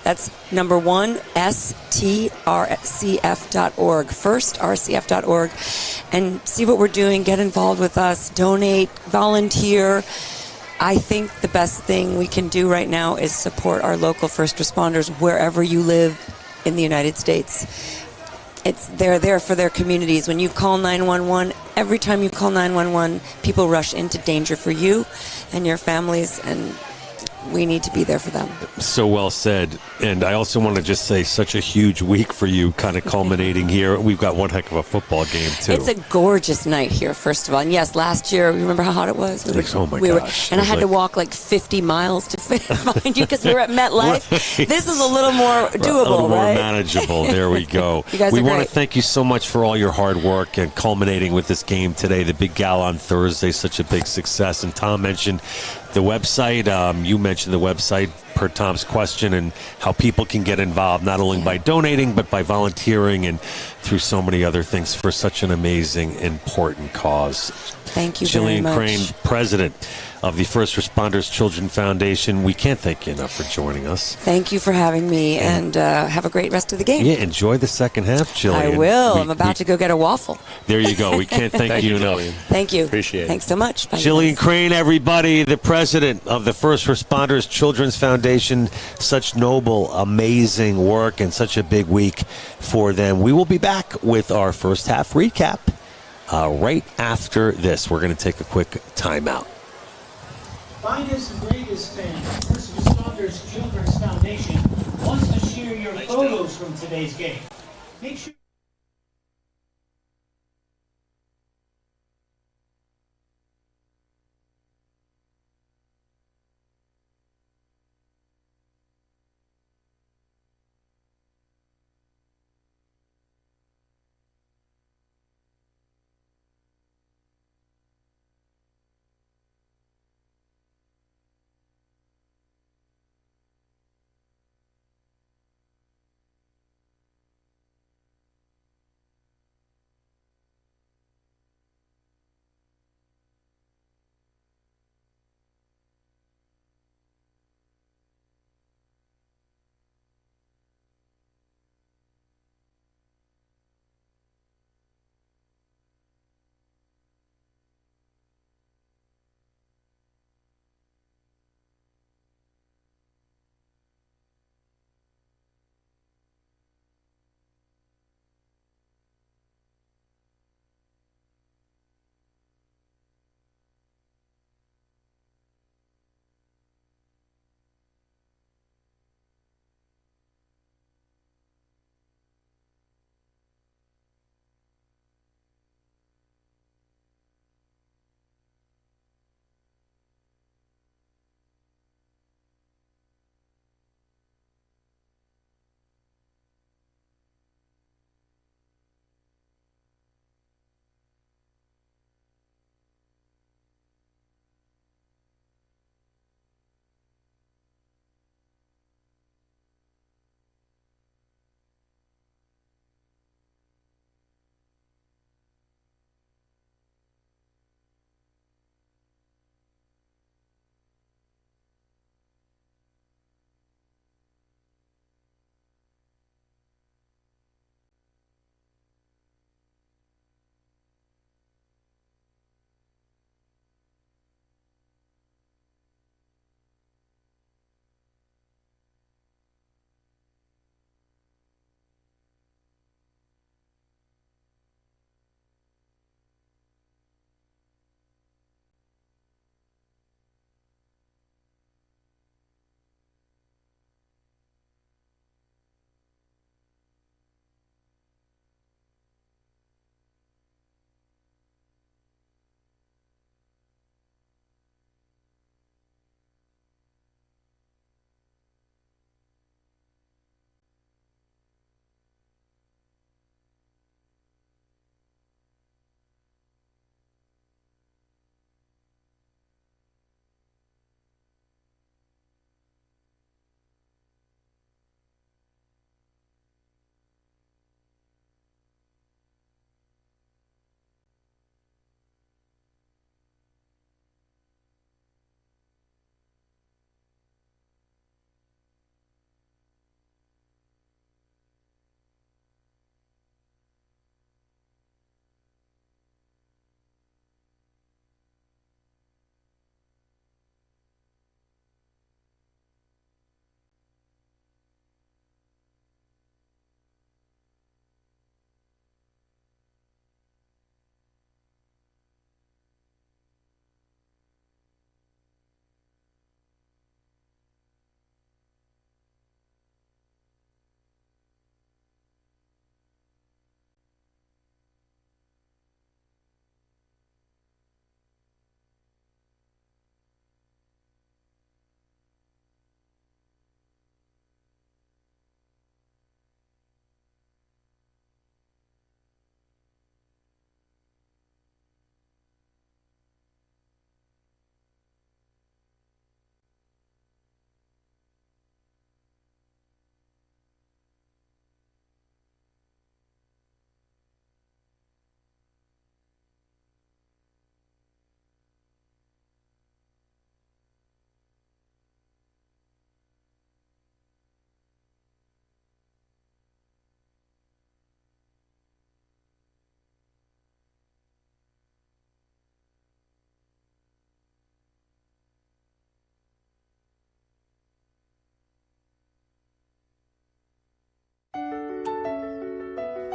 That's number 1 strcf.org, firstrcf.org, and see what we're doing. Get involved with us, donate, volunteer. I think the best thing we can do right now is support our local first responders wherever you live in the United States. They're there for their communities. When you call 911, every time you call 911, people rush into danger for you and your families, and we need to be there for them. So well said. And I also want to just say, such a huge week for you, kind of culminating here. We've got one heck of a football game, too. It's a gorgeous night here, first of all. And yes, last year, remember how hot it was? Oh, my gosh. And I had to walk like 50 miles to find you because we were at MetLife. Right. This is a little more doable, a little more right? manageable. There we go. You guys we are want great. to thank you so much for all your hard work and culminating with this game today. The big gala on Thursday, such a big success. And Tom mentioned the website. You mentioned the website per Tom's question, and how people can get involved, not only by donating, but by volunteering and through so many other things for such an amazing, important cause. Thank you very much. Jillian Crane, president of the First Responders Children Foundation. We can't thank you enough for joining us. Thank you for having me, and have a great rest of the game. Yeah, enjoy the second half, Jillian. I will. I'm about to go get a waffle. There you go. We can't thank you enough. Thank you. Appreciate it. Thanks so much. Bye, Jillian guys. Crane, everybody, the president of the First Responders Children's Foundation. Such noble, amazing work, and such a big week for them. We will be back with our first half recap right after this. We're going to take a quick timeout. Finest and greatest fans, First Responders Children's Foundation wants to share your photos from today's game. Make sure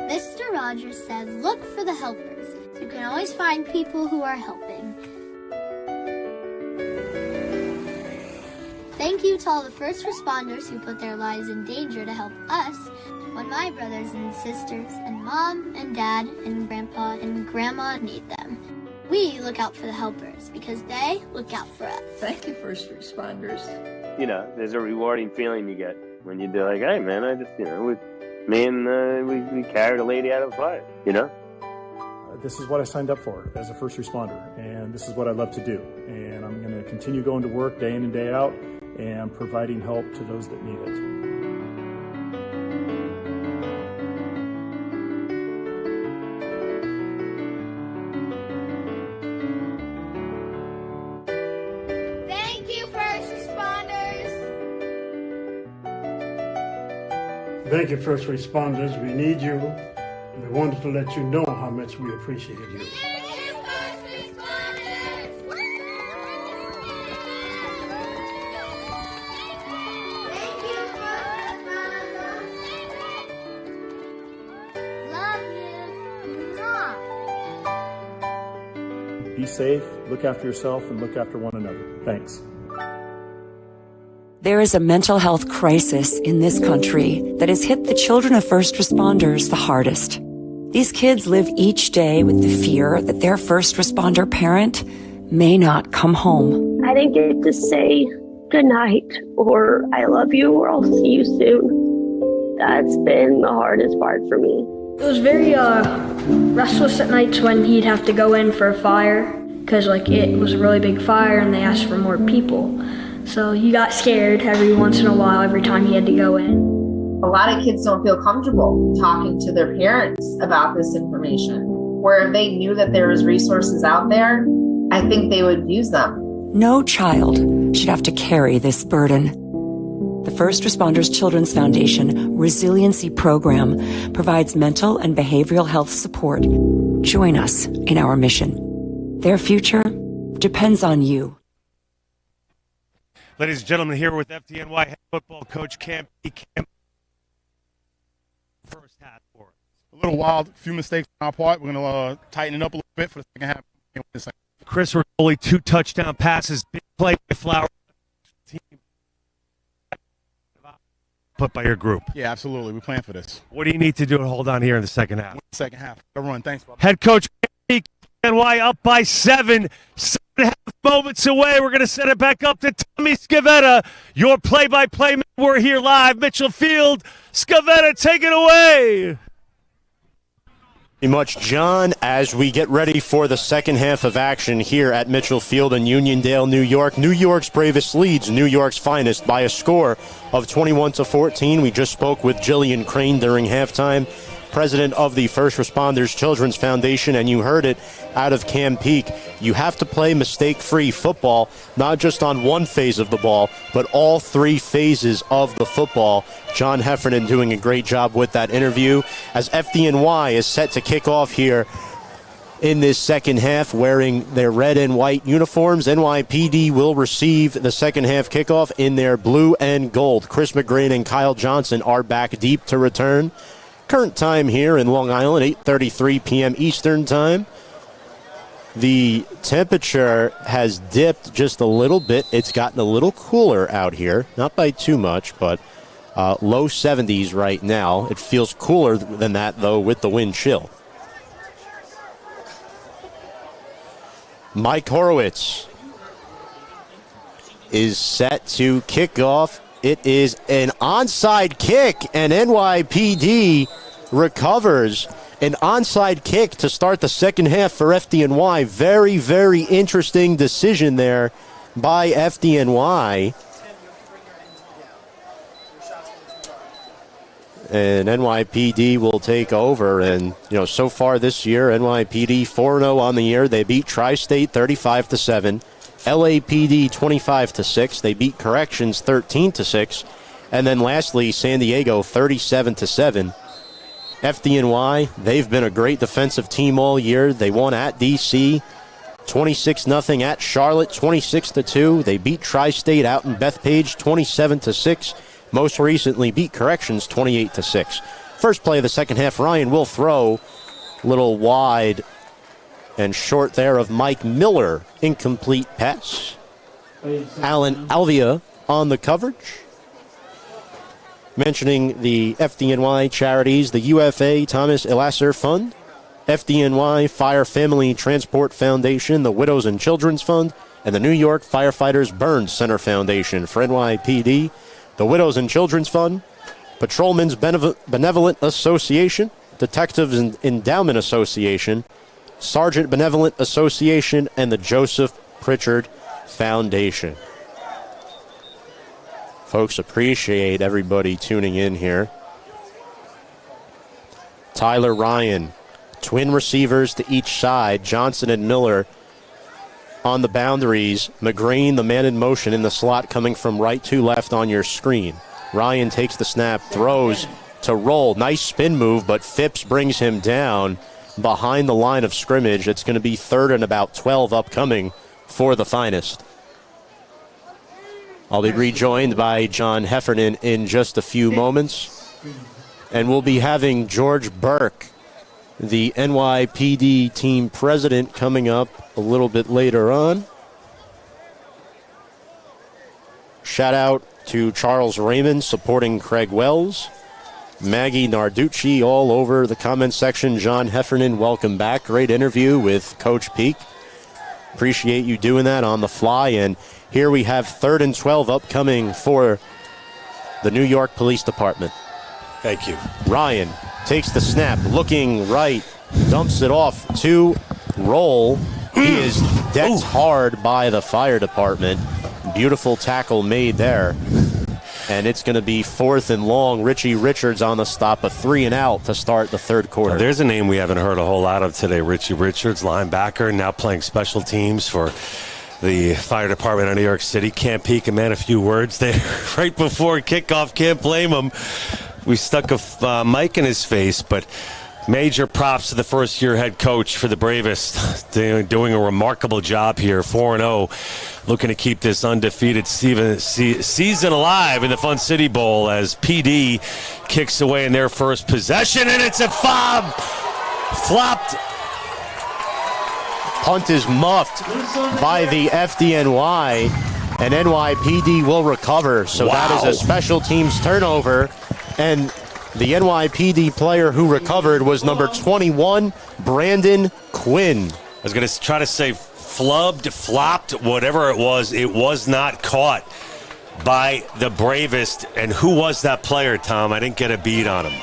Mr. Rogers said, look for the helpers. You can always find people who are helping. Thank you to all the first responders who put their lives in danger to help us when my brothers and sisters and mom and dad and grandpa and grandma need them. We look out for the helpers because they look out for us. Thank you, first responders. You know, there's a rewarding feeling you get when you do like, hey man, I just, we carried a lady out of the fire, you know? This is what I signed up for as a first responder, and this is what I love to do. And I'm going to continue going to work day in and day out and providing help to those that need it. Thank you, first responders. Thank you, first responders. We need you. We wanted to let you know how much we appreciated you. Be safe, look after yourself, and look after one another. Thanks. There is a mental health crisis in this country that has hit the children of first responders the hardest. These kids live each day with the fear that their first responder parent may not come home. I didn't get to say goodnight or I love you or I'll see you soon. That's been the hardest part for me. It was very restless at nights when he'd have to go in for a fire because it was a really big fire and they asked for more people. So he got scared every once in a while every time he had to go in. A lot of kids don't feel comfortable talking to their parents about this information. Where if they knew that there was resources out there, I think they would use them. No child should have to carry this burden. The First Responders Children's Foundation Resiliency Program provides mental and behavioral health support. Join us in our mission. Their future depends on you. Ladies and gentlemen, here with FDNY head football coach Cam. First half for us. A little wild, a few mistakes on our part. We're going to tighten it up a little bit for the second half. Chris Riccoli, 2 touchdown passes, big play by Flower. Team put by your group. Yeah, absolutely. We plan for this. What do you need to do to hold on here in the second half? Second half. Go run. Thanks, Bob. Head coach FDNY up by 7. 7.5 moments away. We're going to send it back up to Tommy Scavetta. Your play-by-play man. We're here live. Mitchell Field. Scavetta, take it away. Pretty much, John, as we get ready for the second half of action here at Mitchell Field in Uniondale, New York. New York's bravest leads New York's finest by a score of 21-14. We just spoke with Jillian Crane during halftime, president of the First Responders Children's Foundation, and you heard it out of Cam Peak. You have to play mistake-free football, not just on one phase of the ball, but all 3 phases of the football. John Heffernan doing a great job with that interview as FDNY is set to kick off here in this second half wearing their red and white uniforms. NYPD will receive the second half kickoff in their blue and gold. Chris McGrain and Kyle Johnson are back deep to return. Current time here in Long Island, 8:33 p.m. Eastern Time. The temperature has dipped just a little bit. It's gotten a little cooler out here, not by too much, but low 70s right now. It feels cooler than that, though, with the wind chill. Mike Horowitz is set to kick off. It is an onside kick, and NYPD recovers an onside kick to start the second half for FDNY. Very, very interesting decision there by FDNY. And NYPD will take over. And, so far this year, NYPD 4-0 on the year. They beat Tri-State 35-7. LAPD 25-6. They beat Corrections 13-6. And then lastly, San Diego 37-7. FDNY, they've been a great defensive team all year. They won at DC 26-0, at Charlotte 26-2. They beat Tri-State out in Bethpage 27-6. Most recently beat Corrections 28-6. First play of the second half, Ryan will throw a little wide and short there of Mike Miller. Incomplete pass. Alan Alvia on the coverage. Mentioning the FDNY charities, the UFA Thomas Elasser Fund, FDNY Fire Family Transport Foundation, the Widows and Children's Fund, and the New York Firefighters Burns Center Foundation. For NYPD, the Widows and Children's Fund, Patrolmen's Benevolent Association, Detectives Endowment Association, Sergeant Benevolent Association, and the Joseph Pritchard Foundation. Folks, appreciate everybody tuning in here. Tyler Ryan, twin receivers to each side, Johnson and Miller on the boundaries. McGreen, the man in motion in the slot, coming from right to left on your screen. Ryan takes the snap, throws to roll. Nice spin move, but Phipps brings him down behind the line of scrimmage. It's going to be 3rd and about 12 upcoming for the Finest. I'll be rejoined by John Heffernan in just a few moments. And we'll be having George Burke, the NYPD team president, coming up a little bit later on. Shout out to Charles Raymond supporting Craig Wells. Maggie Narducci all over the comment section. John Heffernan, welcome back. Great interview with Coach Peak. Appreciate you doing that on the fly. And here we have 3rd and 12 upcoming for the New York Police Department. Thank you. Ryan takes the snap, looking right, dumps it off to roll. He is decked hard by the fire department. Beautiful tackle made there. And it's going to be 4th and long. Richie Richards on the stop, a 3 and out to start the 3rd quarter. Well, there's a name we haven't heard a whole lot of today. Richie Richards, linebacker, now playing special teams for the fire department of New York City. Can't peek a man, a few words there right before kickoff. Can't blame him. We stuck a mic in his face, but major props to the first-year head coach for the Bravest. Doing a remarkable job here, 4-0, looking to keep this undefeated season alive in the Fun City Bowl as PD kicks away in their first possession, and it's a fob. Flopped. Punt is muffed by the FDNY, and NYPD will recover. So that is a special teams turnover, and the NYPD player who recovered was number 21, Brandon Quinn. I was going to try to say flubbed, flopped, whatever it was not caught by the Bravest. And who was that player, Tom? I didn't get a beat on him.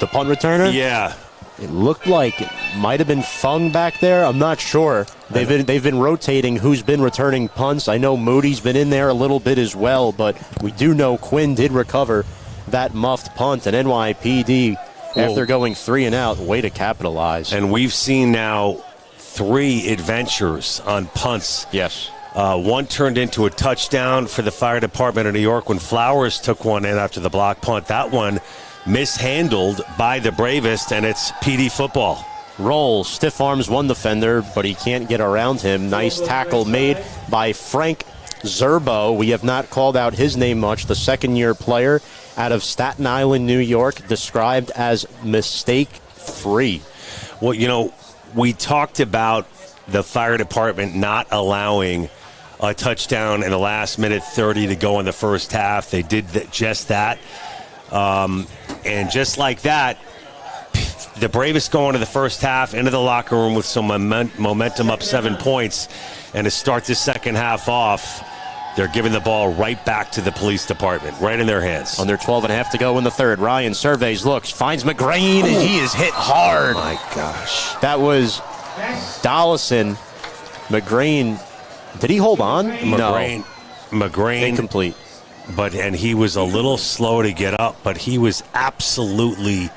The punt returner? Yeah. It looked like it might have been Fung back there. I'm not sure. They've been rotating who's been returning punts. I know Moody's been in there a little bit as well, but we do know Quinn did recover that muffed punt, and NYPD, after going 3 and out, way to capitalize. And we've seen now 3 adventures on punts. Yes. One turned into a touchdown for the fire department of New York when Flowers took one in after the block punt. That one mishandled by the Bravest, and it's PD football. Rolls, stiff arms one defender, but he can't get around him. Nice tackle made by Frank Zerbo. We have not called out his name much. The second-year player out of Staten Island, New York, described as mistake-free. Well, you know, we talked about the fire department not allowing a touchdown in the last minute 30 to go in the first half. They did just that. And just like that, the Bravest go into the first half, into the locker room with some momentum, up 7 points. And to start this second half off, they're giving the ball right back to the police department, right in their hands. Under 12 and a half to go in the third. Ryan surveys, looks, finds McGrane, and he is hit hard. Oh my gosh. That was Dollison. McGrane, did he hold on? McGrane. Incomplete. And he was a little slow to get up, but he was absolutely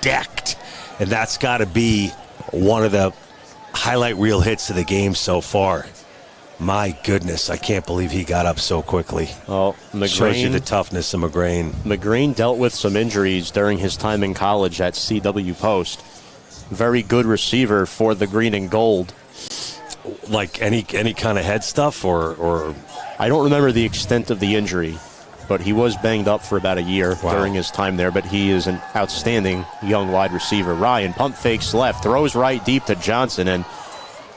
decked. And that's got to be one of the highlight reel hits of the game so far. My goodness, I can't believe he got up so quickly. Oh, McGrane, shows you the toughness of McGrane. McGrane dealt with some injuries during his time in college at CW Post. Very good receiver for the green and gold. Like any kind of head stuff, or I don't remember the extent of the injury. but he was banged up for about a year during his time there, but he is an outstanding young wide receiver. Ryan pump fakes left, throws right deep to Johnson, and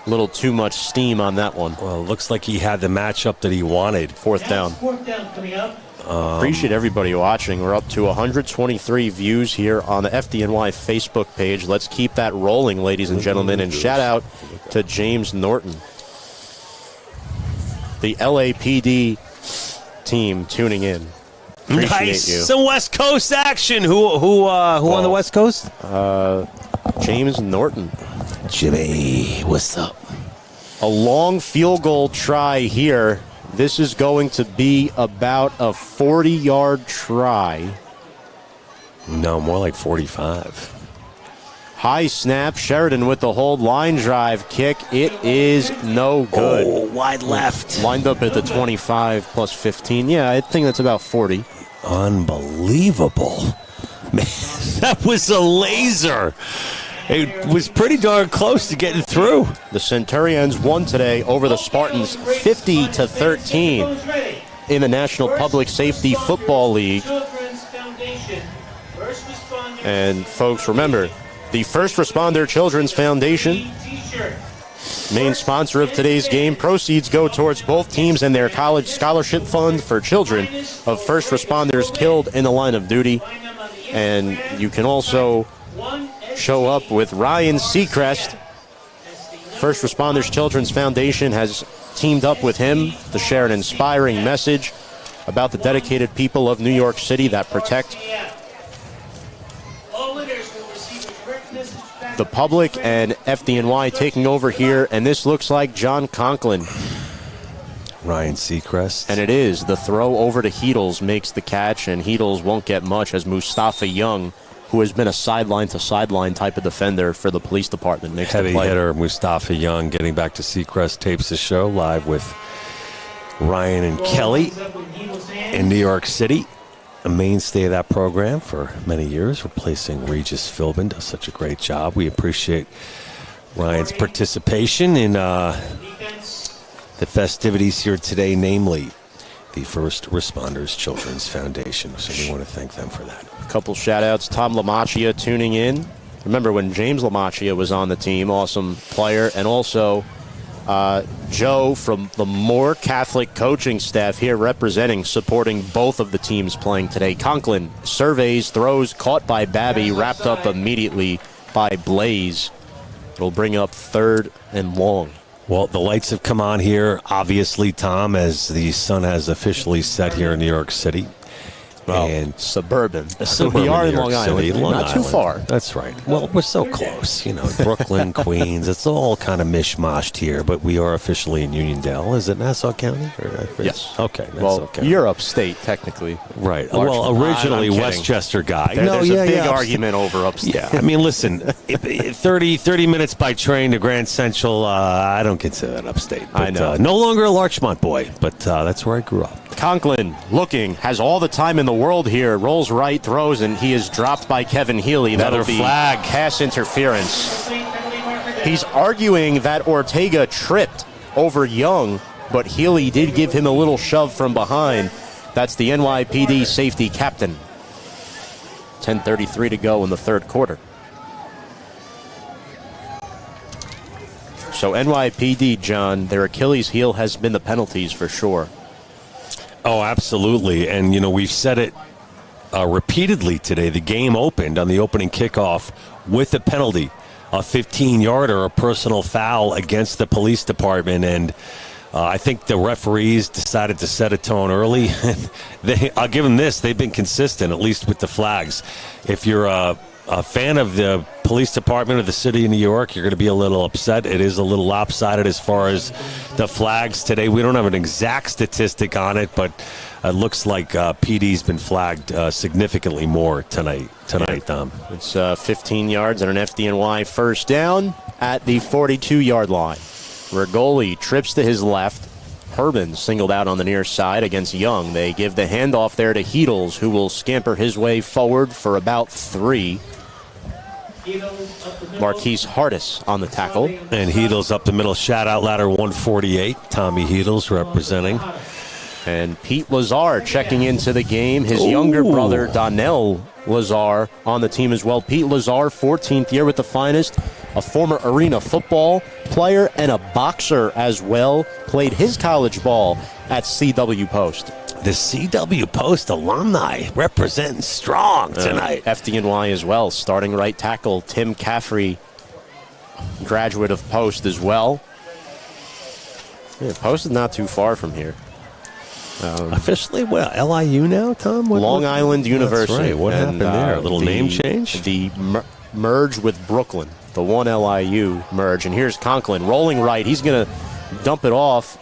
a little too much steam on that one. Well, it looks like he had the matchup that he wanted. Fourth down. Fourth down coming up. Appreciate everybody watching. We're up to 123 views here on the FDNY Facebook page. Let's keep that rolling, ladies and gentlemen, and shout out to James Norton, the LAPD team tuning in. Appreciate Nice. you. Some West Coast action. Who on the West Coast? James Norton. Jimmy, what's up? A long field goal try here. This is going to be about a 40-yard try. No, more like 45. High snap. Sheridan with the hold. Line drive kick. It is no good. Oh, wide left. Lined up at the 25 plus 15. Yeah, I think that's about 40. Unbelievable. Man, that was a laser. It was pretty darn close to getting through. The Centurions won today over the Spartans 50-13 in the National Public Safety Football League. And folks, remember, the First Responder Children's Foundation, main sponsor of today's game. Proceeds go towards both teams and their college scholarship fund for children of first responders killed in the line of duty. And you can also show up with Ryan Seacrest. First Responders Children's Foundation has teamed up with him to share an inspiring message about the dedicated people of New York City that protect the public. And FDNY taking over here, and this looks like John Conklin. Ryan Seacrest. And it is. The throw over to Heedles makes the catch, and Heedles won't get much as Mustafa Young, who has been a sideline-to-sideline type of defender for the police department, makes Heavy the play. hitter Mustafa Young getting back to Seacrest tapes the show live with Ryan and Kelly in New York City. A mainstay of that program for many years, replacing Regis Philbin. Does such a great job. We appreciate Ryan's participation in the festivities here today, namely the First Responders Children's Foundation. So we want to thank them for that. A couple shout-outs. Tom Lamacchia tuning in. Remember when James Lamacchia was on the team, awesome player. And also Joe from the Moore Catholic coaching staff here representing, supporting both of the teams playing today. Conklin surveys, throws, caught by Babby, wrapped up immediately by Blaze. It'll bring up 3rd and long. Well, the lights have come on here, obviously, Tom, as the sun has officially set here in New York City. Well, and suburban. We are in Long Island. Not too far. That's right. Well, we're so close. You know, Brooklyn, Queens. It's all kind of mishmashed here, but we are officially in Uniondale. Is it Nassau County? Yes. Okay. Nassau Well, County. you're upstate, technically. Right. Largely. Well, originally I'm kidding. Westchester guy. There's a big argument over upstate. Yeah, I mean, listen, 30 minutes by train to Grand Central, I don't consider that upstate. But, I know. No longer a Larchmont boy, but that's where I grew up. Conklin looking, has all the time in the world here, rolls right, throws, and he is dropped by Kevin Healy. Another That'll be flag. Pass interference. He's arguing that Ortega tripped over Young, but Healy did give him a little shove from behind. That's the NYPD safety captain. 10:33 to go in the third quarter. So NYPD, John, their Achilles heel has been the penalties for sure. Oh, absolutely. And, you know, we've said it repeatedly today. The game opened on the opening kickoff with a penalty, a 15-yarder, a personal foul against the police department. And I think the referees decided to set a tone early. I'll give them this. They've been consistent, at least with the flags. If you're a fan of the police department of the city of New York, you're going to be a little upset. It is a little lopsided as far as the flags today. We don't have an exact statistic on it, but it looks like PD's been flagged significantly more tonight, Dom. It's 15 yards and an FDNY first down at the 42-yard line. Rigoli trips to his left. Herbin singled out on the near side against Young. They give the handoff there to Heedles, who will scamper his way forward for about 3. Marquise Hardis on the tackle. And Heedles up the middle, shout out ladder 148. Tommy Heedles representing And Pete Lazar checking into the game. His younger brother, Donnell Lazar, on the team as well. Pete Lazar, 14th year with the Finest, a former arena football player and a boxer as well. Played his college ball at CW Post. The CW Post alumni representing strong tonight. FDNY as well. Starting right tackle Tim Caffrey, graduate of Post as well. Yeah, Post is not too far from here. Officially, well, LIU now, Tom? Long Island University. That's right. What happened there? A little name change? The merge with Brooklyn. The one LIU merge. And here's Conklin rolling right. He's going to dump it off.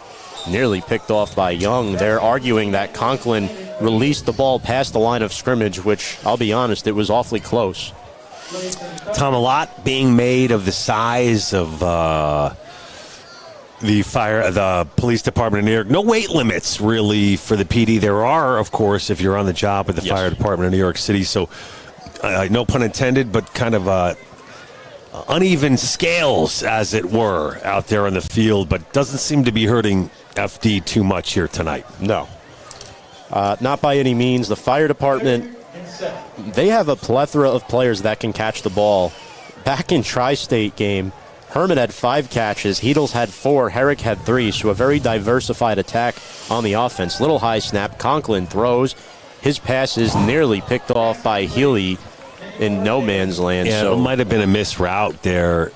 Nearly picked off by Young. They're arguing that Conklin released the ball past the line of scrimmage, which, I'll be honest, it was awfully close. Tom, a lot being made of the size of the police department in New York. No weight limits, really, for the PD. There are, of course, if you're on the job with the fire department in New York City. So, no pun intended, but kind of uneven scales, as it were, out there on the field. But doesn't seem to be hurting FD too much here tonight. No. Not by any means. The fire department, they have a plethora of players that can catch the ball. Back in Tri-State game, Herman had 5 catches, Heedles had 4, Herrick had 3, so a very diversified attack on the offense. Little high snap, Conklin throws. His pass is nearly picked off by Healy in no man's land. Yeah, so it might have been a missed route there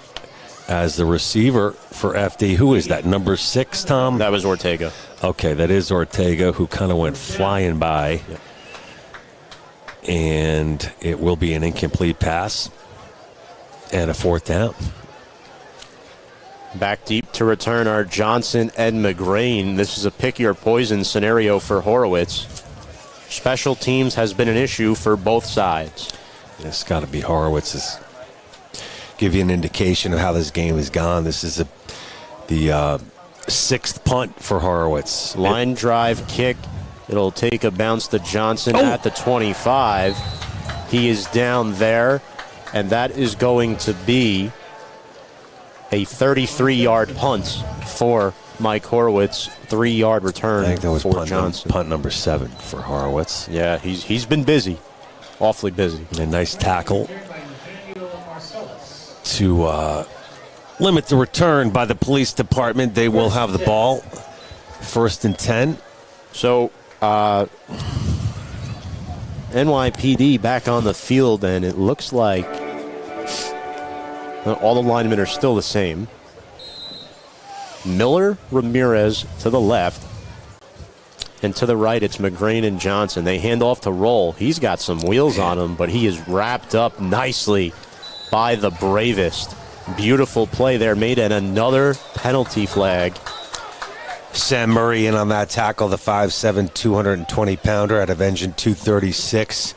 as the receiver for FD. Who is that, number 6, Tom? That was Ortega. Okay, that is Ortega, who kind of went flying by. Yep. And it will be an incomplete pass and a 4th down. Back deep to return are Johnson and McGrain. This is a pick your poison scenario for Horowitz. Special teams has been an issue for both sides. It's got to be Horowitz's. Give you an indication of how this game has gone. This is the 6th punt for Horowitz. Line drive kick. It'll take a bounce to Johnson at the 25. He is down there, and that is going to be a 33-yard punt for Mike Horowitz. 3-yard return. I think that was for Johnson. Punt number 7 for Horowitz. Yeah, he's been busy. Awfully busy. A nice tackle to limit the return by the police department. They will have the ball. 1st and 10. So NYPD back on the field, and it looks like all the linemen are still the same. Miller, Ramirez to the left. And to the right, it's McGrain and Johnson. They hand off to Roll. He's got some wheels on him, but he is wrapped up nicely by the bravest. Beautiful play there made, and another penalty flag. Sam Murray in on that tackle, the 5'7", 220-pounder out of Engine 236.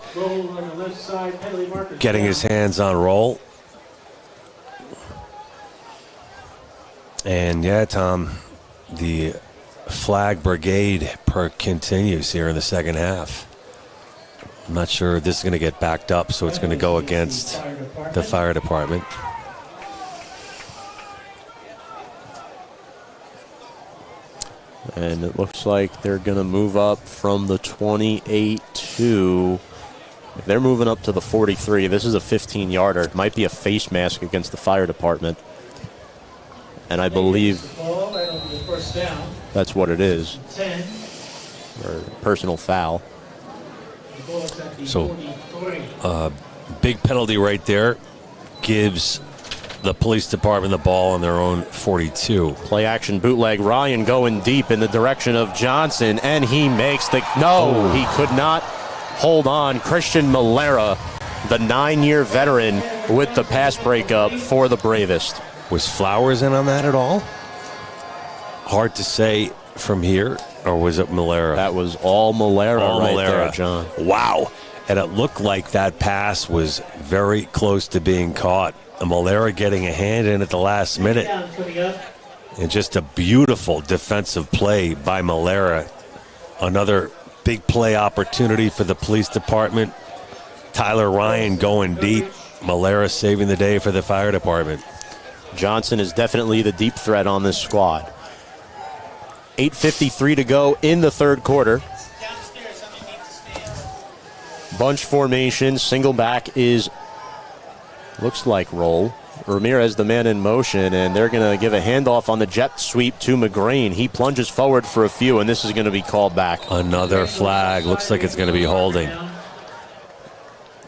Getting his hands on Roll. And yeah, Tom, the flag brigade continues here in the second half. I'm not sure this is going to get backed up, so it's going to go against the fire department. And it looks like they're going to move up from the 28 to... They're moving up to the 43. This is a 15-yarder. It might be a face mask against the fire department. And I believe that's what it is. Or personal foul. So, big penalty right there. Gives the police department the ball on their own 42. Play action bootleg. Ryan going deep in the direction of Johnson, and he makes the... No, he could not hold on. Christian Malera, the 9-year veteran, with the pass breakup for the bravest. Was Flowers in on that at all? Hard to say from here, or was it Malera? That was all Malera there, John. Wow. And it looked like that pass was very close to being caught. Malera getting a hand in at the last minute. And just a beautiful defensive play by Malera. Another big play opportunity for the police department. Tyler Ryan going deep. Malera saving the day for the fire department. Johnson is definitely the deep threat on this squad. 8:53 to go in the third quarter. Bunch formation, single back is, looks like roll. Ramirez, the man in motion, and they're going to give a handoff on the jet sweep to McGrain. He plunges forward for a few, and this is going to be called back. Another flag. Looks like it's going to be holding.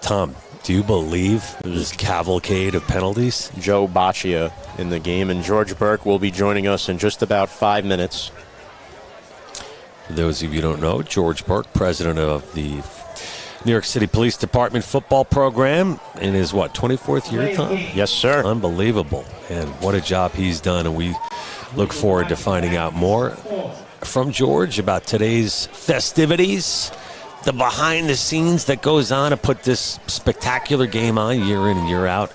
Tom, do you believe this cavalcade of penalties? Joe Baccia in the game, and George Burke will be joining us in just about 5 minutes. For those of you who don't know, George Burke, president of the New York City Police Department football program in his, 24th year, Tom? Yes, sir. Unbelievable. And what a job he's done. And we look forward to finding out more from George about today's festivities, the behind the scenes that goes on to put this spectacular game on year in and year out.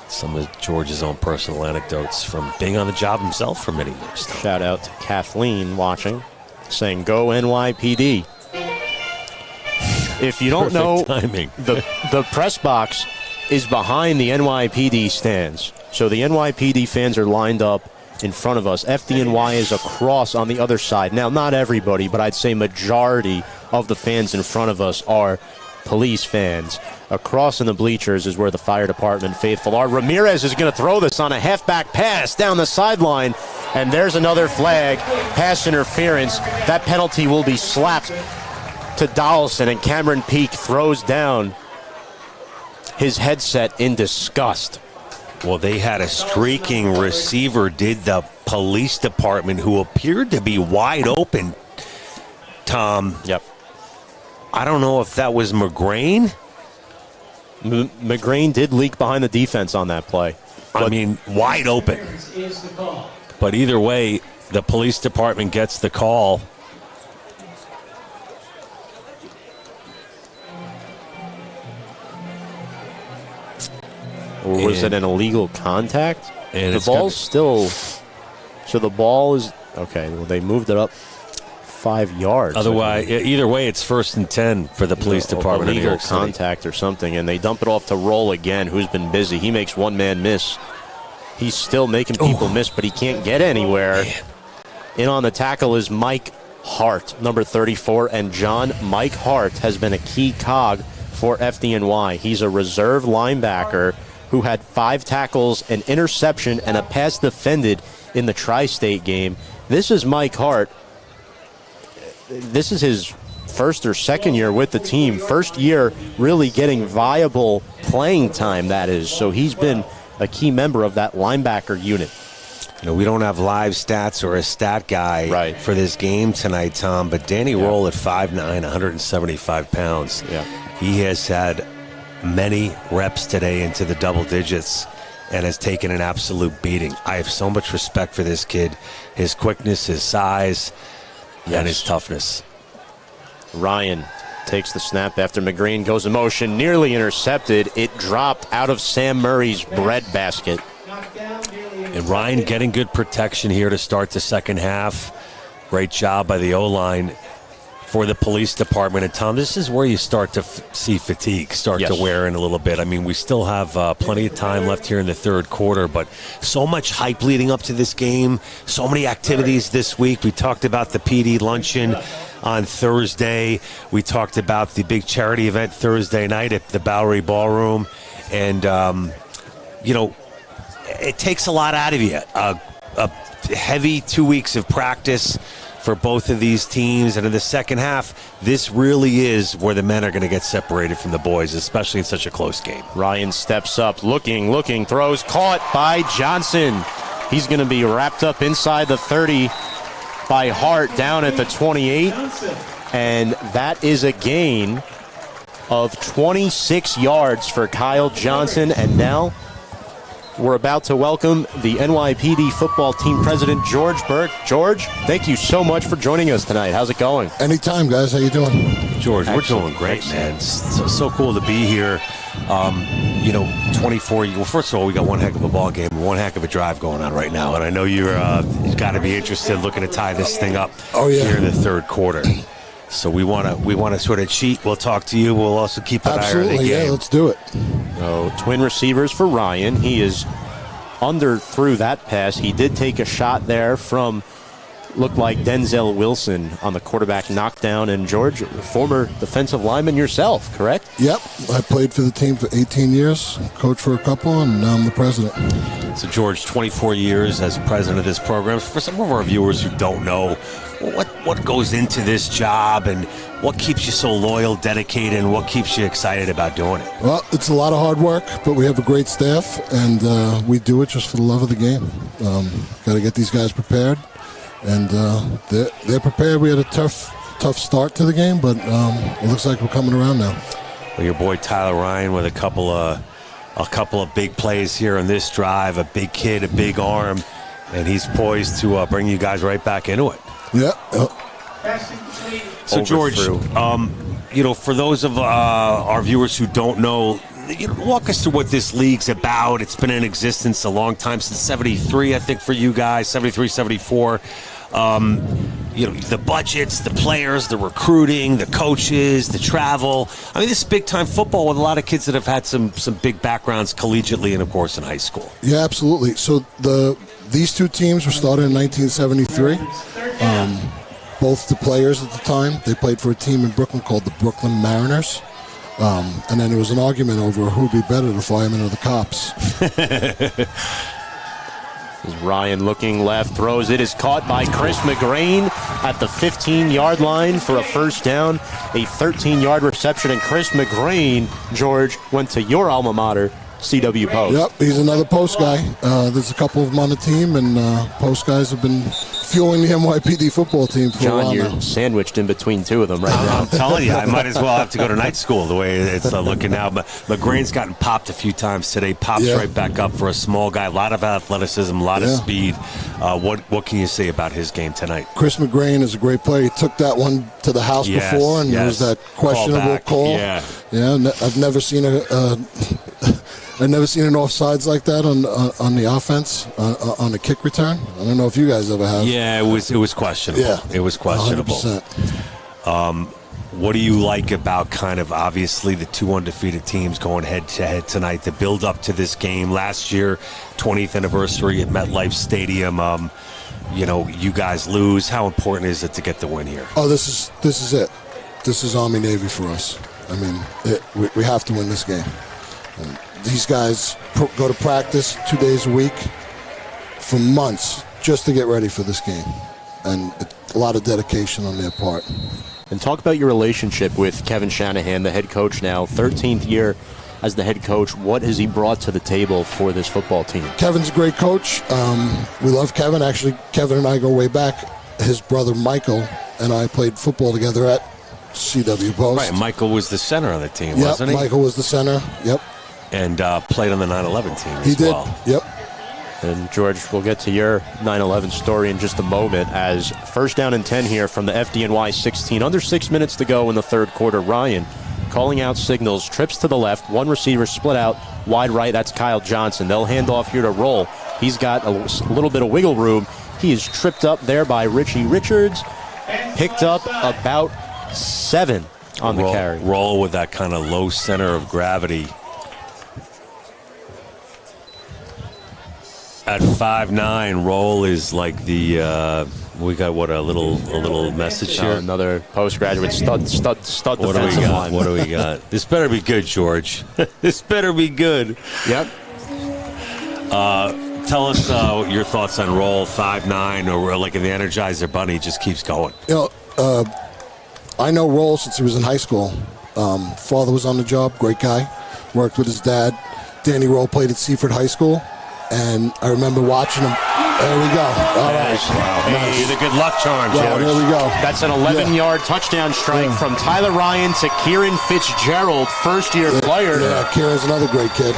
Some of George's own personal anecdotes from being on the job himself for many years. Shout out to Kathleen watching, saying, "Go NYPD." If you don't know, the press box is behind the NYPD stands. So the NYPD fans are lined up in front of us. FDNY is across on the other side. Now, not everybody, but I'd say majority of the fans in front of us are police fans. Across in the bleachers is where the fire department faithful are. Ramirez is going to throw this on a halfback pass down the sideline, and there's another flag, pass interference. That penalty will be slapped to Donaldson, and Cameron Peak throws down his headset in disgust. Well, they had a streaking receiver, did the police department, who appeared to be wide open, Tom. Yep. I don't know if that was McGrain. McGrain did leak behind the defense on that play. I mean, wide open. But either way, the police department gets the call. Or was it an illegal contact? And the ball's still... So the ball is... Okay, well, they moved it up 5 yards. Otherwise, either way, it's 1st and 10 for the police department. Illegal contact or something, and they dump it off to Roll again, who's been busy. He makes one man miss. He's still making people miss, but he can't get anywhere. Man. In on the tackle is Mike Hart, number 34, and Mike Hart has been a key cog for FDNY. He's a reserve linebacker who had 5 tackles, an interception, and a pass defended in the Tri-State game. This is Mike Hart. This is his first or second year with the team. First year really getting viable playing time, that is. So he's been a key member of that linebacker unit. You know, we don't have live stats or a stat guy for this game tonight, Tom, but Danny Roll at 5'9", 175 pounds. Yeah. He has had many reps today into the double digits and has taken an absolute beating. I have so much respect for this kid, his quickness, his size, and his toughness. Ryan takes the snap after McGrain goes in motion, nearly intercepted. It dropped out of Sam Murray's breadbasket. And Ryan getting good protection here to start the second half. Great job by the O-line for the police department. And Tom, this is where you start to see fatigue start to wear in a little bit. I mean, we still have plenty of time left here in the third quarter, but so much hype leading up to this game, so many activities this week. We talked about the PD luncheon on Thursday. We talked about the big charity event Thursday night at the Bowery Ballroom. And, you know, it takes a lot out of you. A heavy 2 weeks of practice for both of these teams, and in the second half, this really is where the men are going to get separated from the boys, especially in such a close game. Ryan steps up, looking, throws, caught by Johnson. He's going to be wrapped up inside the 30 by Hart down at the 28, and that is a gain of 26 yards for Kyle Johnson, and now we're about to welcome the NYPD football team president, George Burke. George, thank you so much for joining us tonight. How's it going? Anytime, guys. How you doing? George, we're doing great, man. So cool to be here. 24. Well, first of all, we got one heck of a ball game, one heck of a drive going on right now, and I know you've got to be interested looking to tie this thing up here in the third quarter. So we want to sort of cheat. We'll talk to you. We'll also keep an eye on the game. Yeah, let's do it. So twin receivers for Ryan. He is through that pass. He did take a shot there from looked like Denzel Wilson on the quarterback knockdown. And George, former defensive lineman yourself, correct? Yep. I played for the team for 18 years, coached for a couple, and now I'm the president. So, George, 24 years as president of this program. For some of our viewers who don't know, what goes into this job and what keeps you so loyal, dedicated, and what keeps you excited about doing it? Well, it's a lot of hard work, but we have a great staff, and we do it just for the love of the game. Got to get these guys prepared, and they're prepared. We had a tough start to the game, but it looks like we're coming around now. Well, your boy Tyler Ryan with a couple of big plays here on this drive, a big kid, a big arm, and he's poised to bring you guys right back into it. Yeah. So, George, for those of our viewers who don't know, walk us through what this league's about. It's been in existence a long time, since 73, I think, for you guys, 73, 74. The budgets, the players, the recruiting, the coaches, the travel. I mean, this is big-time football with a lot of kids that have had some big backgrounds collegiately and, of course, in high school. Yeah, absolutely. So these two teams were started in 1973. Both the players at the time, they played for a team in Brooklyn called the Brooklyn Mariners. And then there was an argument over who'd be better, the firemen or the cops. As Ryan looking left, throws it, is caught by Chris McGrain at the 15-yard line for a first down. A 13-yard reception, and Chris McGrain, George, went to your alma mater, CW Post. Yep, he's another Post guy. There's a couple of them on the team, and Post guys have been fueling the NYPD football team for a while now. John, you're sandwiched in between two of them right now. I'm telling you, I might as well have to go to night school the way it's looking now. But McGrain's gotten popped a few times today. Pops right back up for a small guy. A lot of athleticism, a lot of speed. What can you say about his game tonight? Chris McGrain is a great player. He took that one to the house before, and there was that questionable call. Yeah, I've never seen I've never seen an offsides like that on the offense on the kick return. I don't know if you guys ever have. Yeah, it was questionable. Yeah, it was questionable. 100%. What do you like about kind of obviously the two undefeated teams going head to head tonight to build up to this game? Last year, 20th anniversary at MetLife Stadium. You guys lose. How important is it to get the win here? Oh, this is it. This is Army Navy for us. I mean, we have to win this game. And these guys go to practice 2 days a week for months just to get ready for this game, and a lot of dedication on their part. And talk about your relationship with Kevin Shanahan, the head coach now, 13th year as the head coach. What has he brought to the table for this football team? Kevin's a great coach. We love Kevin. Actually, Kevin and I go way back. His brother Michael and I played football together at CW Post. Right, Michael was the center on the team, wasn't he? Michael was the center, yep. And played on the 9/11 team he as did. well. Yep. And George, we'll get to your 9/11 story in just a moment, as first down and 10 here from the FDNY 16. Under 6 minutes to go in the third quarter. Ryan calling out signals, trips to the left, one receiver split out wide right. That's Kyle Johnson. They'll hand off here to Roll. He's got a little bit of wiggle room. He is tripped up there by Richie Richards. Picked up about 7 on the carry. Roll with that kind of low center of gravity. At 5'9", Roll is like the we got a little message here. Another postgraduate stud defensive line. What do we got? This better be good, George. This better be good. Yep. Tell us your thoughts on Roll, 5'9", or like in the Energizer Bunny, just keeps going. I know Roll since he was in high school. Father was on the job, great guy. Worked with his dad. Danny Roll played at Seaford High School. And I remember watching him. There we go. All right. Wow. Hey, you're the good luck charm, George. Yeah, there we go. That's an 11-yard touchdown strike from Tyler Ryan to Kieran Fitzgerald, first-year player. Yeah, Kieran's another great kid.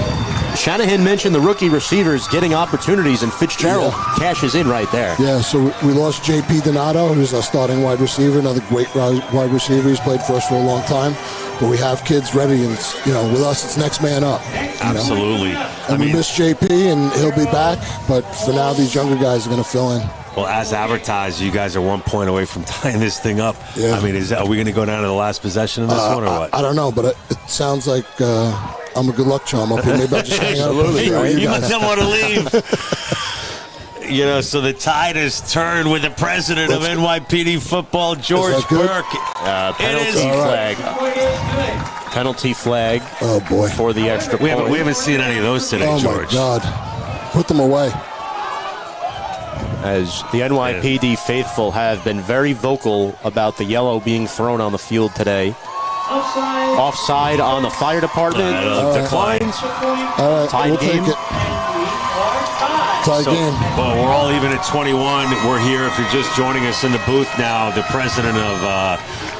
Shanahan mentioned the rookie receivers getting opportunities, and Fitzgerald cashes in right there. Yeah, so we lost J.P. Donato, who's our starting wide receiver, another great wide receiver. He's played for us for a long time. But we have kids ready, and it's, with us, it's next man up. Absolutely. And we miss JP, and he'll be back. But for now, these younger guys are going to fill in. Well, as advertised, you guys are 1 point away from tying this thing up. Yeah. I mean, are we going to go down to the last possession of this one, or what? I don't know, but it sounds like I'm a good luck charm up here. Maybe I'll just hang out. Absolutely. You must not want to leave. So the tide has turned with the president of NYPD football, George Burke. Penalty flag. Penalty flag. Oh, boy. For the extra We point. haven't seen any of those today, George. Oh, my God. Put them away. As the NYPD faithful have been very vocal about the yellow being thrown on the field today. Offside on the fire department. Declines. All right, Tied we'll game. take it. Tied game. Well, we're all even at 21. We're here. If you're just joining us in the booth now, the president of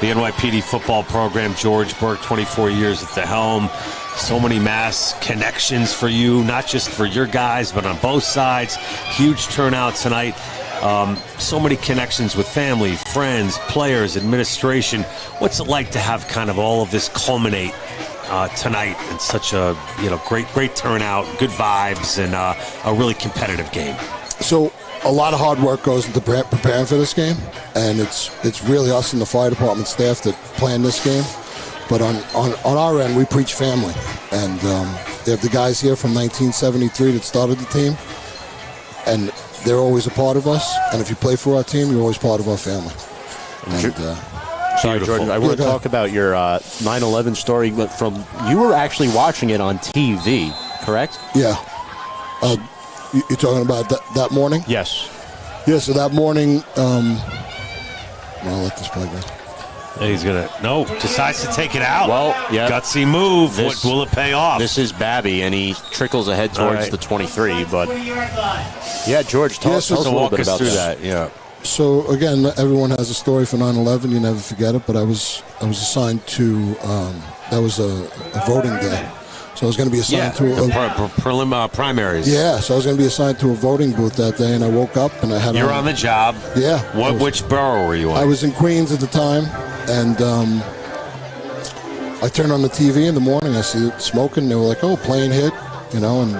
the NYPD football program, George Burke, 24 years at the helm. So many mass connections for you, not just for your guys, but on both sides. Huge turnout tonight. So many connections with family, friends, players, administration. What's it like to have kind of all of this culminate tonight in such a great turnout, good vibes, and a really competitive game? So a lot of hard work goes into preparing for this game, and it's really us and the fire department staff that plan this game. But on our end, we preach family, and they have the guys here from 1973 that started the team, and they're always a part of us. And if you play for our team, you're always part of our family. And, Sorry, Jordan. I want to talk about your 9/11 story. From you were actually watching it on TV, correct? Yeah. You're talking about that morning? Yes. Yeah. So that morning, I'll let this play go. He's decides to take it out. Well, yeah. Gutsy move. What will it pay off? This is Babby, and he trickles ahead towards the 23. But yeah, George, tell us a little bit about that. Yeah. So again, everyone has a story for 9/11. You never forget it. But I was assigned to that was a voting day, so I was going to be assigned to primaries. Yeah, so I was going to be assigned to a voting booth that day, and I woke up and I had. You're on the job. Yeah. Which borough were you in? I was in Queens at the time, and I turned on the TV in the morning. I see it smoking. They were like, "Oh, plane hit," and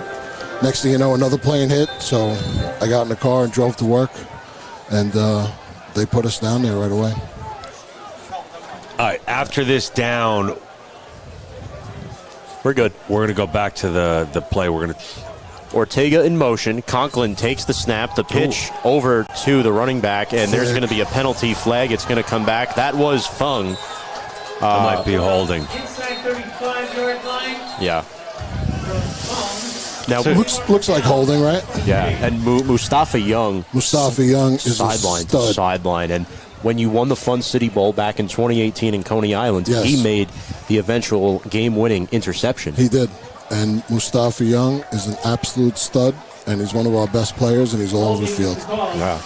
next thing you know, another plane hit. So I got in the car and drove to work. And they put us down there right away. All right, after this down, we're good. We're going to go back to the play. We're going to Ortega in motion. Conklin takes the snap, the pitch over to the running back, and there's going to be a penalty flag. It's going to come back. That was Fung. Might be holding. Inside 35-yard line. Yeah. Now looks like holding, right? Yeah, and Mustafa Young. Mustafa Young is sideline, and when you won the Fun City Bowl back in 2018 in Coney Island, he made the eventual game-winning interception. He did, and Mustafa Young is an absolute stud, and he's one of our best players, and he's all over the field. Yeah.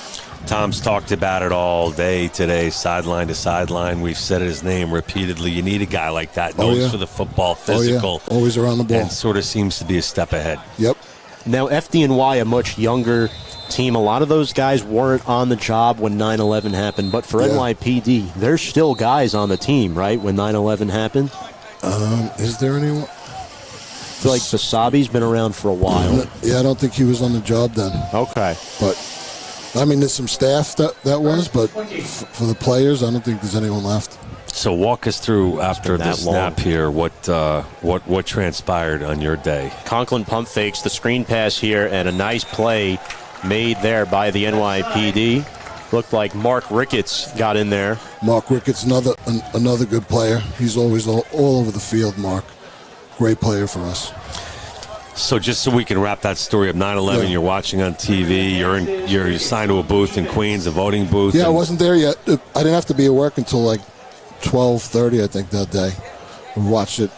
Tom's talked about it all day today, sideline to sideline. We've said his name repeatedly. You need a guy like that, knows for the football, physical. Always around the ball. And sort of seems to be a step ahead. Yep. Now, FDNY, a much younger team. A lot of those guys weren't on the job when 9/11 happened, but for NYPD, there's still guys on the team, right, when 9/11 happened? Is there anyone? I feel like Basabi's been around for a while. Yeah, I don't think he was on the job then. Okay. But I mean, there's some staff that was, but for the players, I don't think there's anyone left. So walk us through after the snap here. What transpired on your day? Conklin pump fakes the screen pass here, and a nice play made there by the NYPD. Looked like Mark Ricketts got in there. Mark Ricketts, another good player. He's always all over the field. Mark, great player for us. So just so we can wrap that story up, 9/11, you're watching on TV, you're assigned to a booth in Queens, a voting booth. Yeah, I wasn't there yet. I didn't have to be at work until like 12:30, I think, that day. We watched it,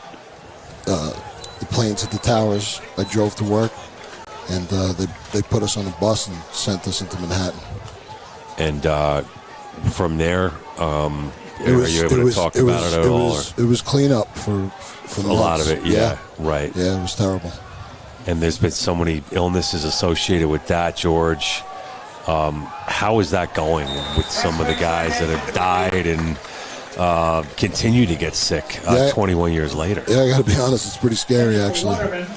the planes at the towers. I drove to work, and they put us on a bus and sent us into Manhattan. And from there, are you able to talk about it at all? It was clean up for a lot of it, yeah, right. Yeah, it was terrible. And there's been so many illnesses associated with that, George. How is that going with some of the guys that have died and continue to get sick 21 years later? Yeah, I got to be honest, it's pretty scary, actually.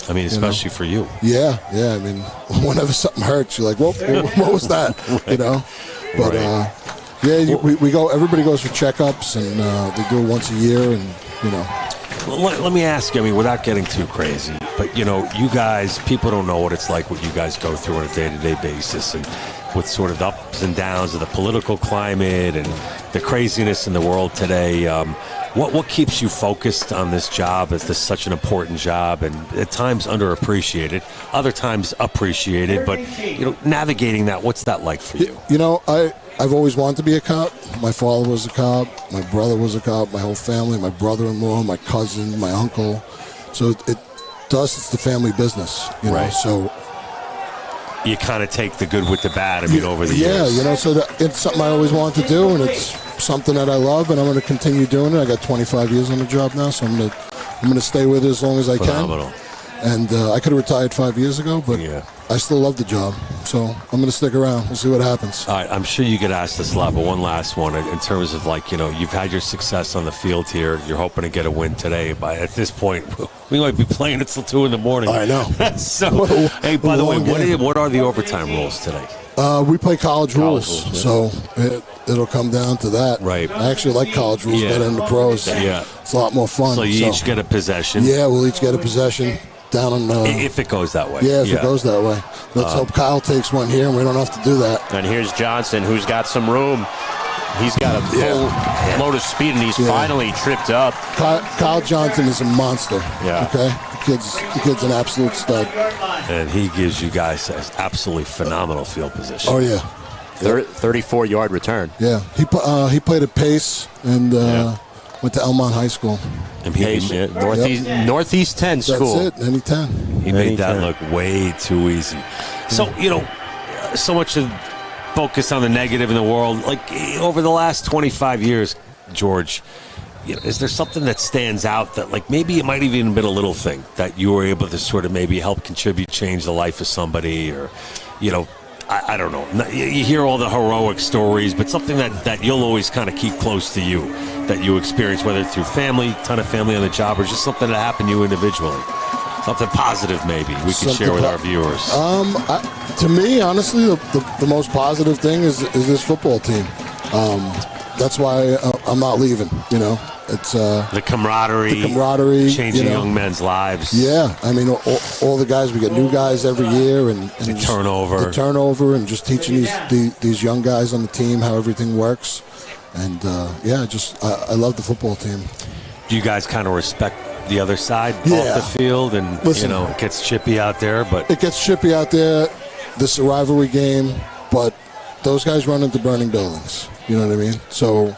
I mean, especially for you. Yeah. I mean, whenever something hurts, you're like, "Whoa, what was that?" Right. But we go. Everybody goes for checkups, and they do it once a year, and Let me ask you, I mean, without getting too crazy, But, you guys, people don't know what it's like, what you guys go through on a day-to-day basis, and with sort of the ups and downs of the political climate and the craziness in the world today. What keeps you focused on this job? Is this such an important job, and at times underappreciated, other times appreciated, but, navigating that, what's that like for you? I've always wanted to be a cop. My father was a cop. My brother was a cop. My whole family, my brother-in-law, my cousin, my uncle. So to us, it's the family business, Right. So you kind of take the good with the bad, over the years. Yeah, so it's something I always wanted to do, and it's something that I love, and I'm going to continue doing it. I got 25 years on the job now, so I'm going to stay with it as long as I Phenomenal. can. And I could have retired 5 years ago, but I still love the job. So I'm going to stick around. We'll see what happens. All right, I'm sure you get asked this a lot, but one last one in terms of you've had your success on the field here. You're hoping to get a win today. But at this point, we might be playing until 2 in the morning. I know. So, hey, by the way, what are the overtime rules today? We play college rules, so it'll come down to that. Right. I actually like college rules better than the pros. Yeah. It's a lot more fun. So you each get a possession. Yeah, we'll each get a possession. Down on if it goes that way. Yeah, if it goes that way. Let's hope Kyle takes one here and we don't have to do that. And here's Johnson, who's got some room. He's got a full load of speed, and he's finally tripped up. Kyle Johnson is a monster. Yeah. Okay? The kid's an absolute stud. And he gives you guys absolutely phenomenal field position. Oh, yeah. 34-yard return. Yeah. He played at Pace and went to Elmont High School. And Northeast 10 school. That's it, any 10. He made that look way too easy. So, so much of focus on the negative in the world. Like, over the last 25 years, George, is there something that stands out that, maybe it might have even been a little thing that you were able to sort of maybe help contribute, change the life of somebody, or, I don't know. You hear all the heroic stories, but something that you'll always kind of keep close to you, that you experience, whether through family, ton of family on the job, or just something that happened to you individually. Something positive, maybe, we could share with our viewers. To me, honestly, the most positive thing is this football team. That's why I'm not leaving, It's the camaraderie, changing young men's lives. Yeah, all the guys, we get new guys every year, and the turnover, and just teaching these young guys on the team how everything works. And I love the football team. Do you guys kind of respect the other side off the field? And listen, it gets chippy out there, but it gets chippy out there. This is a rivalry game, but those guys run into burning buildings. You know what I mean? So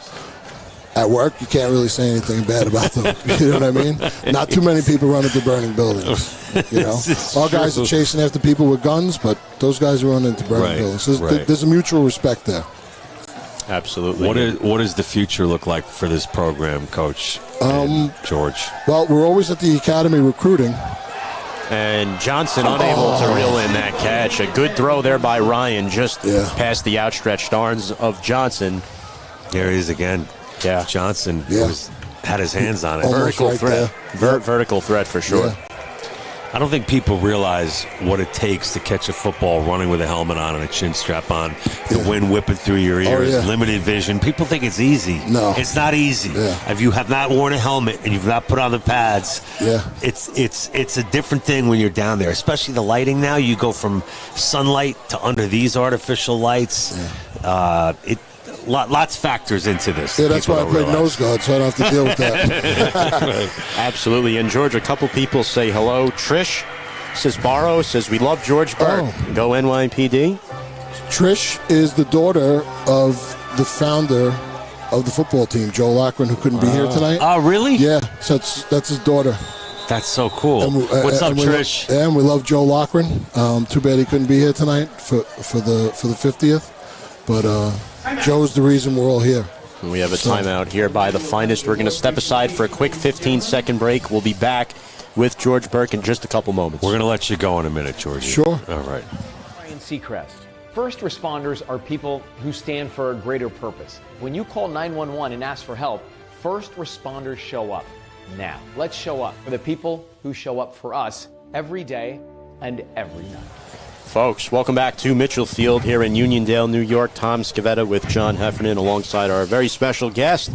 at work, you can't really say anything bad about them. You know what I mean? Not too many people run into burning buildings. All guys are chasing after people with guns, but those guys run into burning buildings. So there's a mutual respect there. Absolutely. What does the future look like for this program, Coach George? Well, we're always at the academy recruiting. And Johnson unable to reel in that catch. A good throw there by Ryan, just past the outstretched arms of Johnson. There he is again. Yeah. Johnson had his hands on it. Vertical threat. Vertical threat for sure. Yeah. I don't think people realize what it takes to catch a football running with a helmet on and a chin strap on, the wind whipping through your ears, limited vision. People think it's easy. No. It's not easy. Yeah. If you have not worn a helmet and you've not put on the pads, it's a different thing when you're down there, especially the lighting now. You go from sunlight to under these artificial lights. Lots factors into this. Yeah, that's why I played nose guard, so I don't have to deal with that. Absolutely. And George, a couple people say hello. Trish says, says, we love George Burke. Go NYPD. Trish is the daughter of the founder of the football team, Joe Lochran, who couldn't be here tonight. Oh, really? Yeah, so that's his daughter. That's so cool. What's up, Trish? And we love Joe Lochran. Too bad he couldn't be here tonight for the 50th. But Joe's the reason we're all here. We have a timeout here by the finest. We're going to step aside for a quick 15-second break. We'll be back with George Burke in just a couple moments. We're going to let you go in a minute, George. Sure. All right. Ryan Seacrest. First responders are people who stand for a greater purpose. When you call 911 and ask for help, first responders show up. Now, let's show up for the people who show up for us every day and every night. Folks, welcome back to Mitchell Field here in Uniondale, New York. Tom Scavetta with John Heffernan alongside our very special guest,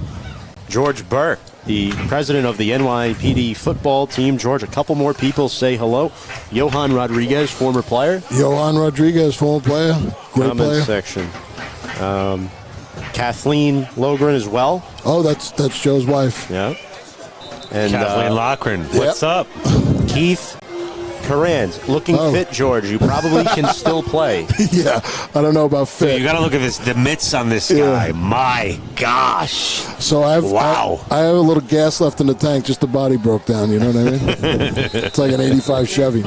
George Burke, the president of the NYPD football team. George, a couple more people say hello. Johan Rodriguez, former player. Johan Rodriguez, former player. Great Comment player. section. Kathleen Logren as well. Oh, that's Joe's wife. Yeah. And Kathleen Lochran, what's up? Keith Carran's looking fit, George. You probably can still play. Yeah, I don't know about fit. So you got to look at the mitts on this guy. My gosh. So I have a little gas left in the tank. Just the body broke down. You know what I mean? It's like an '85 Chevy.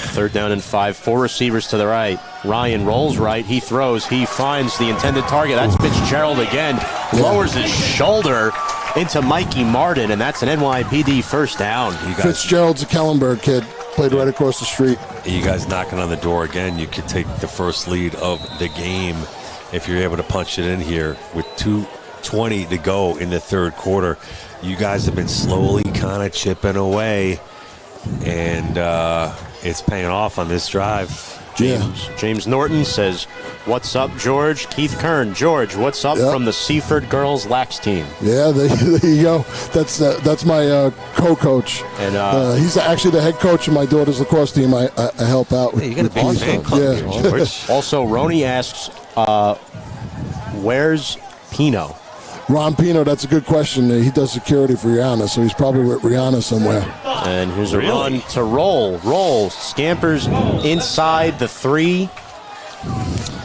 3rd down and 5. 4 receivers to the right. Ryan rolls right. He throws. He finds the intended target. That's Fitzgerald again. Lowers his shoulder into Mikey Martin, and that's an NYPD first down. Fitzgerald's a Kellenberg kid. Played right across the street. You guys knocking on the door again. You could take the first lead of the game if you're able to punch it in here with 2:20 to go in the 3rd quarter. You guys have been slowly kind of chipping away, and it's paying off on this drive. James Norton says, "What's up, George?" Keith Kern, George, what's up from the Seaford girls lax team? Yeah, there you go. That's my co-coach, and he's actually the head coach of my daughter's lacrosse team. I help out with. You got a ball fan club. Also, Roni asks, "Where's Pino?" Ron Pino, that's a good question. He does security for Rihanna, so he's probably with Rihanna somewhere. And here's a run to roll. Scampers inside the 3,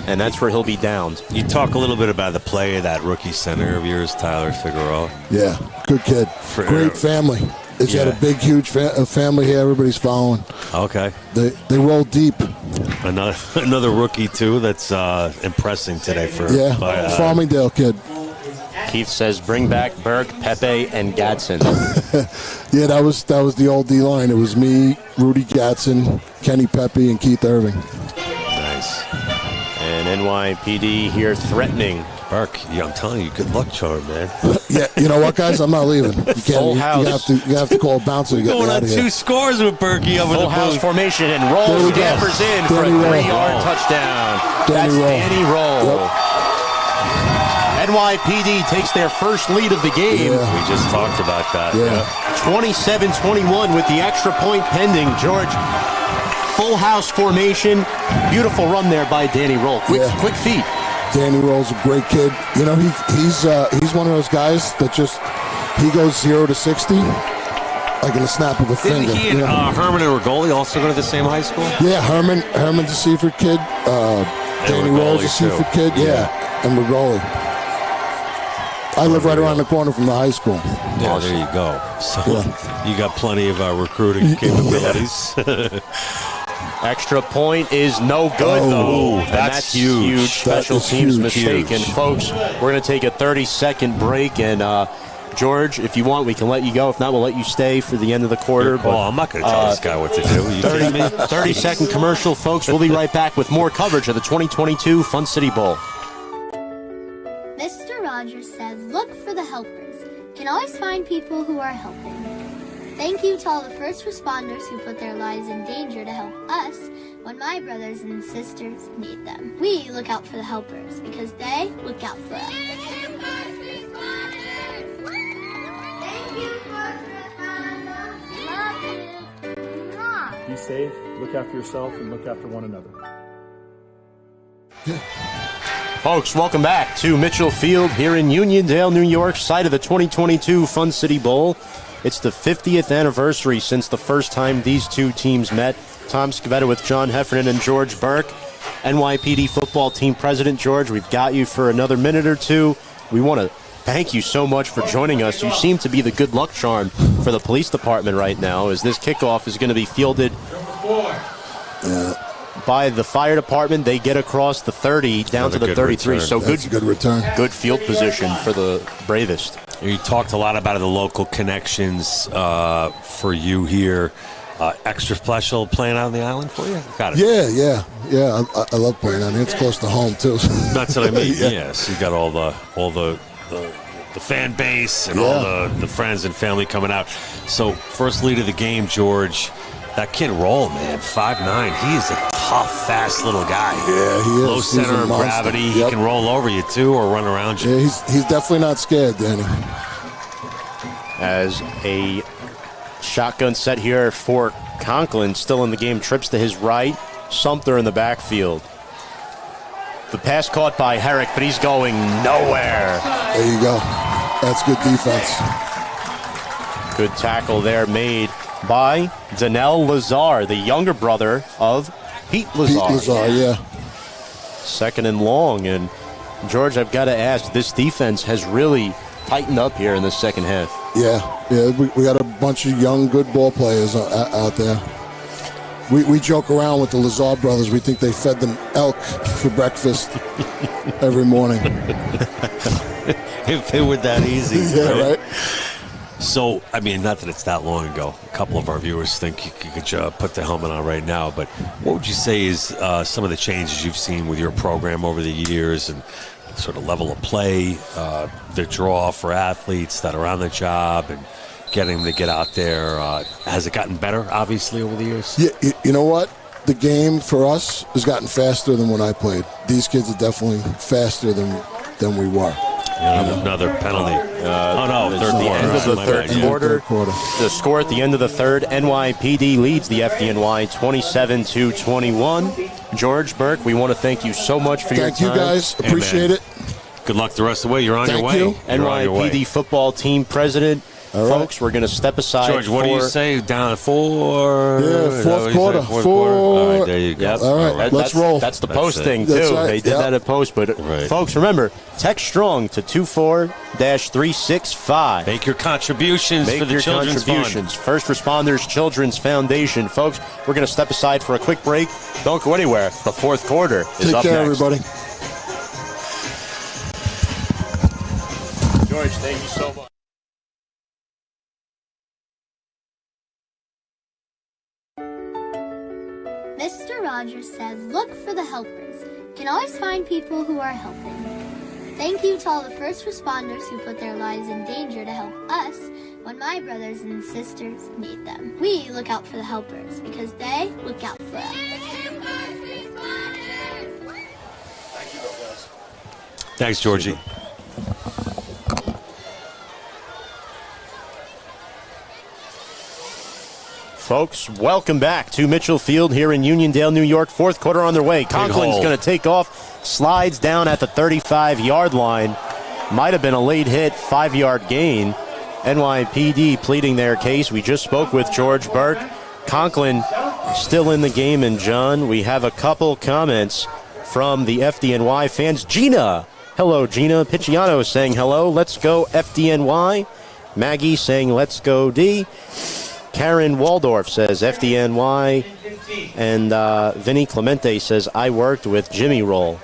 and that's where he'll be downed. You talk a little bit about the play of that rookie center of yours, Tyler Figueroa. Yeah, good kid. Great family. He's got a big, huge family here. Everybody's following. Okay. They roll deep. Another rookie, too, that's impressing today for Farmingdale kid. Keith says, "Bring back Burke, Pepe, and Gadsden." Yeah, that was the old D line. It was me, Rudy Gadsden, Kenny Pepe, and Keith Irving. Nice. And NYPD here threatening. Burke, I'm telling you, good luck charm, man. Yeah, you know what, guys? I'm not leaving. You can't. Full house. You have to call a bouncer to get me out of here. 2 scores with Berkey over Full the house booth. formation and rolls Scampers in for a 3-yard touchdown. Danny Roll. Yep. NYPD takes their first lead of the game. Yeah. We just talked about that. Yeah. 27-21 with the extra point pending. George, full house formation. Beautiful run there by Danny Roll. Quick feet. Danny Roll's a great kid. You know, he's one of those guys that he goes 0 to 60 like in a snap of a finger. Didn't he and Herman and Rigoli also go to the same high school? Yeah, Herman's a Seaford kid. Danny Roll's a Seaford kid. Yeah, and Rigoli. I live right around the corner from the high school. Yeah, there you go. So you got plenty of recruiting capabilities. Extra point is no good, though. That's huge. Special teams mistake. And, folks, we're going to take a 30-second break. And, George, if you want, we can let you go. If not, we'll let you stay for the end of the quarter. But I'm not going to tell this guy what to do. Are you kidding me? 30-second commercial, folks. We'll be right back with more coverage of the 2022 Fun City Bowl. Mr. Rogers said, "Look for the helpers. Can always find people who are helping." Thank you to all the first responders who put their lives in danger to help us when my brothers and sisters need them. We look out for the helpers because they look out for us. Thank you, first responders. Love you. Be safe, look after yourself, and look after one another. Folks, welcome back to Mitchell Field here in Uniondale, New York, site of the 2022 Fun City Bowl. It's the 50th anniversary since the first time these two teams met. Tom Scavetta with John Heffernan and George Burke. NYPD football team president, George, we've got you for another minute or two. We want to thank you so much for joining us. You seem to be the good luck charm for the police department right now, as this kickoff is going to be fielded by the fire department. They get across the 30 down to the 33. Return. So That's a good return. Good field position for the Bravest. You talked a lot about the local connections for you here. Extra special playing out on the island for you? Got it. Yeah. I love playing on here. It's close to home too. That's what I mean. Yes, you got all the fan base and all the friends and family coming out. So first lead of the game, George. That kid roll, man, 5'9". He is a tough, fast little guy. Yeah, he is. Low center of gravity. He can roll over you, too, or run around you. Yeah, he's definitely not scared, Danny. As a shotgun set here for Conklin, still in the game, trips to his right. Sumter in the backfield. The pass caught by Herrick, but he's going nowhere. There you go. That's good defense. Good tackle there made by Danelle Lazar, the younger brother of Pete Lazar. Pete Lazar, yeah. Second and long. And, George, I've got to ask, this defense has really tightened up here in the second half. Yeah, we got a bunch of young, good ball players out there. We joke around with the Lazar brothers. We think they fed them elk for breakfast every morning. If it were that easy. Yeah, right? So, I mean, not that it's that long ago. A couple of our viewers think you could put the helmet on right now. But what would you say is some of the changes you've seen with your program over the years and sort of level of play, the draw for athletes that are on the job and getting them to get out there? Has it gotten better, obviously, over the years? Yeah, you know what? The game for us has gotten faster than when I played. These kids are definitely faster than we were. Another penalty. The end of the third quarter. The score at the end of the third, NYPD leads the FDNY 27-21. George, Burke, we want to thank you so much for your time. Thank you, guys. Appreciate it. Good luck the rest of the way. You're on your way. NYPD football team president. Folks, we're going to step aside. George, what do you say? Down at 4? Yeah, fourth quarter. All right, there you go. Yep. All right, let's roll. That's the post thing, That's too. right. They did that at post. But, folks, remember, text STRONG to 24-365. Make your contributions for the Children's Fund. First Responders Children's Foundation. Folks, we're going to step aside for a quick break. Don't go anywhere. The fourth quarter is up next. Take care, everybody. George, thank you so much. Mr. Rogers said, look for the helpers. You can always find people who are helping. Thank you to all the first responders who put their lives in danger to help us when my brothers and sisters need them. We look out for the helpers because they look out for us. Thanks, Georgie. Folks, welcome back to Mitchell Field here in Uniondale, New York. Fourth quarter on their way. Conklin's going to take off, slides down at the 35-yard line. Might have been a late hit, 5-yard gain. NYPD pleading their case. We just spoke with George Burke. Conklin still in the game. And, John, we have a couple comments from the FDNY fans. Gina. Hello, Gina. Picciano saying hello. Let's go, FDNY. Maggie saying let's go, D. Karen Waldorf says FDNY, and Vinny Clemente says I worked with Jimmy Roll.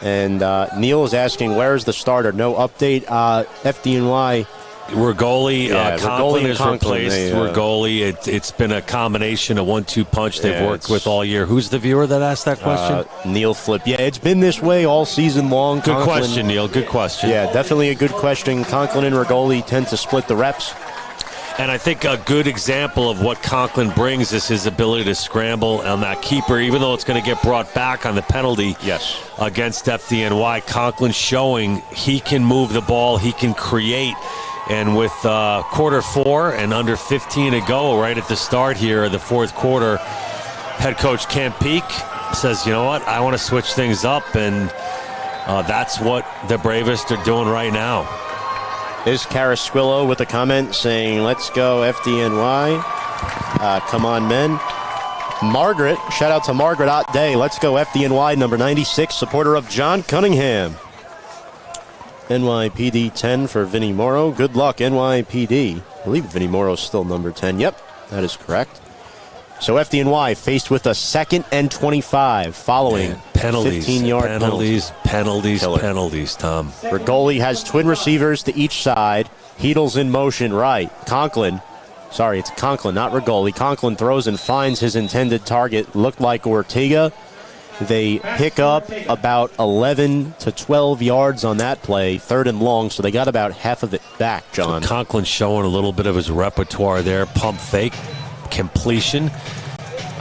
And Neil is asking where's the starter? No update. FDNY. Rigoli, Conklin is replaced. Rigoli. It's been a combination, a 1-2 punch they've worked with all year. Who's the viewer that asked that question? Neil Flip. Yeah, it's been this way all season long. Good question, Neil. Good question. Yeah, definitely a good question. Conklin and Rigoli tend to split the reps. And I think a good example of what Conklin brings is his ability to scramble on that keeper, even though it's going to get brought back on the penalty against FDNY. Conklin showing he can move the ball, he can create. And with quarter 4 and under 15 to go right at the start here of the fourth quarter, head coach Kent Peak says, you know what, I want to switch things up. And that's what the Bravest are doing right now. Is Carasquillo with a comment saying, let's go FDNY. Come on, men. Margaret, shout out to Margaret Ott Day. Let's go FDNY, number 96, supporter of John Cunningham. NYPD 10 for Vinnie Morrow. Good luck, NYPD. I believe Vinnie Morrow's still number 10. Yep, that is correct. So FDNY faced with a 2nd and 25 following penalties, 15-yard penalties, Tom. Rigoli has twin receivers to each side. Heedle's in motion right. Conklin, it's Conklin, not Rigoli. Conklin throws and finds his intended target. Looked like Ortega. They pick up about 11 to 12 yards on that play, 3rd and long, so they got about half of it back, John. So Conklin showing a little bit of his repertoire there. Pump fake. completion.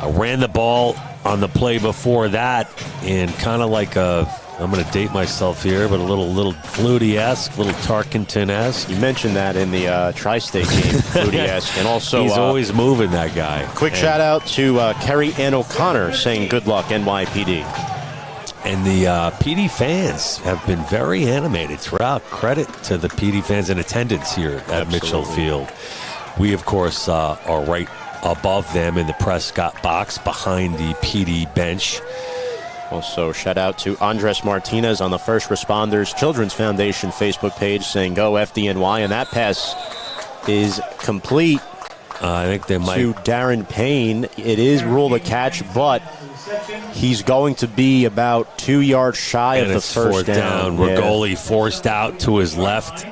Ran the ball on the play before that, and kind of like I'm going to date myself here, but a little Flutie-esque, little Tarkenton-esque. You mentioned that in the Tri-State game, Flutie-esque, and also he's always moving, that guy. Quick shout out to Kerry Ann O'Connor saying good luck NYPD. And the PD fans have been very animated throughout. Credit to the PD fans in attendance here at Mitchell Field. We, of course, are right above them in the Prescott box behind the PD bench. Also, shout out to Andres Martinez on the First Responders Children's Foundation Facebook page saying go FDNY, and that pass is complete. I think they might. To Darren Payne. It is ruled a catch, but he's going to be about 2 yards shy of the first down. Rigoli forced out to his left.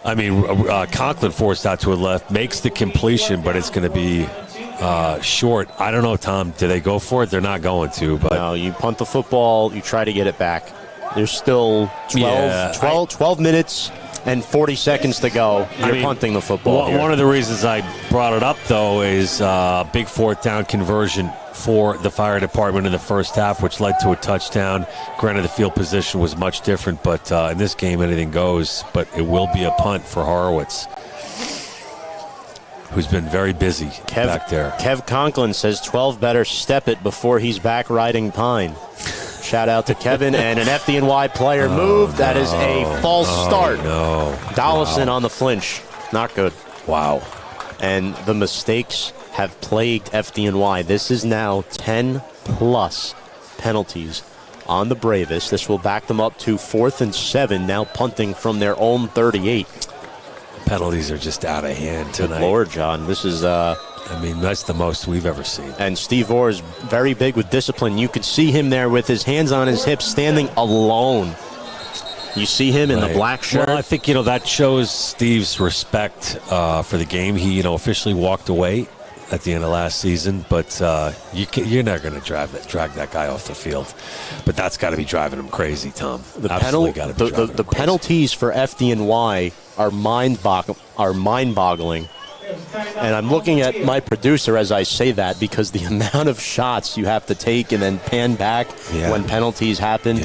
Conklin forced out to his left, makes the completion, but it's going to be short. I don't know, Tom. Do they go for it? They're not going to. But no, you punt the football, you try to get it back. There's still 12 minutes and 40 seconds to go. You're punting the football. One of the reasons I brought it up, though, is big fourth down conversion for the fire department in the first half, which led to a touchdown. Granted, the field position was much different, but in this game, anything goes. But it will be a punt for Horowitz, who's been very busy back there. Kev Conklin says 12 better step it before he's back riding Pine. Shout out to Kevin. And an FDNY player moved. That is a false start. Dollison on the flinch. Not good. Wow. And the mistakes have plagued FDNY. This is now 10-plus penalties on the Bravest. This will back them up to 4th and 7, now punting from their own 38. Penalties are just out of hand tonight. Good Lord, John. This is... that's the most we've ever seen. And Steve Orr is very big with discipline. You could see him there with his hands on his hips, standing alone. You see him in the black shirt. Well, I think, that shows Steve's respect for the game. He, officially walked away at the end of last season, but you're not going to drag that guy off the field. But that's got to be driving him crazy, Tom. The penalties for FDNY are mind-boggling. And I'm looking at my producer as I say that, because the amount of shots you have to take and then pan back when penalties happen,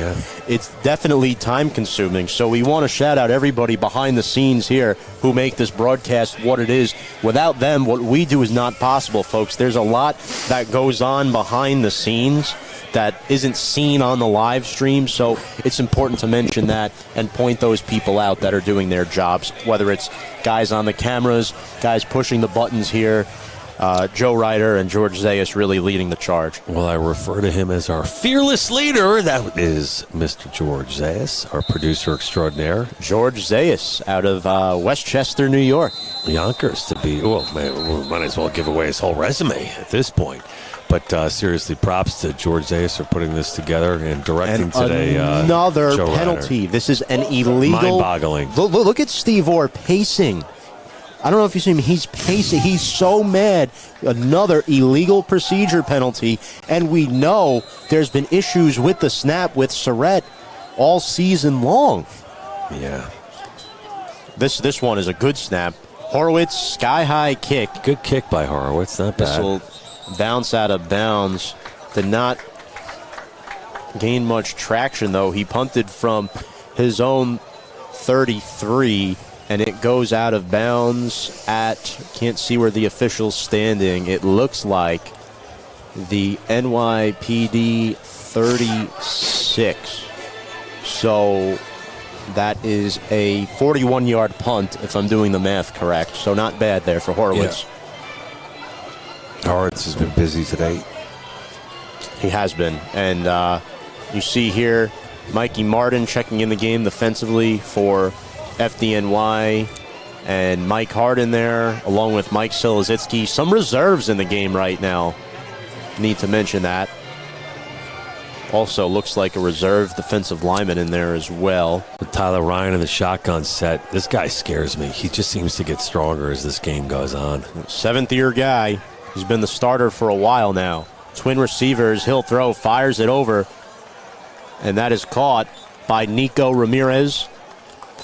it's definitely time-consuming. So we want to shout out everybody behind the scenes here who make this broadcast what it is. Without them, what we do is not possible, folks. There's a lot that goes on behind the scenes that isn't seen on the live stream, so it's important to mention that and point those people out that are doing their jobs, whether it's guys on the cameras, guys pushing the buttons here, Joe Ryder and George Zayas really leading the charge. Well, I refer to him as our fearless leader. That is Mr. George Zayas, our producer extraordinaire. George Zayas out of Westchester, New York. Yonkers to be, we might as well give away his whole resume at this point. But seriously, props to George Zayas for putting this together and directing today. Another penalty. This is an illegal. Mind-boggling. Look at Steve Orr pacing. I don't know if you see him. He's pacing. He's so mad. Another illegal procedure penalty. And we know there's been issues with the snap with Surratt all season long. Yeah. This one is a good snap. Horowitz, sky-high kick. Good kick by Horowitz. Not bad. This will bounce out of bounds. Did not gain much traction, though. He punted from his own 33, and it goes out of bounds at, can't see where the official's standing. It looks like the NYPD 36. So that is a 41-yard punt, if I'm doing the math correct. So not bad there for Horowitz. Yeah. Horowitz has been busy today. He has been. And you see here Mikey Martin checking in the game defensively for FDNY. And Mike Hart in there, along with Mike Silazitsky. Some reserves in the game right now. Need to mention that. Also looks like a reserve defensive lineman in there as well. With Tyler Ryan in the shotgun set, this guy scares me. He just seems to get stronger as this game goes on. 7th-year guy. He's been the starter for a while now. Twin receivers, he'll throw, fires it over. And that is caught by Nico Ramirez,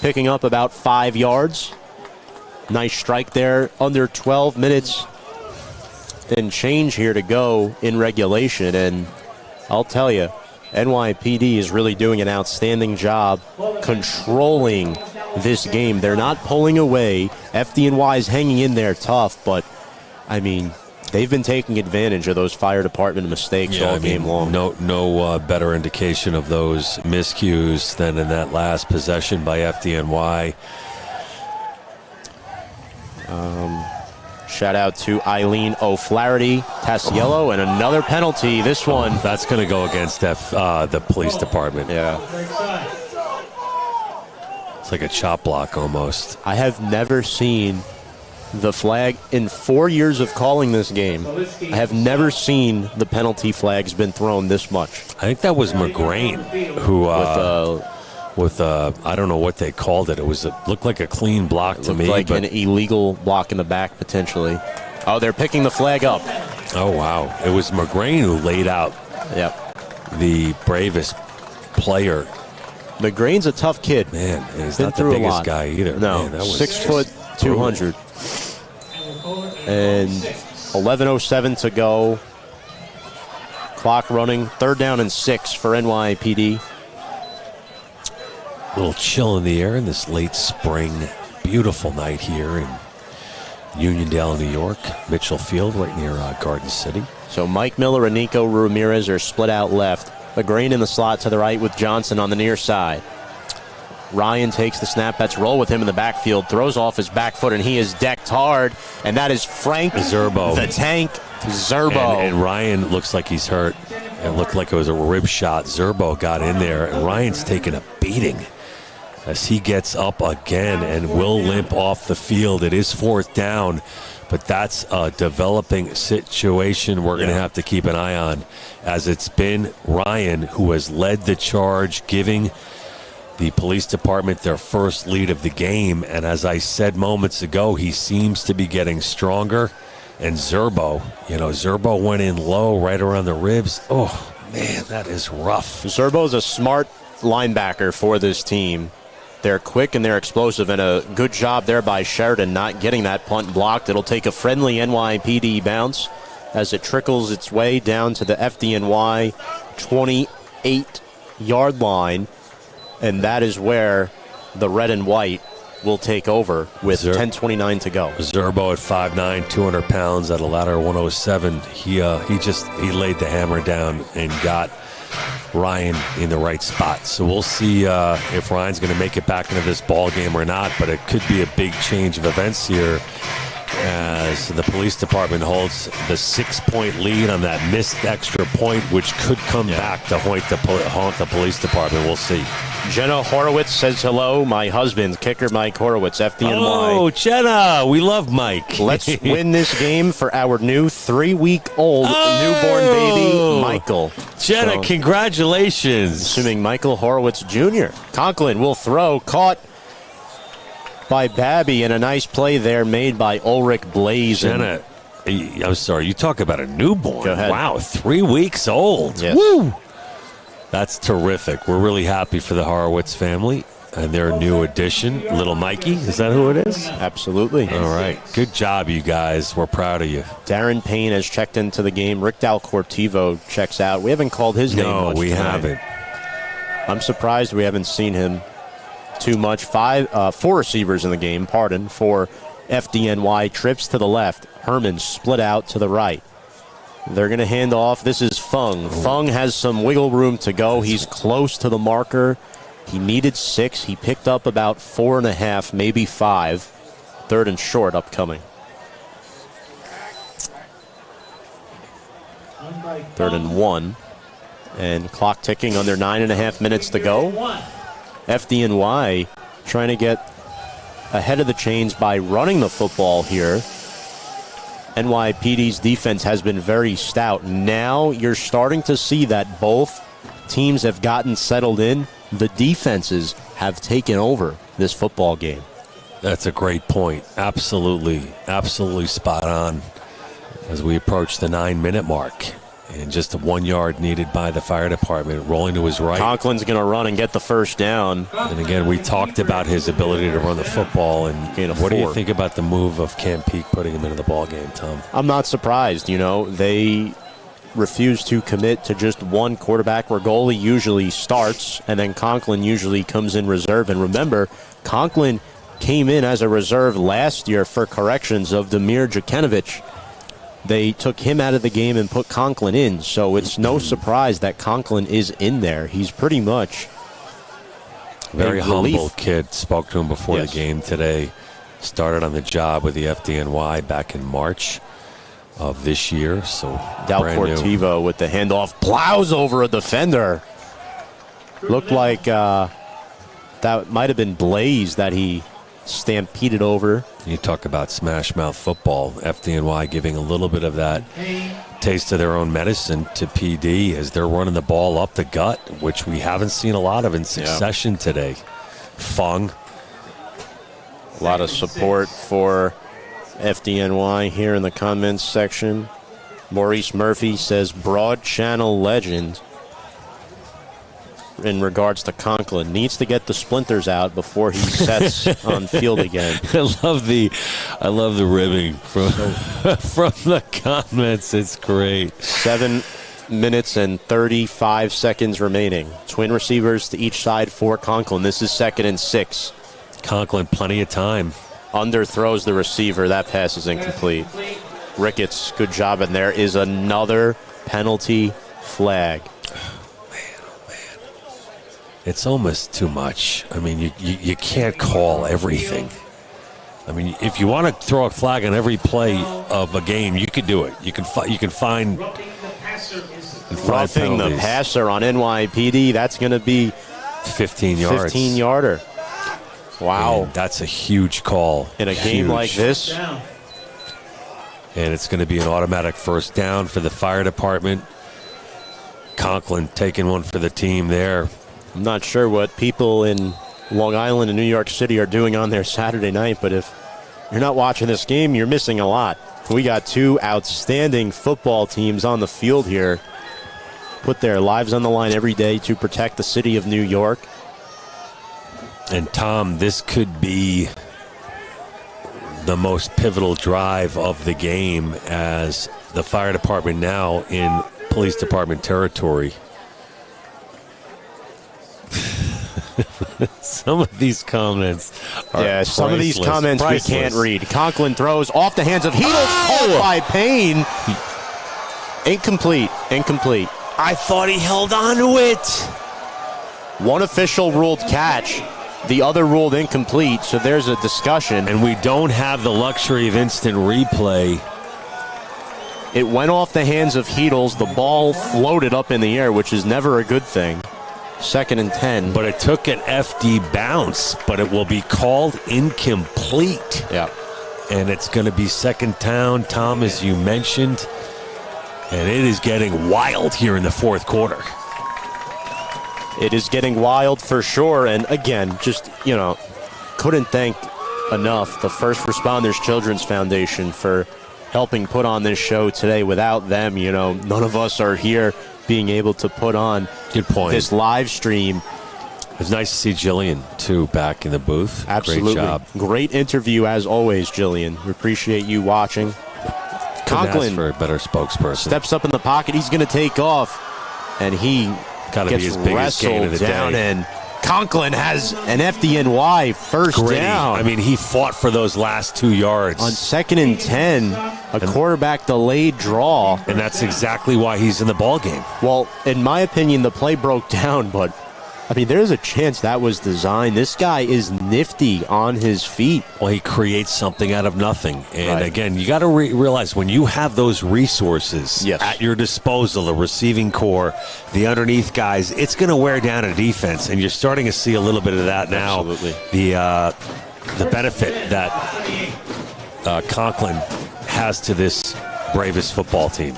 picking up about 5 yards. Nice strike there, under 12 minutes and change here to go in regulation, and I'll tell you, NYPD is really doing an outstanding job controlling this game. They're not pulling away. FDNY is hanging in there tough, but, I mean, they've been taking advantage of those fire department mistakes all game long. No better indication of those miscues than in that last possession by FDNY. Shout out to Eileen O'Flaherty, Tassiello, and another penalty. This one. That's going to go against the police department. Yeah. It's like a chop block almost. I have never seen the flag in 4 years of calling this game. I have never seen the penalty flags been thrown this much. I think that was McGrain who with I don't know what they called it. It looked like a clean block to me. Like an illegal block in the back potentially. Oh, they're picking the flag up. Oh wow! It was McGrain who laid out. Yep. The bravest player. McGrain's a tough kid. Man, he's been not the through biggest a lot. guy either. No, Man, that was 6 foot 200. And 11:07 to go. Clock running. 3rd down and 6 for NYPD. A little chill in the air in this late spring, beautiful night here in Uniondale, New York. Mitchell Field, right near Garden City. So Mike Miller and Nico Ramirez are split out left. McGrain in the slot to the right with Johnson on the near side. Ryan takes the snap. That's roll with him in the backfield. Throws off his back foot, and he is decked hard. And that is Frank Zerbo. The Tank Zerbo. And Ryan looks like he's hurt. It looked like it was a rib shot. Zerbo got in there, and Ryan's taking a beating as he gets up again and will limp off the field. It is 4th down, but that's a developing situation we're going to have to keep an eye on, as it's been Ryan who has led the charge, giving the police department their first lead of the game. And as I said moments ago, he seems to be getting stronger. And Zerbo went in low right around the ribs. Oh, man, that is rough. Zerbo's a smart linebacker for this team. They're quick and they're explosive, and a good job there by Sheridan not getting that punt blocked. It'll take a friendly NYPD bounce as it trickles its way down to the FDNY 28-yard line, and that is where the red and white will take over with 10:29 to go. Zerbo at 5'9", 200 pounds at a ladder 107. He laid the hammer down and got Ryan in the right spot. So we'll see if Ryan's going to make it back into this ball game or not, but it could be a big change of events here as the police department holds the 6-point lead on that missed extra point, which could come back to haunt the police department. We'll see. Jenna Horowitz says hello. My husband, kicker Mike Horowitz, FDNY. Oh, Jenna, we love Mike. Let's win this game for our new 3-week-old newborn baby, Michael. Jenna, congratulations. Assuming Michael Horowitz Jr. Conklin will throw, caught by Babby, and a nice play there made by Ulrich Blaze. Jenna, I'm sorry, you talk about a newborn. Go ahead. Wow, 3 weeks old. Yes. Woo! That's terrific. We're really happy for the Horowitz family and their new addition, little Mikey. Is that who it is? Absolutely. All right. Good job, you guys. We're proud of you. Darren Payne has checked into the game. Rick Dalcortivo checks out. We haven't called his name much No, we tonight. haven't. I'm surprised we haven't seen him too much. 4 receivers in the game, for FDNY. Trips to the left. Herman split out to the right. They're going to hand off. This is Fung. Fung has some wiggle room to go. He's close to the marker. He needed 6. He picked up about 4.5, maybe 5. 3rd and short upcoming. 3rd and 1. And clock ticking, under 9.5 minutes to go. FDNY trying to get ahead of the chains by running the football here. NYPD's defense has been very stout. Now you're starting to see that both teams have gotten settled in. The defenses have taken over this football game. That's a great point. Absolutely spot on as we approach the 9-minute mark. And just the 1 yard needed by the fire department, rolling to his right. Conklin's going to run and get the first down. And again, we talked about his ability to run the football. And what do you think about the move of Camp Peak putting him into the ball game, Tom? I'm not surprised. They refuse to commit to just one quarterback where goalie usually starts, and then Conklin usually comes in reserve. And remember, Conklin came in as a reserve last year for corrections of Damir Djukanovic. They took him out of the game and put Conklin in, so it's no surprise that Conklin is in there. He's pretty much very humble kid. Spoke to him before the game today. Started on the job with the FDNY back in March of this year. So Del Cortivo with the handoff, plows over a defender. Looked like that might have been Blaze that he stampeded over. You talk about smash mouth football. FDNY giving a little bit of that taste of their own medicine to PD as they're running the ball up the gut, which we haven't seen a lot of in succession today. Fung. A lot of support for FDNY here in the comments section. Maurice Murphy says Broad Channel legend in regards to Conklin. Needs to get the splinters out before he sets on field again. I love the ribbing from the comments. It's great. 7 minutes and 35 seconds remaining. Twin receivers to each side for Conklin. This is 2nd and 6. Conklin, plenty of time. Underthrows the receiver. That pass is incomplete. Ricketts, good job, and there is another penalty flag. It's almost too much. I mean, you can't call everything. I mean, if you want to throw a flag on every play of a game, you could do it. You can find roughing the passer on NYPD. That's going to be 15 yards. 15-yarder. Wow. And that's a huge call. In a game like this. And it's going to be an automatic first down for the fire department. Conklin taking one for the team there. I'm not sure what people in Long Island and New York City are doing on their Saturday night, but if you're not watching this game, you're missing a lot. We got two outstanding football teams on the field here. Put their lives on the line every day to protect the city of New York. And Tom, this could be the most pivotal drive of the game as the fire department now in police department territory. Some of these comments are some of these comments priceless. We can't read. Conklin throws off the hands of Heedles, caught by Payne. Incomplete. I thought he held on to it. One official ruled catch. The other ruled incomplete, so there's a discussion. And we don't have the luxury of instant replay. It went off the hands of Heedles. The ball floated up in the air, which is never a good thing. 2nd and 10. But it took an FD bounce, but it will be called incomplete. Yeah. And it's going to be second down, Tom, as you mentioned. And it is getting wild here in the fourth quarter. It is getting wild for sure. And again, just, couldn't thank enough the First Responders Children's Foundation for helping put on this show today. Without them, none of us are here being able to put on this live stream. It was nice to see Jillian, too, back in the booth. Absolutely. Great job. Great interview, as always, Jillian. We appreciate you watching. Conklin for a better spokesperson. Steps up in the pocket. He's going to take off. And he gets wrestled down. And Conklin has an FDNY first down. I mean, he fought for those last 2 yards. On 2nd and 10, a quarterback delayed draw. And that's exactly why he's in the ball game. Well, in my opinion, the play broke down, but there's a chance that was designed. This guy is nifty on his feet. Well, he creates something out of nothing. And again, you got to realize when you have those resources at your disposal, the receiving core, the underneath guys, it's going to wear down a defense. And you're starting to see a little bit of that now. Absolutely. The benefit that Conklin has to this bravest football team.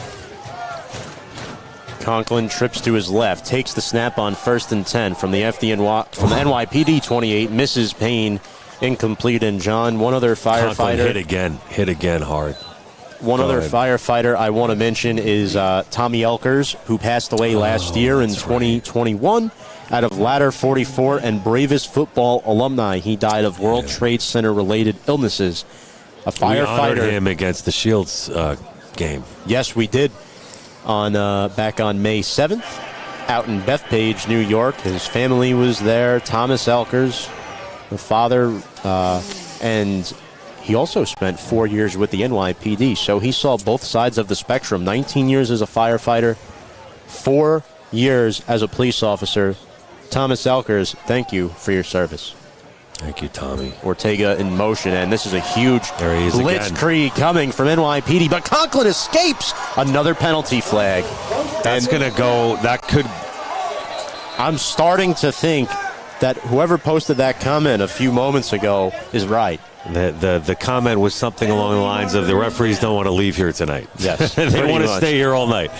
Conklin trips to his left, takes the snap on 1st and 10 from the NYPD 28, misses Payne, incomplete. And John, one other firefighter Conklin hit again hard. One other firefighter I want to mention is Tommy Elkers, who passed away last year in 2021 out of Ladder 44 and Bravest football alumni. He died of World Trade Center-related illnesses. A firefighter. We honored him against the Shields game. Yes, we did. Back on May 7th, out in Bethpage, New York. His family was there. Thomas Elkers, the father, and he also spent 4 years with the NYPD, so he saw both sides of the spectrum. 19 years as a firefighter, 4 years as a police officer. Thomas Elkers, thank you for your service. Thank you, Tommy. Ortega in motion, and this is a huge blitzkrieg coming from NYPD, but Conklin escapes. Another penalty flag. That's going to go, that could... I'm starting to think that whoever posted that comment a few moments ago is right. The comment was something along the lines of the referees don't want to leave here tonight. Yes. They want to stay here all night.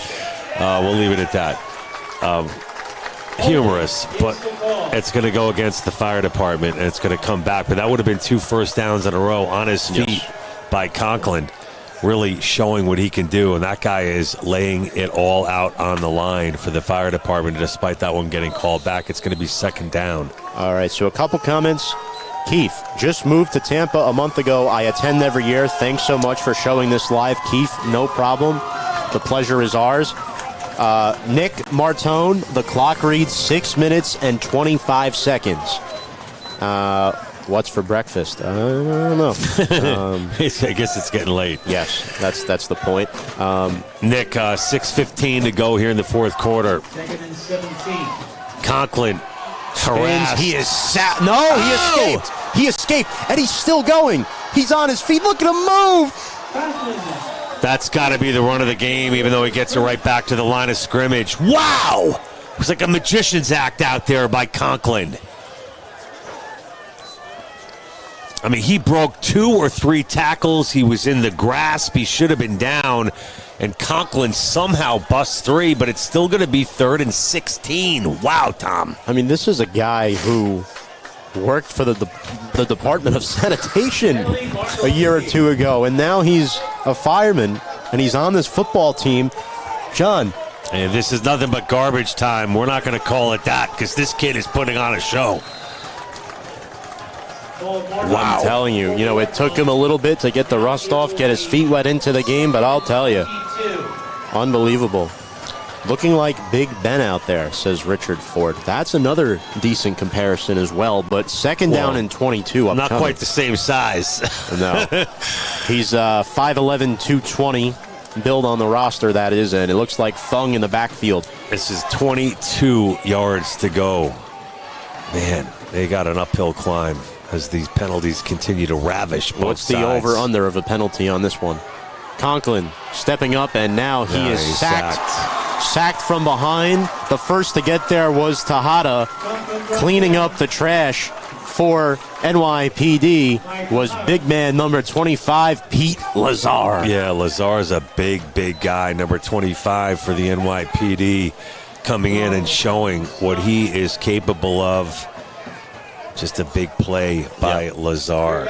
We'll leave it at that. Humorous, but it's going to go against the fire department, and it's going to come back. But that would have been 2 first downs in a row on his feet by Conklin, really showing what he can do. And that guy is laying it all out on the line for the fire department, despite that one getting called back. It's going to be 2nd down. All right, so a couple comments. Keith, just moved to Tampa a month ago. I attend every year. Thanks so much for showing this live. Keith, no problem. The pleasure is ours. Nick Martone, the clock reads 6 minutes and 25 seconds. What's for breakfast? I don't know. I guess it's getting late. Yes, that's the point. Nick, 6:15 to go here in the 4th quarter. 2nd and 17. Conklin harassed. He is he escaped. He escaped, and he's still going. He's on his feet. Look at him move. That's got to be the run of the game, even though he gets it right back to the line of scrimmage. Wow! It was like a magician's act out there by Conklin. I mean, he broke 2 or 3 tackles. He was in the grasp. He should have been down. And Conklin somehow busts 3, but it's still going to be 3rd and 16. Wow, Tom. I mean, this is a guy who worked for the Department of Sanitation a year or 2 ago, and now he's a fireman, and he's on this football team. John. And this is nothing but garbage time. We're not going to call it that because this kid is putting on a show. Wow. I'm telling you, it took him a little bit to get the rust off, get his feet wet into the game, but I'll tell you, unbelievable. Looking like Big Ben out there, says Richard Ford. That's another decent comparison as well, but 2nd down and 22. Not quite the same size. No. He's 5'11", 220. Build on the roster, that is, and it looks like Fung in the backfield. This is 22 yards to go. Man, they got an uphill climb as these penalties continue to ravish both What's sides. The over-under of a penalty on this one? Conklin stepping up, and now he is sacked from behind. The first to get there was Tejada. Cleaning up the trash for NYPD was big man number 25, Pete Lazar. Yeah, Lazar's a big guy, number 25 for the NYPD, coming in and showing what he is capable of. Just a big play by Lazar.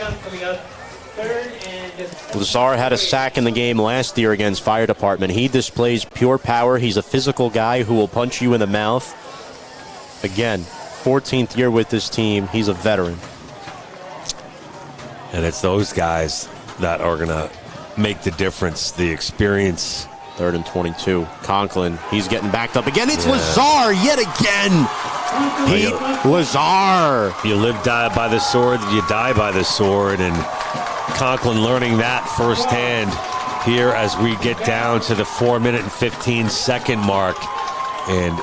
Lazar had a sack in the game last year against Fire Department. He displays pure power. He's a physical guy who will punch you in the mouth. Again, 14th year with this team. He's a veteran. And it's those guys that are going to make the difference, the experience. 3rd and 22. Conklin, he's getting backed up again. It's Lazar yet again. Pete Lazar. You live by the sword, you die by the sword. And Conklin learning that firsthand here as we get down to the 4-minute and 15-second mark. And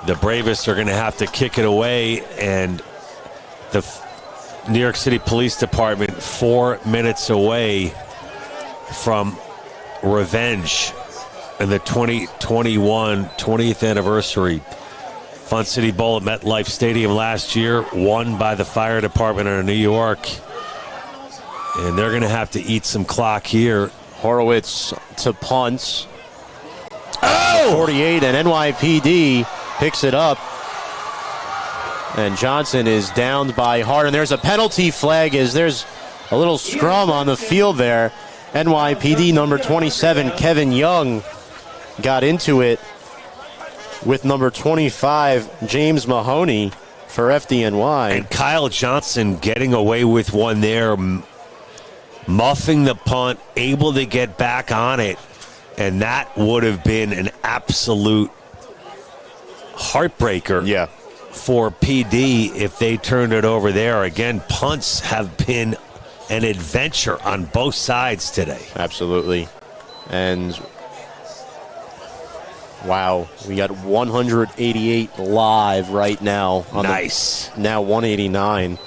the Bravest are going to have to kick it away. And the New York City Police Department 4 minutes away from revenge in the 2021 20th anniversary Fun City Bowl at MetLife Stadium last year, won by the Fire Department of New York. And they're going to have to eat some clock here. Horowitz to punts. 48, and NYPD picks it up. And Johnson is downed by Hart. And there's a penalty flag as there's a little scrum on the field there. NYPD number 27, Kevin Young, got into it with number 25, James Mahoney, for FDNY. And Kyle Johnson getting away with one there, muffing the punt, able to get back on it. And that would have been an absolute heartbreaker for PD if they turned it over there. Again, punts have been an adventure on both sides today. Absolutely. And wow, we got 188 live right now. Nice. Now 189.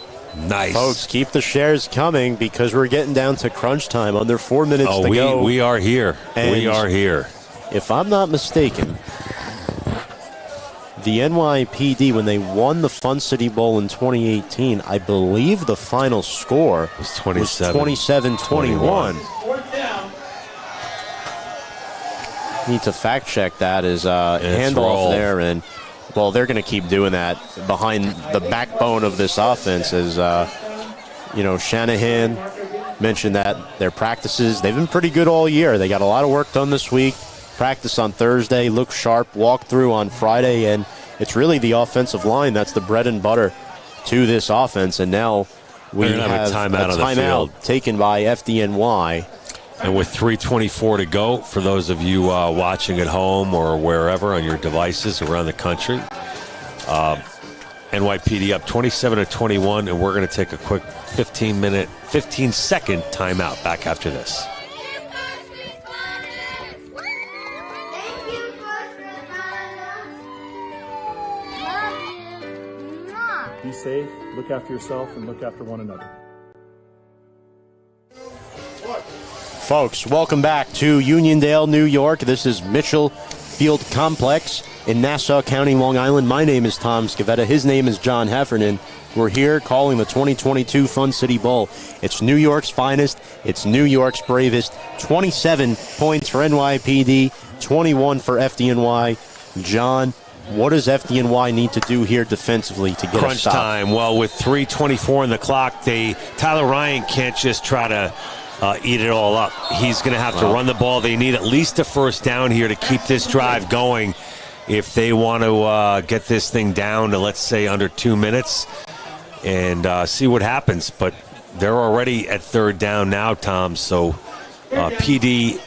Nice. Folks, keep the shares coming because we're getting down to crunch time. Under 4 minutes to go. We are here. We are here. If I'm not mistaken, the NYPD, when they won the Fun City Bowl in 2018, I believe the final score was 27-21. Need to fact check that as handoff there, and well, they're going to keep doing that behind the backbone of this offense. As Shanahan mentioned that their practices, they've been pretty good all year. They got a lot of work done this week. Practice on Thursday, look sharp, walk through on Friday, and it's really the offensive line that's the bread and butter to this offense. And now we have a timeout taken by FDNY. And with 3:24 to go, for those of you watching at home or wherever on your devices around the country, NYPD up 27-21, and we're going to take a quick 15-second timeout. Back after this. Be safe, look after yourself, and look after one another. Folks, welcome back to Uniondale, New York. This is Mitchell Field Complex in Nassau County, Long Island. My name is Tom Scavetta. His name is John Heffernan. We're here calling the 2022 Fun City Bowl. It's New York's finest. It's New York's bravest. 27 points for NYPD, 21 for FDNY. John, what does FDNY need to do here defensively to get crunch a stop? time? Well, with 3:24 on the clock, Tyler Ryan can't just try to eat it all up. He's going to have to run the ball. They need at least a first down here to keep this drive going if they want to get this thing down to, let's say, under 2 minutes and see what happens. But they're already at third down now, Tom, so PD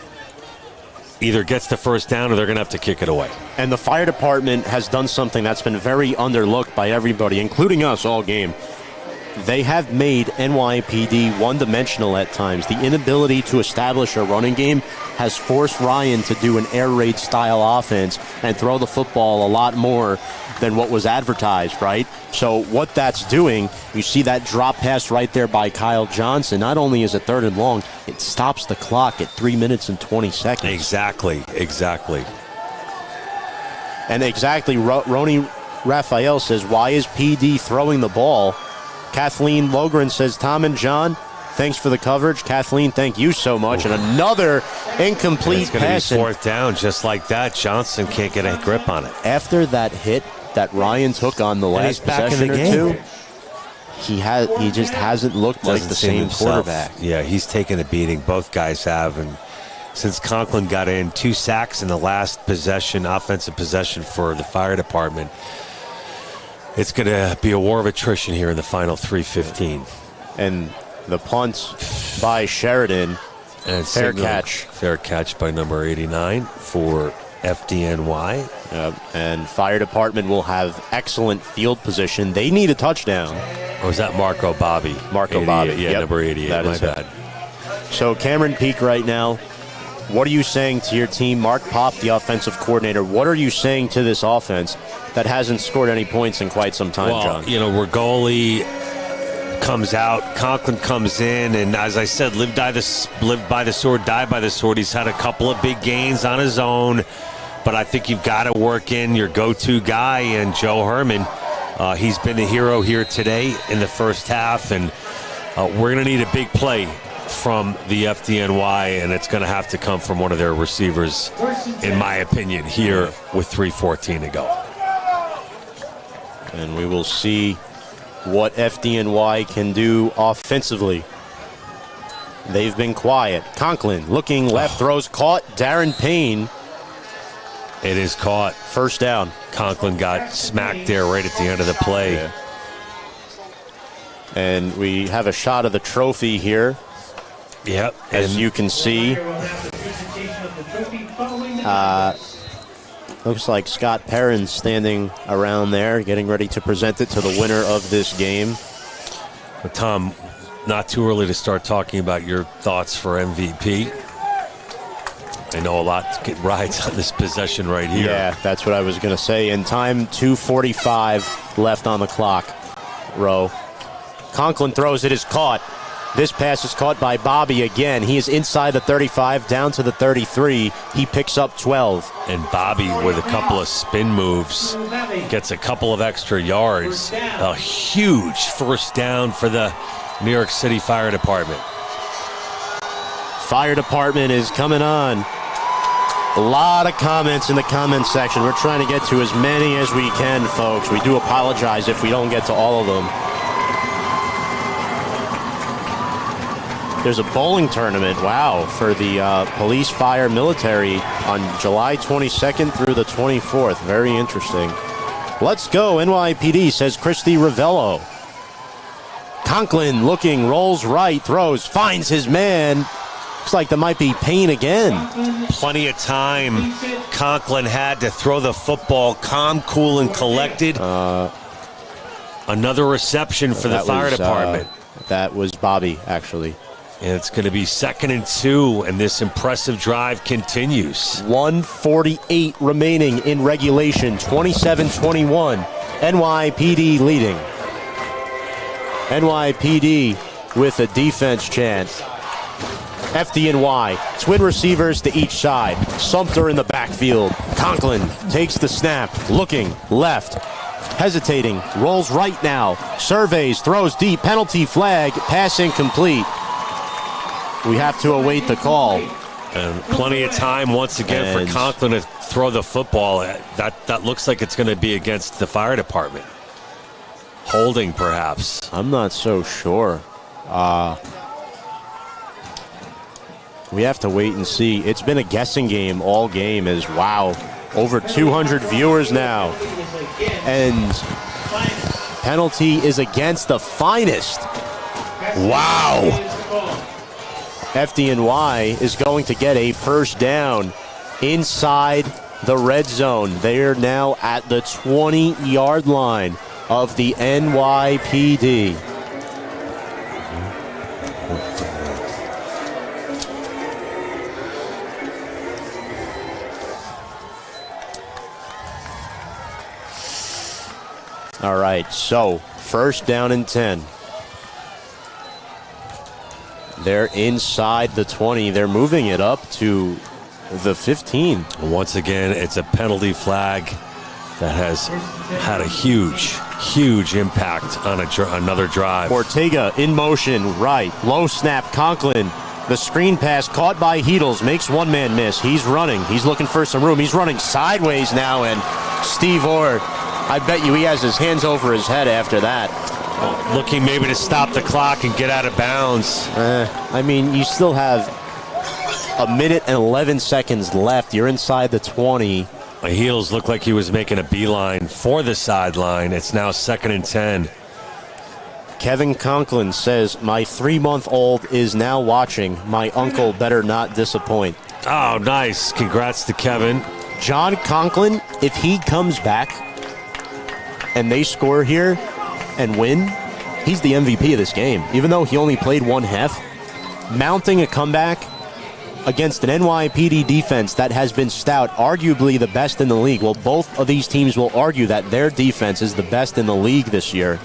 either gets the first down or they're going to have to kick it away. And the fire department has done something that's been very underlooked by everybody, including us all game. They have made NYPD one-dimensional at times. The inability to establish a running game has forced Ryan to do an air raid style offense and throw the football a lot more than what was advertised, right? So what that's doing, you see that drop pass right there by Kyle Johnson. Not only is it third and long, it stops the clock at 3 minutes and 20 seconds. Exactly. And exactly, Roni Raphael says, why is PD throwing the ball? Kathleen Logren says, Tom and John, thanks for the coverage. Kathleen, thank you so much. And another incomplete pass. It's going to be fourth down just like that. Johnson can't get a grip on it. After that hit that Ryan took on the last possession or two, he just hasn't looked like the same quarterback. Yeah, he's taken a beating. Both guys have. And since Conklin got in, 2 sacks in the last possession, offensive possession for the fire department, it's going to be a war of attrition here in the final 3:15. And the punt by Sheridan. And fair catch. Fair catch by number 89 for FDNY. And fire department will have excellent field position. They need a touchdown. Or is that Marco Bobby? Marco Bobby. Yeah, number 88. That My bad. So Cameron Peak right now, what are you saying to your team? Mark Pop, the offensive coordinator, what are you saying to this offense that hasn't scored any points in quite some time, John? Rigoli comes out, Conklin comes in, and as I said, live by the sword, die by the sword. He's had a couple of big gains on his own, but I think you've got to work in your go-to guy, and Joe Herman. He's been the hero here today in the first half, and we're going to need a big play from the FDNY, and it's going to have to come from one of their receivers, in my opinion, here with 3:14 to go. And we will see what FDNY can do offensively. they've been quiet. Conklin looking left, throws caught. Darren Payne. It is caught. First down. Conklin got smacked there right at the end of the play. Yeah. And we have a shot of the trophy here. Yep. As you can see. Looks like Scott Perrin's standing around there, getting ready to present it to the winner of this game. But Tom, not too early to start talking about your thoughts for MVP. I know a lot rides on this possession right here. Yeah, that's what I was going to say. In time, 2:45 left on the clock. Rowe. Conklin throws, it is caught. This pass is caught by Bobby again. He is inside the 35, down to the 33. He picks up 12. And Bobby, with a couple of spin moves, gets a couple of extra yards. A huge first down for the New York City Fire Department. Fire Department is coming on. A lot of comments in the comments section. We're trying to get to as many as we can, folks. We do apologize if we don't get to all of them. There's a bowling tournament, wow, for the police, fire, military on July 22nd through the 24th. Very interesting. Let's go, NYPD, says Christy Ravello. Conklin looking, rolls right, throws, finds his man. Looks like there might be Payne again. Plenty of time Conklin had to throw the football, calm, cool, and collected. Another reception for the fire department. That was Bobby, actually. And it's going to be 2nd and 2, and this impressive drive continues. 1:48 remaining in regulation, 27-21. NYPD leading. NYPD with a defense chant. FDNY, twin receivers to each side. Sumter in the backfield. Conklin takes the snap, looking left. Hesitating, rolls right now. Surveys, throws deep, penalty flag, pass incomplete. We have to await the call. And plenty of time once again for Conklin to throw the football. That looks like it's going to be against the fire department. Holding, perhaps. I'm not so sure. We have to wait and see. It's been a guessing game all game. Wow, over 200 viewers now. And penalty is against the finest. Wow. FDNY is going to get a first down inside the red zone. They are now at the 20-yard line of the NYPD. All right, so first down and 10. They're inside the 20. They're moving it up to the 15. Once again, it's a penalty flag that has had a huge impact on another drive. Ortega in motion, right. Low snap, Conklin. The screen pass caught by Heedles. Makes one man miss. He's running. He's looking for some room. He's running sideways now, and Steve Orr, I bet you he has his hands over his head after that. Looking maybe to stop the clock and get out of bounds. I mean, you still have a minute and 11 seconds left. You're inside the 20. Heels looked like he was making a beeline for the sideline. It's now 2nd and 10. Kevin Conklin says, my 3-month-old is now watching. My uncle better not disappoint. Oh, nice. Congrats to Kevin. John Conklin, if he comes back and they score here and win, he's the MVP of this game. Even though he only played one half, mounting a comeback against an NYPD defense that has been stout, arguably the best in the league. Well, both of these teams will argue that their defense is the best in the league this year.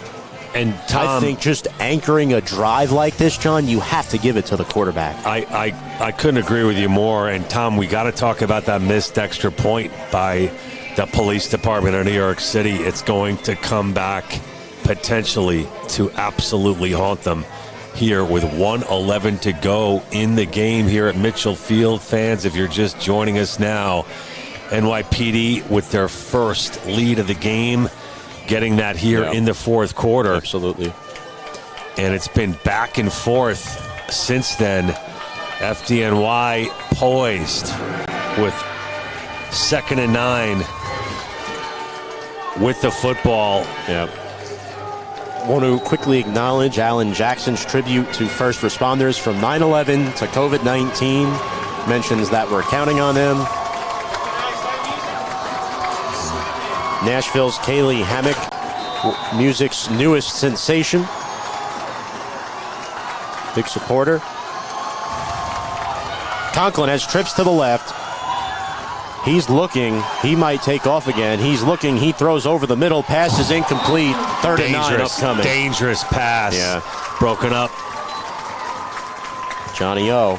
And Tom, I think just anchoring a drive like this, John, you have to give it to the quarterback. I couldn't agree with you more. And Tom, we got to talk about that missed extra point by the police department of New York City. It's going to come back potentially to absolutely haunt them here with 1:11 to go in the game here at Mitchell Field. Fans, if you're just joining us now, NYPD with their first lead of the game, getting that here in the fourth quarter. Absolutely. And it's been back and forth since then, FDNY poised with 2nd and 9 with the football. Yep. Want to quickly acknowledge Alan Jackson's tribute to first responders from 9/11 to COVID-19. Mentions that we're counting on him. Nashville's Kaylee Hammock, music's newest sensation. Big supporter. Conklin has trips to the left. He's looking. He might take off again. He's looking. He throws over the middle. Pass is incomplete. 3rd and 9 upcoming. Dangerous pass. Yeah. Broken up. Johnny O.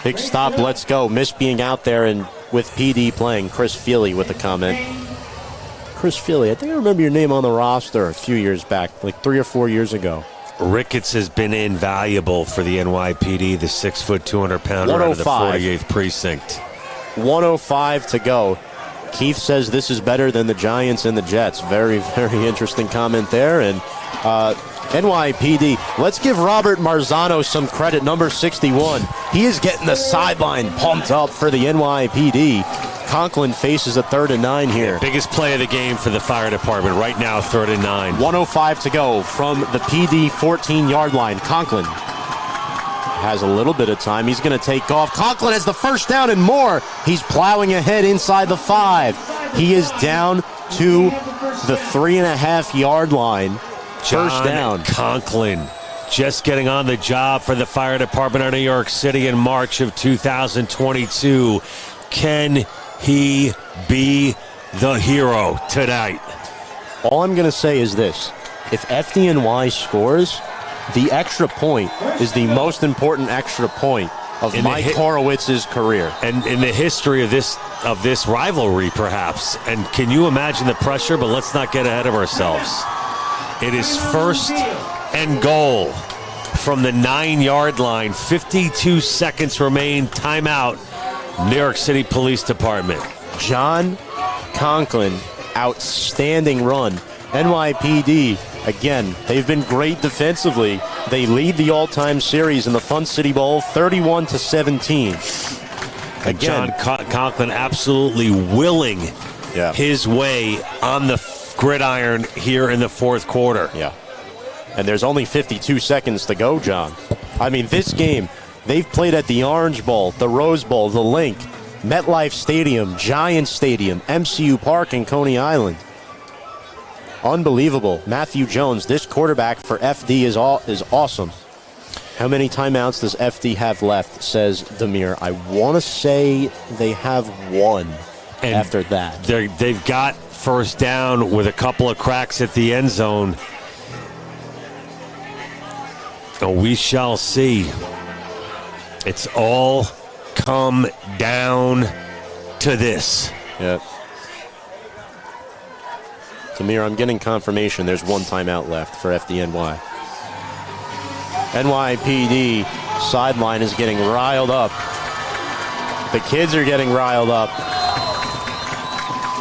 Big stop. Let's go. Miss being out there and with PD playing. Chris Feely with a comment. Chris Feely, I think I remember your name on the roster a few years back, like 3 or 4 years ago. Ricketts has been invaluable for the NYPD, the 6', 200-pounder out of the 48th precinct. 105 to go. Keith says this is better than the Giants and the Jets. Very, very interesting comment there. And NYPD, let's give Robert Marzano some credit, number 61. He is getting the sideline pumped up for the NYPD. Conklin faces a 3rd and 9 here. Biggest play of the game for the fire department right now, 3rd and 9. 105 to go from the PD 14-yard line. Conklin has a little bit of time. He's going to take off. Conklin has the first down and more. He's plowing ahead inside the 5. He is down to the 3.5-yard line. First down. Conklin just getting on the job for the fire department of New York City in March of 2022. Can he be the hero tonight? All I'm going to say is this. If FDNY scores, the extra point is the most important extra point of Mike Horowitz's career. And in the history of this rivalry, perhaps. And can you imagine the pressure? But let's not get ahead of ourselves. It is 1st and goal from the 9-yard line. 52 seconds remain. Timeout. New York City Police Department. John Conklin, outstanding run. NYPD, again, they've been great defensively. They lead the all-time series in the Fun City Bowl, 31-17. Again, John Conklin absolutely willing his way on the gridiron here in the 4th quarter. Yeah. And there's only 52 seconds to go, John. I mean, this game, they've played at the Orange Bowl, the Rose Bowl, the Link, MetLife Stadium, Giants Stadium, MCU Park, and Coney Island. Unbelievable. Matthew Jones, this quarterback for FD is awesome. How many timeouts does FD have left, says Demir. I want to say they have 1 after that. They've got first down with a couple of cracks at the end zone. Oh, we shall see. It's all come down to this. Yep. Tamir, I'm getting confirmation there's 1 timeout left for FDNY. NYPD sideline is getting riled up. The kids are getting riled up.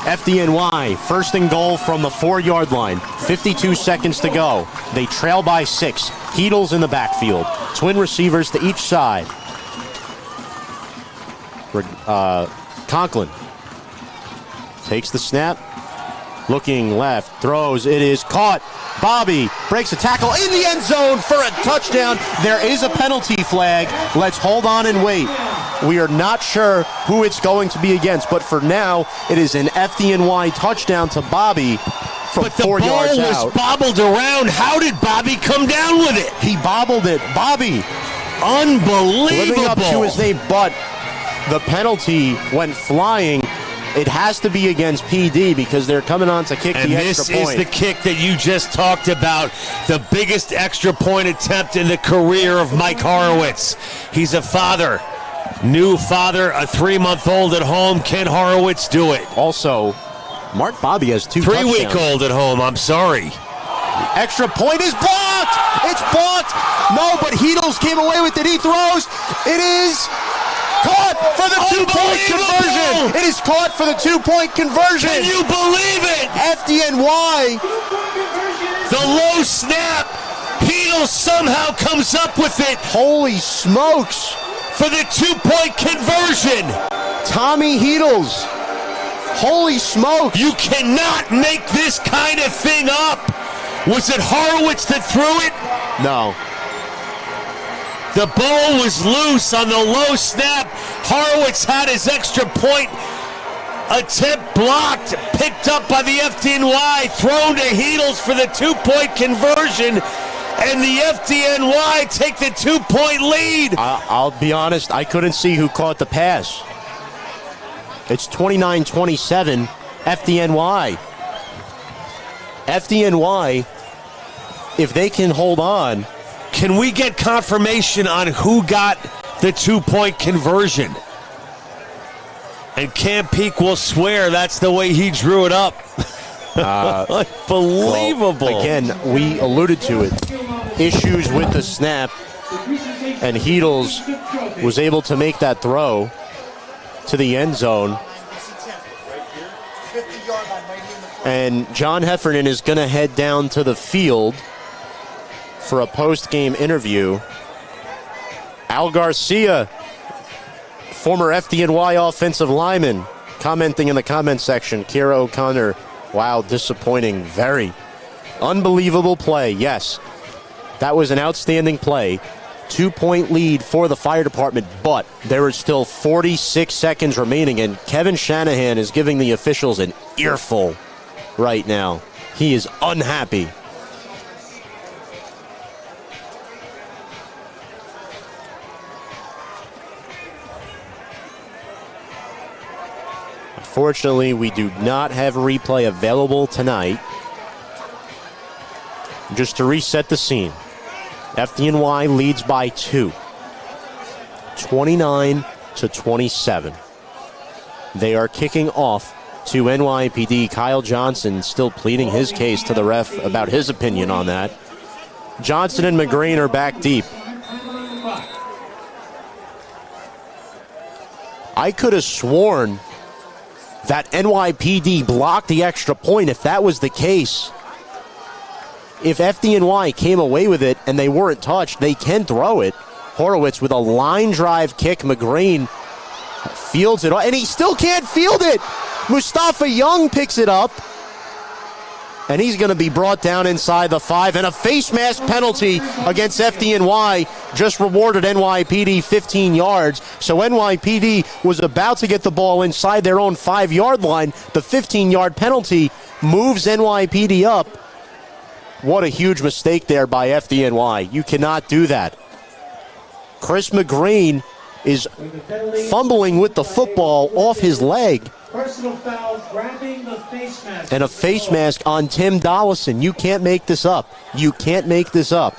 FDNY, 1st and goal from the 4-yard line. 52 seconds to go. They trail by 6. Heedles in the backfield. Twin receivers to each side. Conklin takes the snap. Looking left, throws, it is caught. Bobby breaks a tackle in the end zone for a touchdown. There is a penalty flag. Let's hold on and wait. We are not sure who it's going to be against, but for now, it is an FDNY touchdown to Bobby from 4 yards out. But the ball was bobbled around. How did Bobby come down with it? He bobbled it. Bobby. Unbelievable. Living up to his name, but the penalty went flying. It has to be against PD because they're coming on to kick the extra point. And this is the kick that you just talked about. The biggest extra point attempt in the career of Mike Horowitz. He's a father. New father, a 3-month-old at home. Can Horowitz do it? Also, Mark Bobby has 2 touchdowns. 3-week-old at home, I'm sorry. Extra point is blocked! It's blocked! No, but Heedles came away with it. He throws. It is caught for the 2-point conversion. It is caught for the 2-point conversion. Can you believe it? FDNY. The low snap. Heedles Heedles somehow comes up with it. Holy smokes. For the 2-point conversion. Tommy Heedles. Holy smokes. You cannot make this kind of thing up. Was it Horowitz that threw it? No. The ball was loose on the low snap. Horowitz had his extra point attempt blocked, picked up by the FDNY, thrown to Heedles for the 2-point conversion, and the FDNY take the 2-point lead. I'll be honest, I couldn't see who caught the pass. It's 29-27, FDNY. FDNY, if they can hold on. Can we get confirmation on who got the 2-point conversion? And Camp Peak will swear that's the way he drew it up. Unbelievable. Well, again, we alluded to it. Issues with the snap, and Heedles was able to make that throw to the end zone. And John Heffernan is going to head down to the field for a post-game interview. Al Garcia, former FDNY offensive lineman, commenting in the comment section. Kira O'Connor, wow, disappointing. Very unbelievable play. Yes, that was an outstanding play. 2-point lead for the fire department, but there is still 46 seconds remaining, and Kevin Shanahan is giving the officials an earful right now. He is unhappy. Unfortunately, we do not have replay available tonight. Just to reset the scene, FDNY leads by 2, 29-27. They are kicking off to NYPD. Kyle Johnson still pleading his case to the ref about his opinion on that. Johnson and McGreen are back deep. I could have sworn that NYPD blocked the extra point. If that was the case, if FDNY came away with it and they weren't touched, they can throw it. Horowitz with a line drive kick. McGreen fields it, and he still can't field it. Mustafa Young picks it up, and he's going to be brought down inside the 5, and a face mask penalty against FDNY just rewarded NYPD 15 yards. So NYPD was about to get the ball inside their own 5-yard line. The 15-yard penalty moves NYPD up. What a huge mistake there by FDNY. You cannot do that. Chris McGreen is fumbling with the football off his leg. Personal foul, grabbing the face mask. And a face mask on Tim Dollison. You can't make this up. You can't make this up.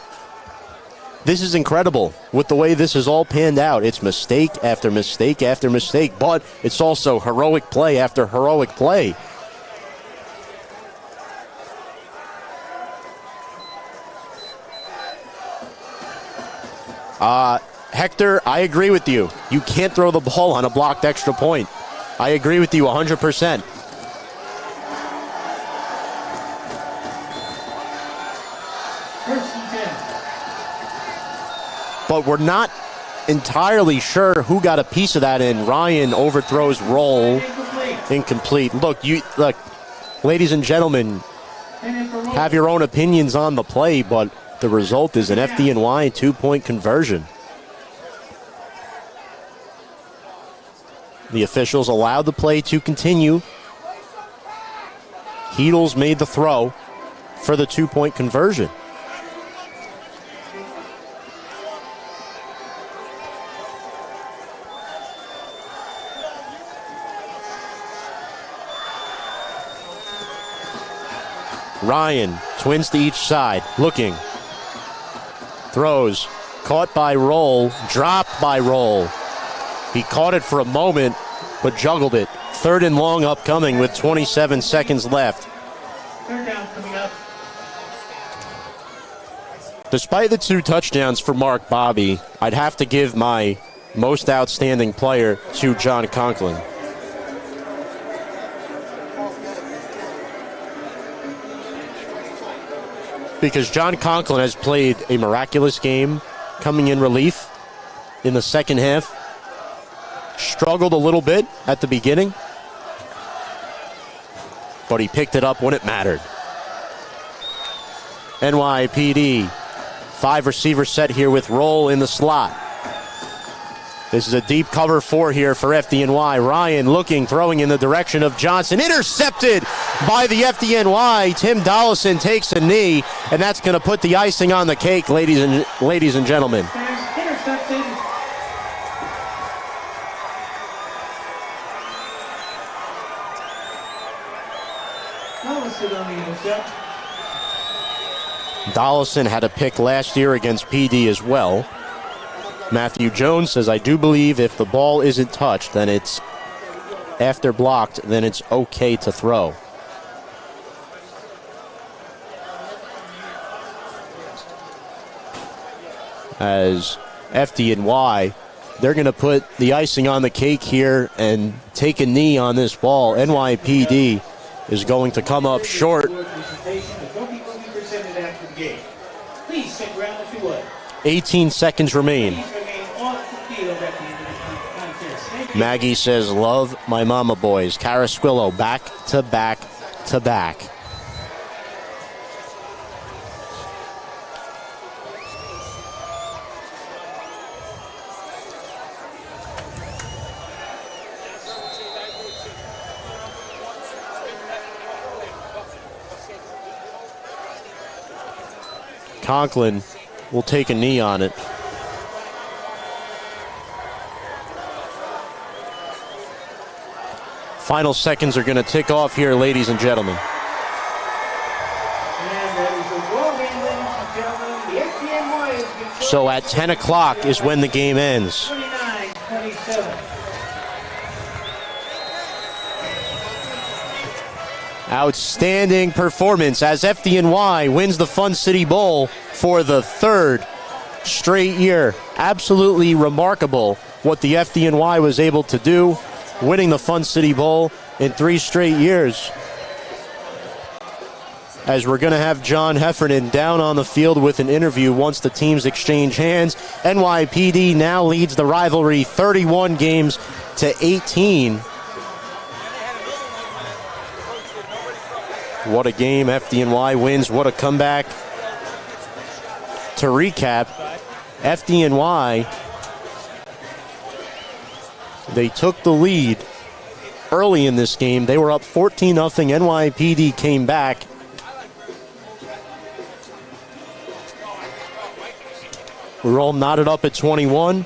This is incredible with the way this has all panned out. It's mistake after mistake after mistake, but it's also heroic play after heroic play. Hector, I agree with you. You can't throw the ball on a blocked extra point. I agree with you 100%. But we're not entirely sure who got a piece of that in. Ryan overthrows roll. Incomplete. Look, ladies and gentlemen, have your own opinions on the play, but the result is an FDNY 2-point conversion. The officials allowed the play to continue. Heedles made the throw for the 2-point conversion. Ryan, twins to each side, looking. Throws, caught by Roll, dropped by Roll. He caught it for a moment, but juggled it. 3rd and long upcoming with 27 seconds left. Third down coming up. Despite the 2 touchdowns for Mark Bobby, I'd have to give my most outstanding player to John Conklin. because John Conklin has played a miraculous game coming in relief in the second half. Struggled a little bit at the beginning, but he picked it up when it mattered. NYPD, 5-receiver set here with Roll in the slot. This is a deep cover 4 here for FDNY. Ryan looking, throwing in the direction of Johnson. Intercepted by the FDNY. Tim Dollison takes a knee, and that's going to put the icing on the cake, ladies and gentlemen. Intercepted. Dollison on the intercept. Dollison had a pick last year against PD as well. Matthew Jones says, I do believe if the ball isn't touched, then it's after blocked, then it's okay to throw. As FDNY, they're going to put the icing on the cake here and take a knee on this ball. NYPD is going to come up short. 18 seconds remain. Maggie says, love my mama boys. Carasquillo back to back to back. Conklin will take a knee on it. Final seconds are going to tick off here, ladies and gentlemen. So at 10 o'clock is when the game ends. Outstanding performance as FDNY wins the Fun City Bowl for the third straight year. Absolutely remarkable what the FDNY was able to do, winning the Fun City Bowl in 3 straight years. As we're going to have John Heffernan down on the field with an interview once the teams exchange hands. NYPD now leads the rivalry 31 games to 18. What a game. FDNY wins. What a comeback. To recap, FDNY, they took the lead early in this game. They were up 14-0. NYPD came back. We were all knotted up at 21.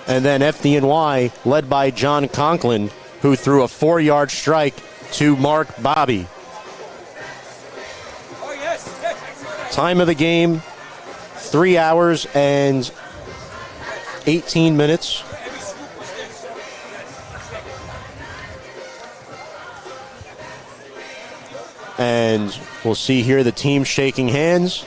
And then FDNY, led by John Conklin, who threw a 4-yard strike to Mark Bobby. Time of the game, 3 hours and 18 minutes. And we'll see here the team shaking hands.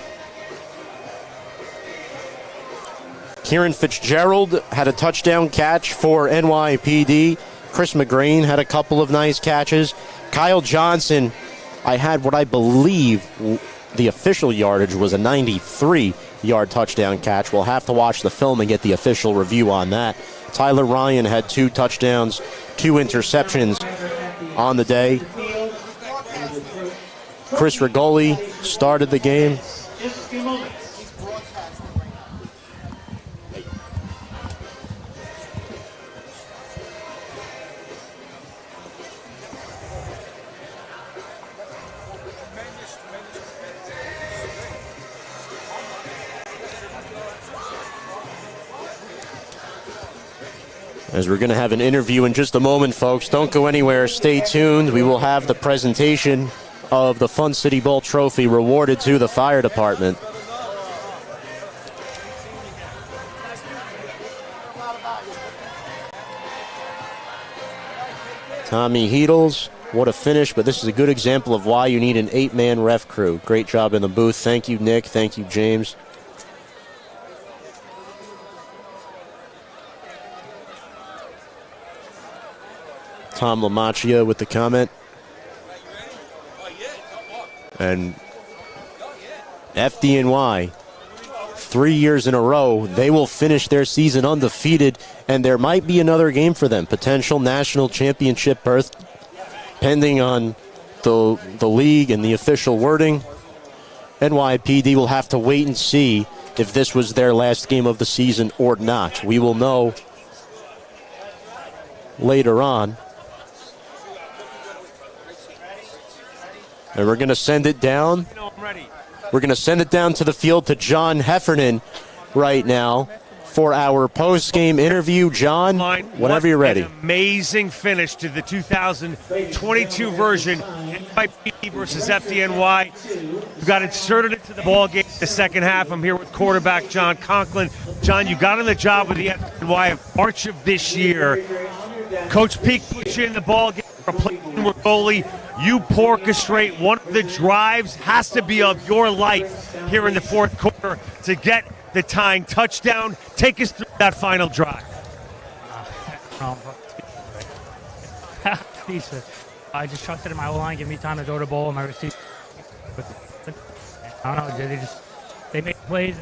Kieran Fitzgerald had a touchdown catch for NYPD. Chris McGrain had a couple of nice catches. Kyle Johnson, I had what I believe the official yardage was a 93-yard touchdown catch. We'll have to watch the film and get the official review on that. Tyler Ryan had 2 touchdowns, 2 interceptions on the day. Chris Rigoli started the game. As we're going to have an interview in just a moment, folks. Don't go anywhere. Stay tuned. We will have the presentation of the Fun City Bowl trophy rewarded to the fire department. Tommy Heedles, what a finish, but this is a good example of why you need an 8-man ref crew. Great job in the booth. Thank you, Nick. Thank you, James. Tom LaMacchia with the comment. And FDNY, 3 years in a row, they will finish their season undefeated, and there might be another game for them, potential national championship berth, pending on the league and the official wording. NYPD will have to wait and see if this was their last game of the season or not. We will know later on. And we're going to send it down. We're going to send it down to the field to John Heffernan right now for our post-game interview. John, whenever you're ready. An amazing finish to the 2022 version, NYPD versus FDNY. You got inserted into the ball game in the second half. I'm here with quarterback John Conklin. John, you got on the job with the FDNY in March of this year. Coach Peak put you in the ball game, replacing with goalie. You orchestrate one of the drives, has to be of your life here in the fourth quarter to get the tying touchdown. Take us through that final drive. I just trusted in my O-line, give me time to throw the ball, and my receiver. I don't know, they make plays.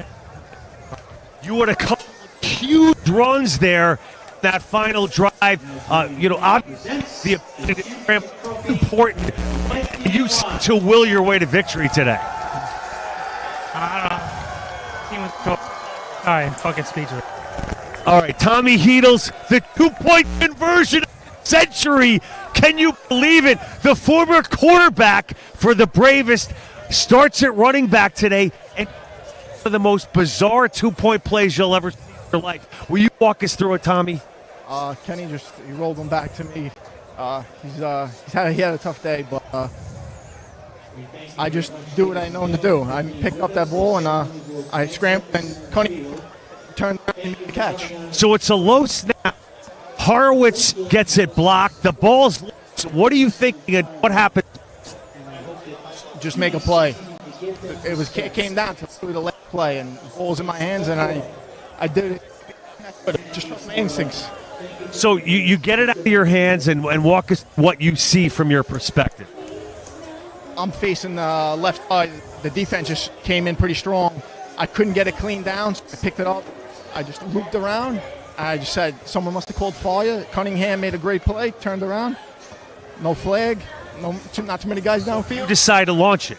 You would have couple huge runs there. That final drive, obviously the important. You to will your way to victory today. I don't know. Sorry, fucking speechless. All right, Tommy Heedles, the 2-point conversion century. Can you believe it? The former quarterback for the Bravest starts at running back today, and one of the most bizarre 2-point plays you'll ever see in your life. Will you walk us through it, Tommy? Kenny he rolled him back to me. He had a tough day, but I just do what I know to do. I picked up that ball and I scrambled, and Coney turned around and made the catch. So it's a low snap. Horowitz gets it blocked. The ball's loose. What are you thinking? And what happened? Just make a play. It came down to the last play, and the ball was in my hands, and I did it. But just trust my instincts. So you get it out of your hands and walk us what you see from your perspective. I'm facing the left side. The defense just came in pretty strong. I couldn't get it clean down, so I picked it up. I just looped around. I just said, someone must have called fire. Cunningham made a great play, turned around. No flag. Not too many guys downfield. You decide to launch it.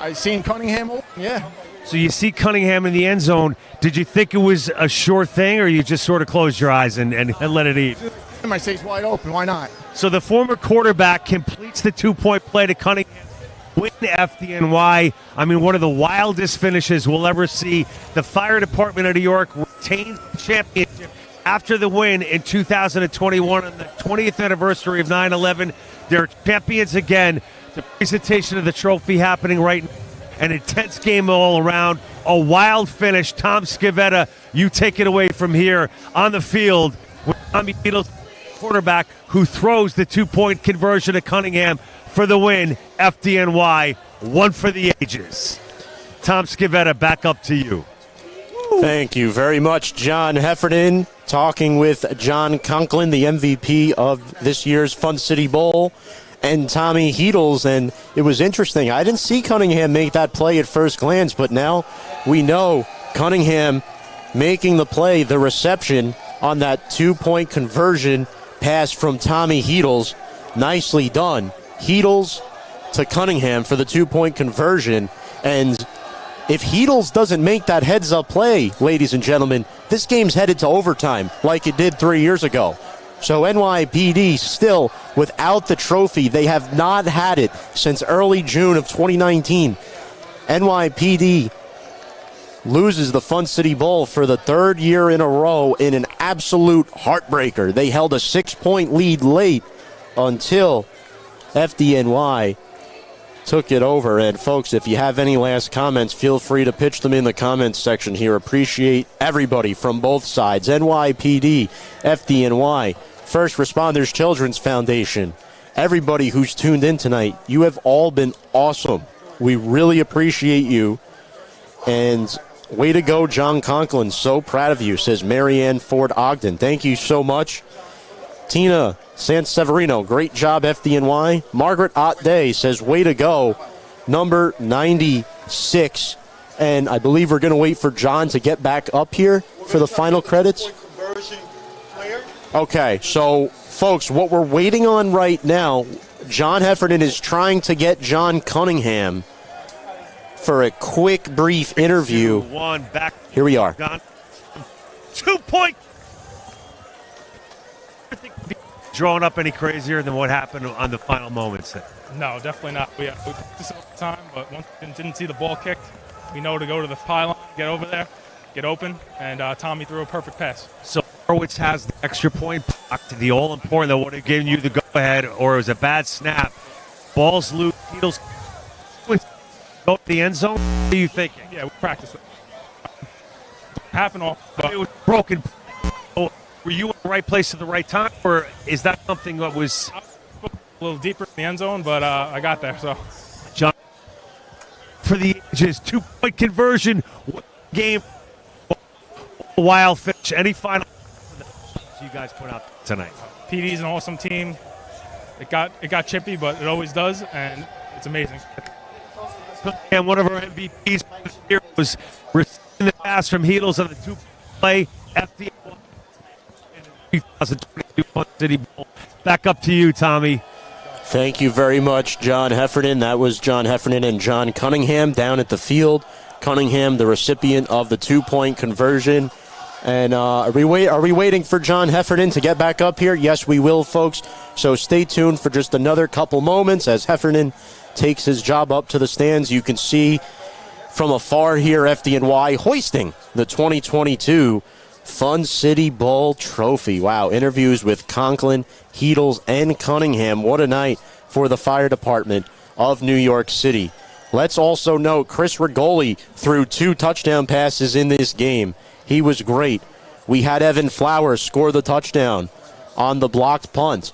I seen Cunningham open, yeah. So you see Cunningham in the end zone. Did you think it was a sure thing, or you just sort of closed your eyes and let it eat? My state's wide open. Why not? So the former quarterback completes the 2-point play to Cunningham. Win FDNY. I mean, one of the wildest finishes we'll ever see. The fire department of New York retains the championship after the win in 2021 on the 20th anniversary of 9/11. They're champions again. The presentation of the trophy happening right now. An intense game all around. A wild finish. Tom Scavetta, you take it away from here on the field with Tommy Beatles, quarterback, who throws the 2-point conversion to Cunningham for the win. FDNY, one for the ages. Tom Scavetta, back up to you. Thank you very much, John Heffernan, talking with John Conklin, the MVP of this year's Fun City Bowl, and Tommy Heedles. And it was interesting. I didn't see Cunningham make that play at first glance, but now we know Cunningham making the play, the reception on that 2-point conversion pass from Tommy Heedles. Nicely done. Heedles to Cunningham for the 2-point conversion. And if Heedles doesn't make that heads-up play, ladies and gentlemen, this game's headed to overtime like it did 3 years ago. So NYPD still without the trophy. They have not had it since early June of 2019. NYPD loses the Fun City Bowl for the third year in a row in an absolute heartbreaker. They held a 6-point lead late until FDNY took it over. And folks, if you have any last comments, feel free to pitch them in the comments section here. Appreciate everybody from both sides. NYPD, FDNY, First Responders Children's Foundation, everybody who's tuned in tonight, you have all been awesome. We really appreciate you. And way to go, John Conklin. So proud of you, says Marianne Ford Ogden. Thank you so much. Tina Sanseverino, great job, FDNY. Margaret Ott Day says, way to go, number 96, And I believe we're going to wait for John to get back up here for the final credits. Okay, so, folks, what we're waiting on right now, John Heffernan is trying to get John Cunningham for a quick, brief interview. 2-1 back. Here we are. 2-point. I think drawn up any crazier than what happened on the final moments. No, definitely not. We practice all the time, but once we didn't see the ball kicked, we know to go to the pylon, get over there, get open, and Tommy threw a perfect pass. So Horowitz has the extra point blocked, the all-important that would have given you the go-ahead, or it was a bad snap. Ball's loose, Heedles go to the end zone. What are you thinking? Yeah, we practiced it. Happened all, but it was broken. Were you in the right place at the right time, or is that something that was a little deeper in the end zone? But I got there. So, John, for the ages, 2-point conversion, what game, wild finish. Any final you guys put out tonight? PD's an awesome team. It got chippy, but it always does, and it's amazing. And one of our MVPs here was receiving the pass from Heedles on the 2-play FDN 2022 Fun City Bowl. Back up to you, Tommy. Thank you very much, John Heffernan. That was John Heffernan and John Cunningham down at the field. Cunningham, the recipient of the 2-point conversion. And are we waiting for John Heffernan to get back up here? Yes, we will, folks. So stay tuned for just another couple moments as Heffernan takes his job up to the stands. You can see from afar here FDNY hoisting the 2022 Fun City Bowl trophy. Wow, interviews with Conklin, Heedles, and Cunningham. What a night for the fire department of New York City. Let's also note Chris Rigoli threw 2 touchdown passes in this game. He was great. We had Evan Flowers score the touchdown on the blocked punt.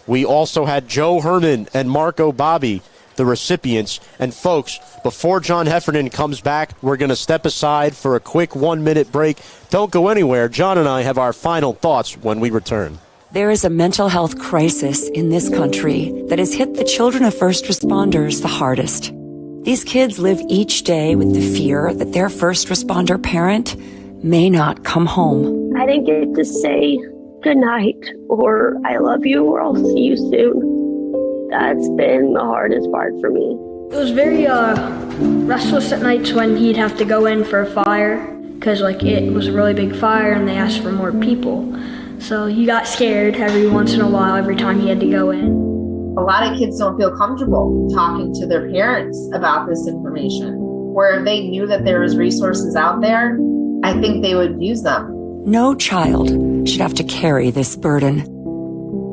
We also had Joe Herman and Marco Bobby, the recipients. And folks, before John Heffernan comes back, we're going to step aside for a quick 1-minute break. Don't go anywhere. John and I have our final thoughts when we return. There is a mental health crisis in this country that has hit the children of first responders the hardest. These kids live each day with the fear that their first responder parent may not come home. I didn't get to say good night or I love you or I'll see you soon. That's been the hardest part for me. It was very restless at nights when he'd have to go in for a fire because it was a really big fire and they asked for more people. So he got scared every once in a while every time he had to go in. A lot of kids don't feel comfortable talking to their parents about this information. Where if they knew that there was resources out there, I think they would use them. No child should have to carry this burden.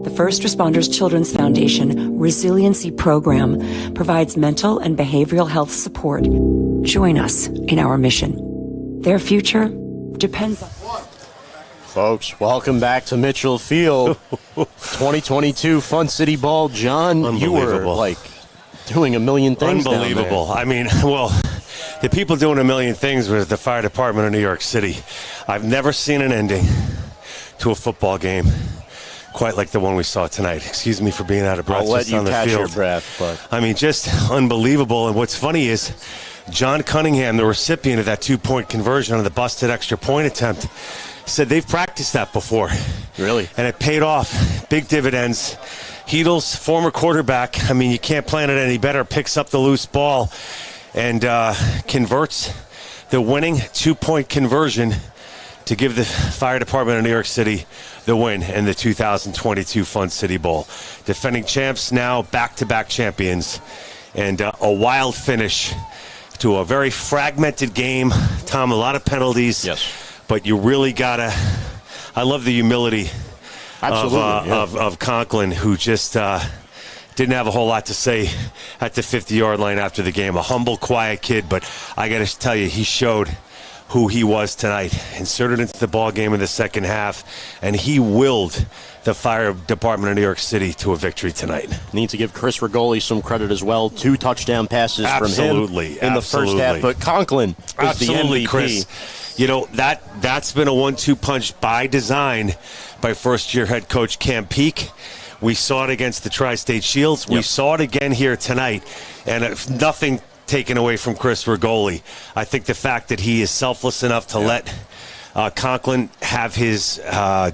The First Responders Children's Foundation Resiliency Program provides mental and behavioral health support. Join us in our mission. Their future depends on... Folks, welcome back to Mitchell Field. 2022 Fun City Bowl. John, you were doing a million things. Unbelievable. I mean, well, the people doing a million things with the fire department of New York City. I've never seen an ending to a football game quite like the one we saw tonight. Excuse me for being out of breath. I'll let you on the catch field. your breath. But I mean, just unbelievable. And what's funny is John Cunningham, the recipient of that 2-point conversion on the busted extra point attempt, said they've practiced that before. Really? And it paid off. Big dividends. Heedles, former quarterback, I mean, you can't plan it any better, picks up the loose ball and converts the winning 2-point conversion to give the fire department of New York City the win in the 2022 Fun City Bowl. Defending champs, now back-to-back champions, and a wild finish to a very fragmented game. Tom, a lot of penalties. Yes. But you really gotta. I love the humility of Conklin, who just didn't have a whole lot to say at the 50-yard line after the game. A humble, quiet kid, but I got to tell you, he showed who he was tonight. Inserted into the ball game in the second half, and he willed the fire department of New York City to a victory tonight. Need to give Chris Rigoli some credit as well. 2 touchdown passes from him in the first half. But Conklin is the MVP. Chris. You know, that's been a 1-2 punch by design by first-year head coach Cam Peake. We saw it against the Tri-State Shields. We saw it again here tonight. And if nothing taken away from Chris Rigoli. I think the fact that he is selfless enough to let Conklin have his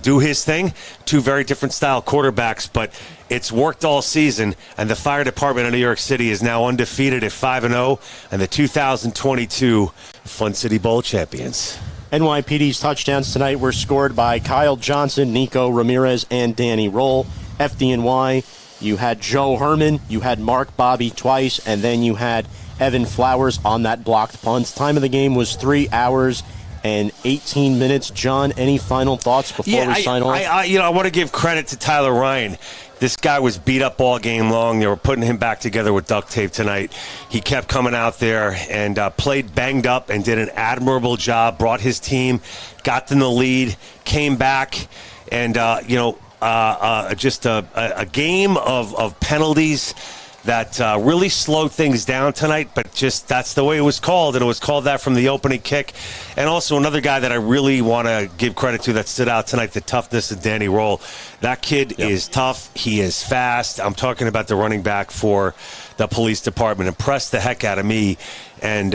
do his thing. Two very different style quarterbacks, but it's worked all season, and the fire department of New York City is now undefeated at 5-0, and the 2022 Fun City Bowl champions. NYPD's touchdowns tonight were scored by Kyle Johnson, Nico Ramirez, and Danny Roll. FDNY, you had Joe Herman, you had Mark Bobby twice, and then you had Evan Flowers on that blocked punt. Time of the game was 3 hours and 18 minutes. John, any final thoughts before we sign off? I want to give credit to Tyler Ryan. This guy was beat up all game long. They were putting him back together with duct tape tonight. He kept coming out there and played banged up and did an admirable job, brought his team, got them the lead, came back, and, just a game of penalties that really slowed things down tonight, but just that's the way it was called, and it was called that from the opening kick. And also another guy that I really want to give credit to that stood out tonight, the toughness of Danny Roll. That kid is tough. He is fast. I'm talking about the running back for the police department. Impressed the heck out of me. And,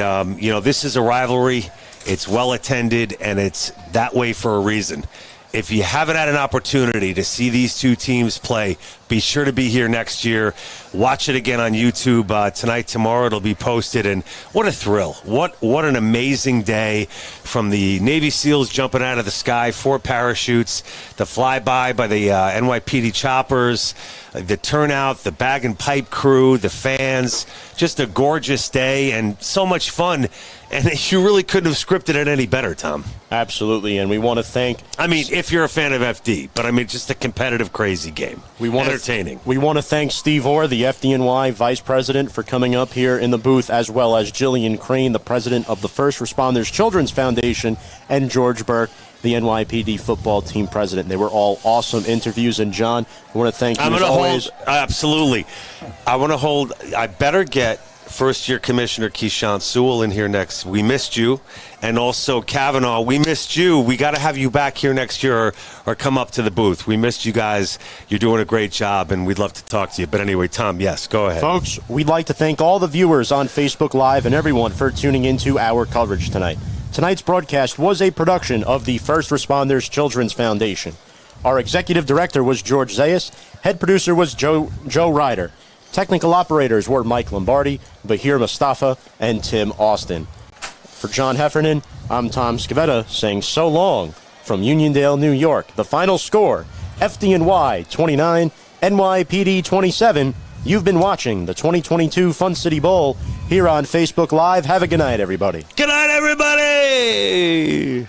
this is a rivalry. It's well-attended, and it's that way for a reason. If you haven't had an opportunity to see these two teams play, be sure to be here next year. Watch it again on YouTube tonight, tomorrow. It'll be posted. And what a thrill. What an amazing day, from the Navy SEALs jumping out of the sky, 4 parachutes, the flyby by the NYPD choppers, the turnout, the bag and pipe crew, the fans. Just a gorgeous day and so much fun. And you really couldn't have scripted it any better, Tom. Absolutely, and we want to thank... if you're a fan of FD, but just a competitive, crazy game. Entertaining. We want to thank Steve Orr, the FDNY Vice President, for coming up here in the booth, as well as Jillian Crane, the President of the First Responders Children's Foundation, and George Burke, the NYPD football team president. They were all awesome interviews, and John, I want to thank you as always. Absolutely. I better get first-year Commissioner Keyshawn Sewell in here next. We missed you. And also, Kavanaugh, we missed you. We got to have you back here next year or come up to the booth. We missed you guys. You're doing a great job, and we'd love to talk to you. But anyway, Tom, yes, go ahead. Folks, we'd like to thank all the viewers on Facebook Live and everyone for tuning into our coverage tonight. Tonight's broadcast was a production of the First Responders Children's Foundation. Our executive director was George Zayas. Head producer was Joe Ryder. Technical operators were Mike Lombardi, Bahir Mustafa, and Tim Austin. For John Heffernan, I'm Tom Scavetta saying so long from Uniondale, New York. The final score, FDNY 29, NYPD 27. You've been watching the 2022 Fun City Bowl here on Facebook Live. Have a good night, everybody. Good night, everybody!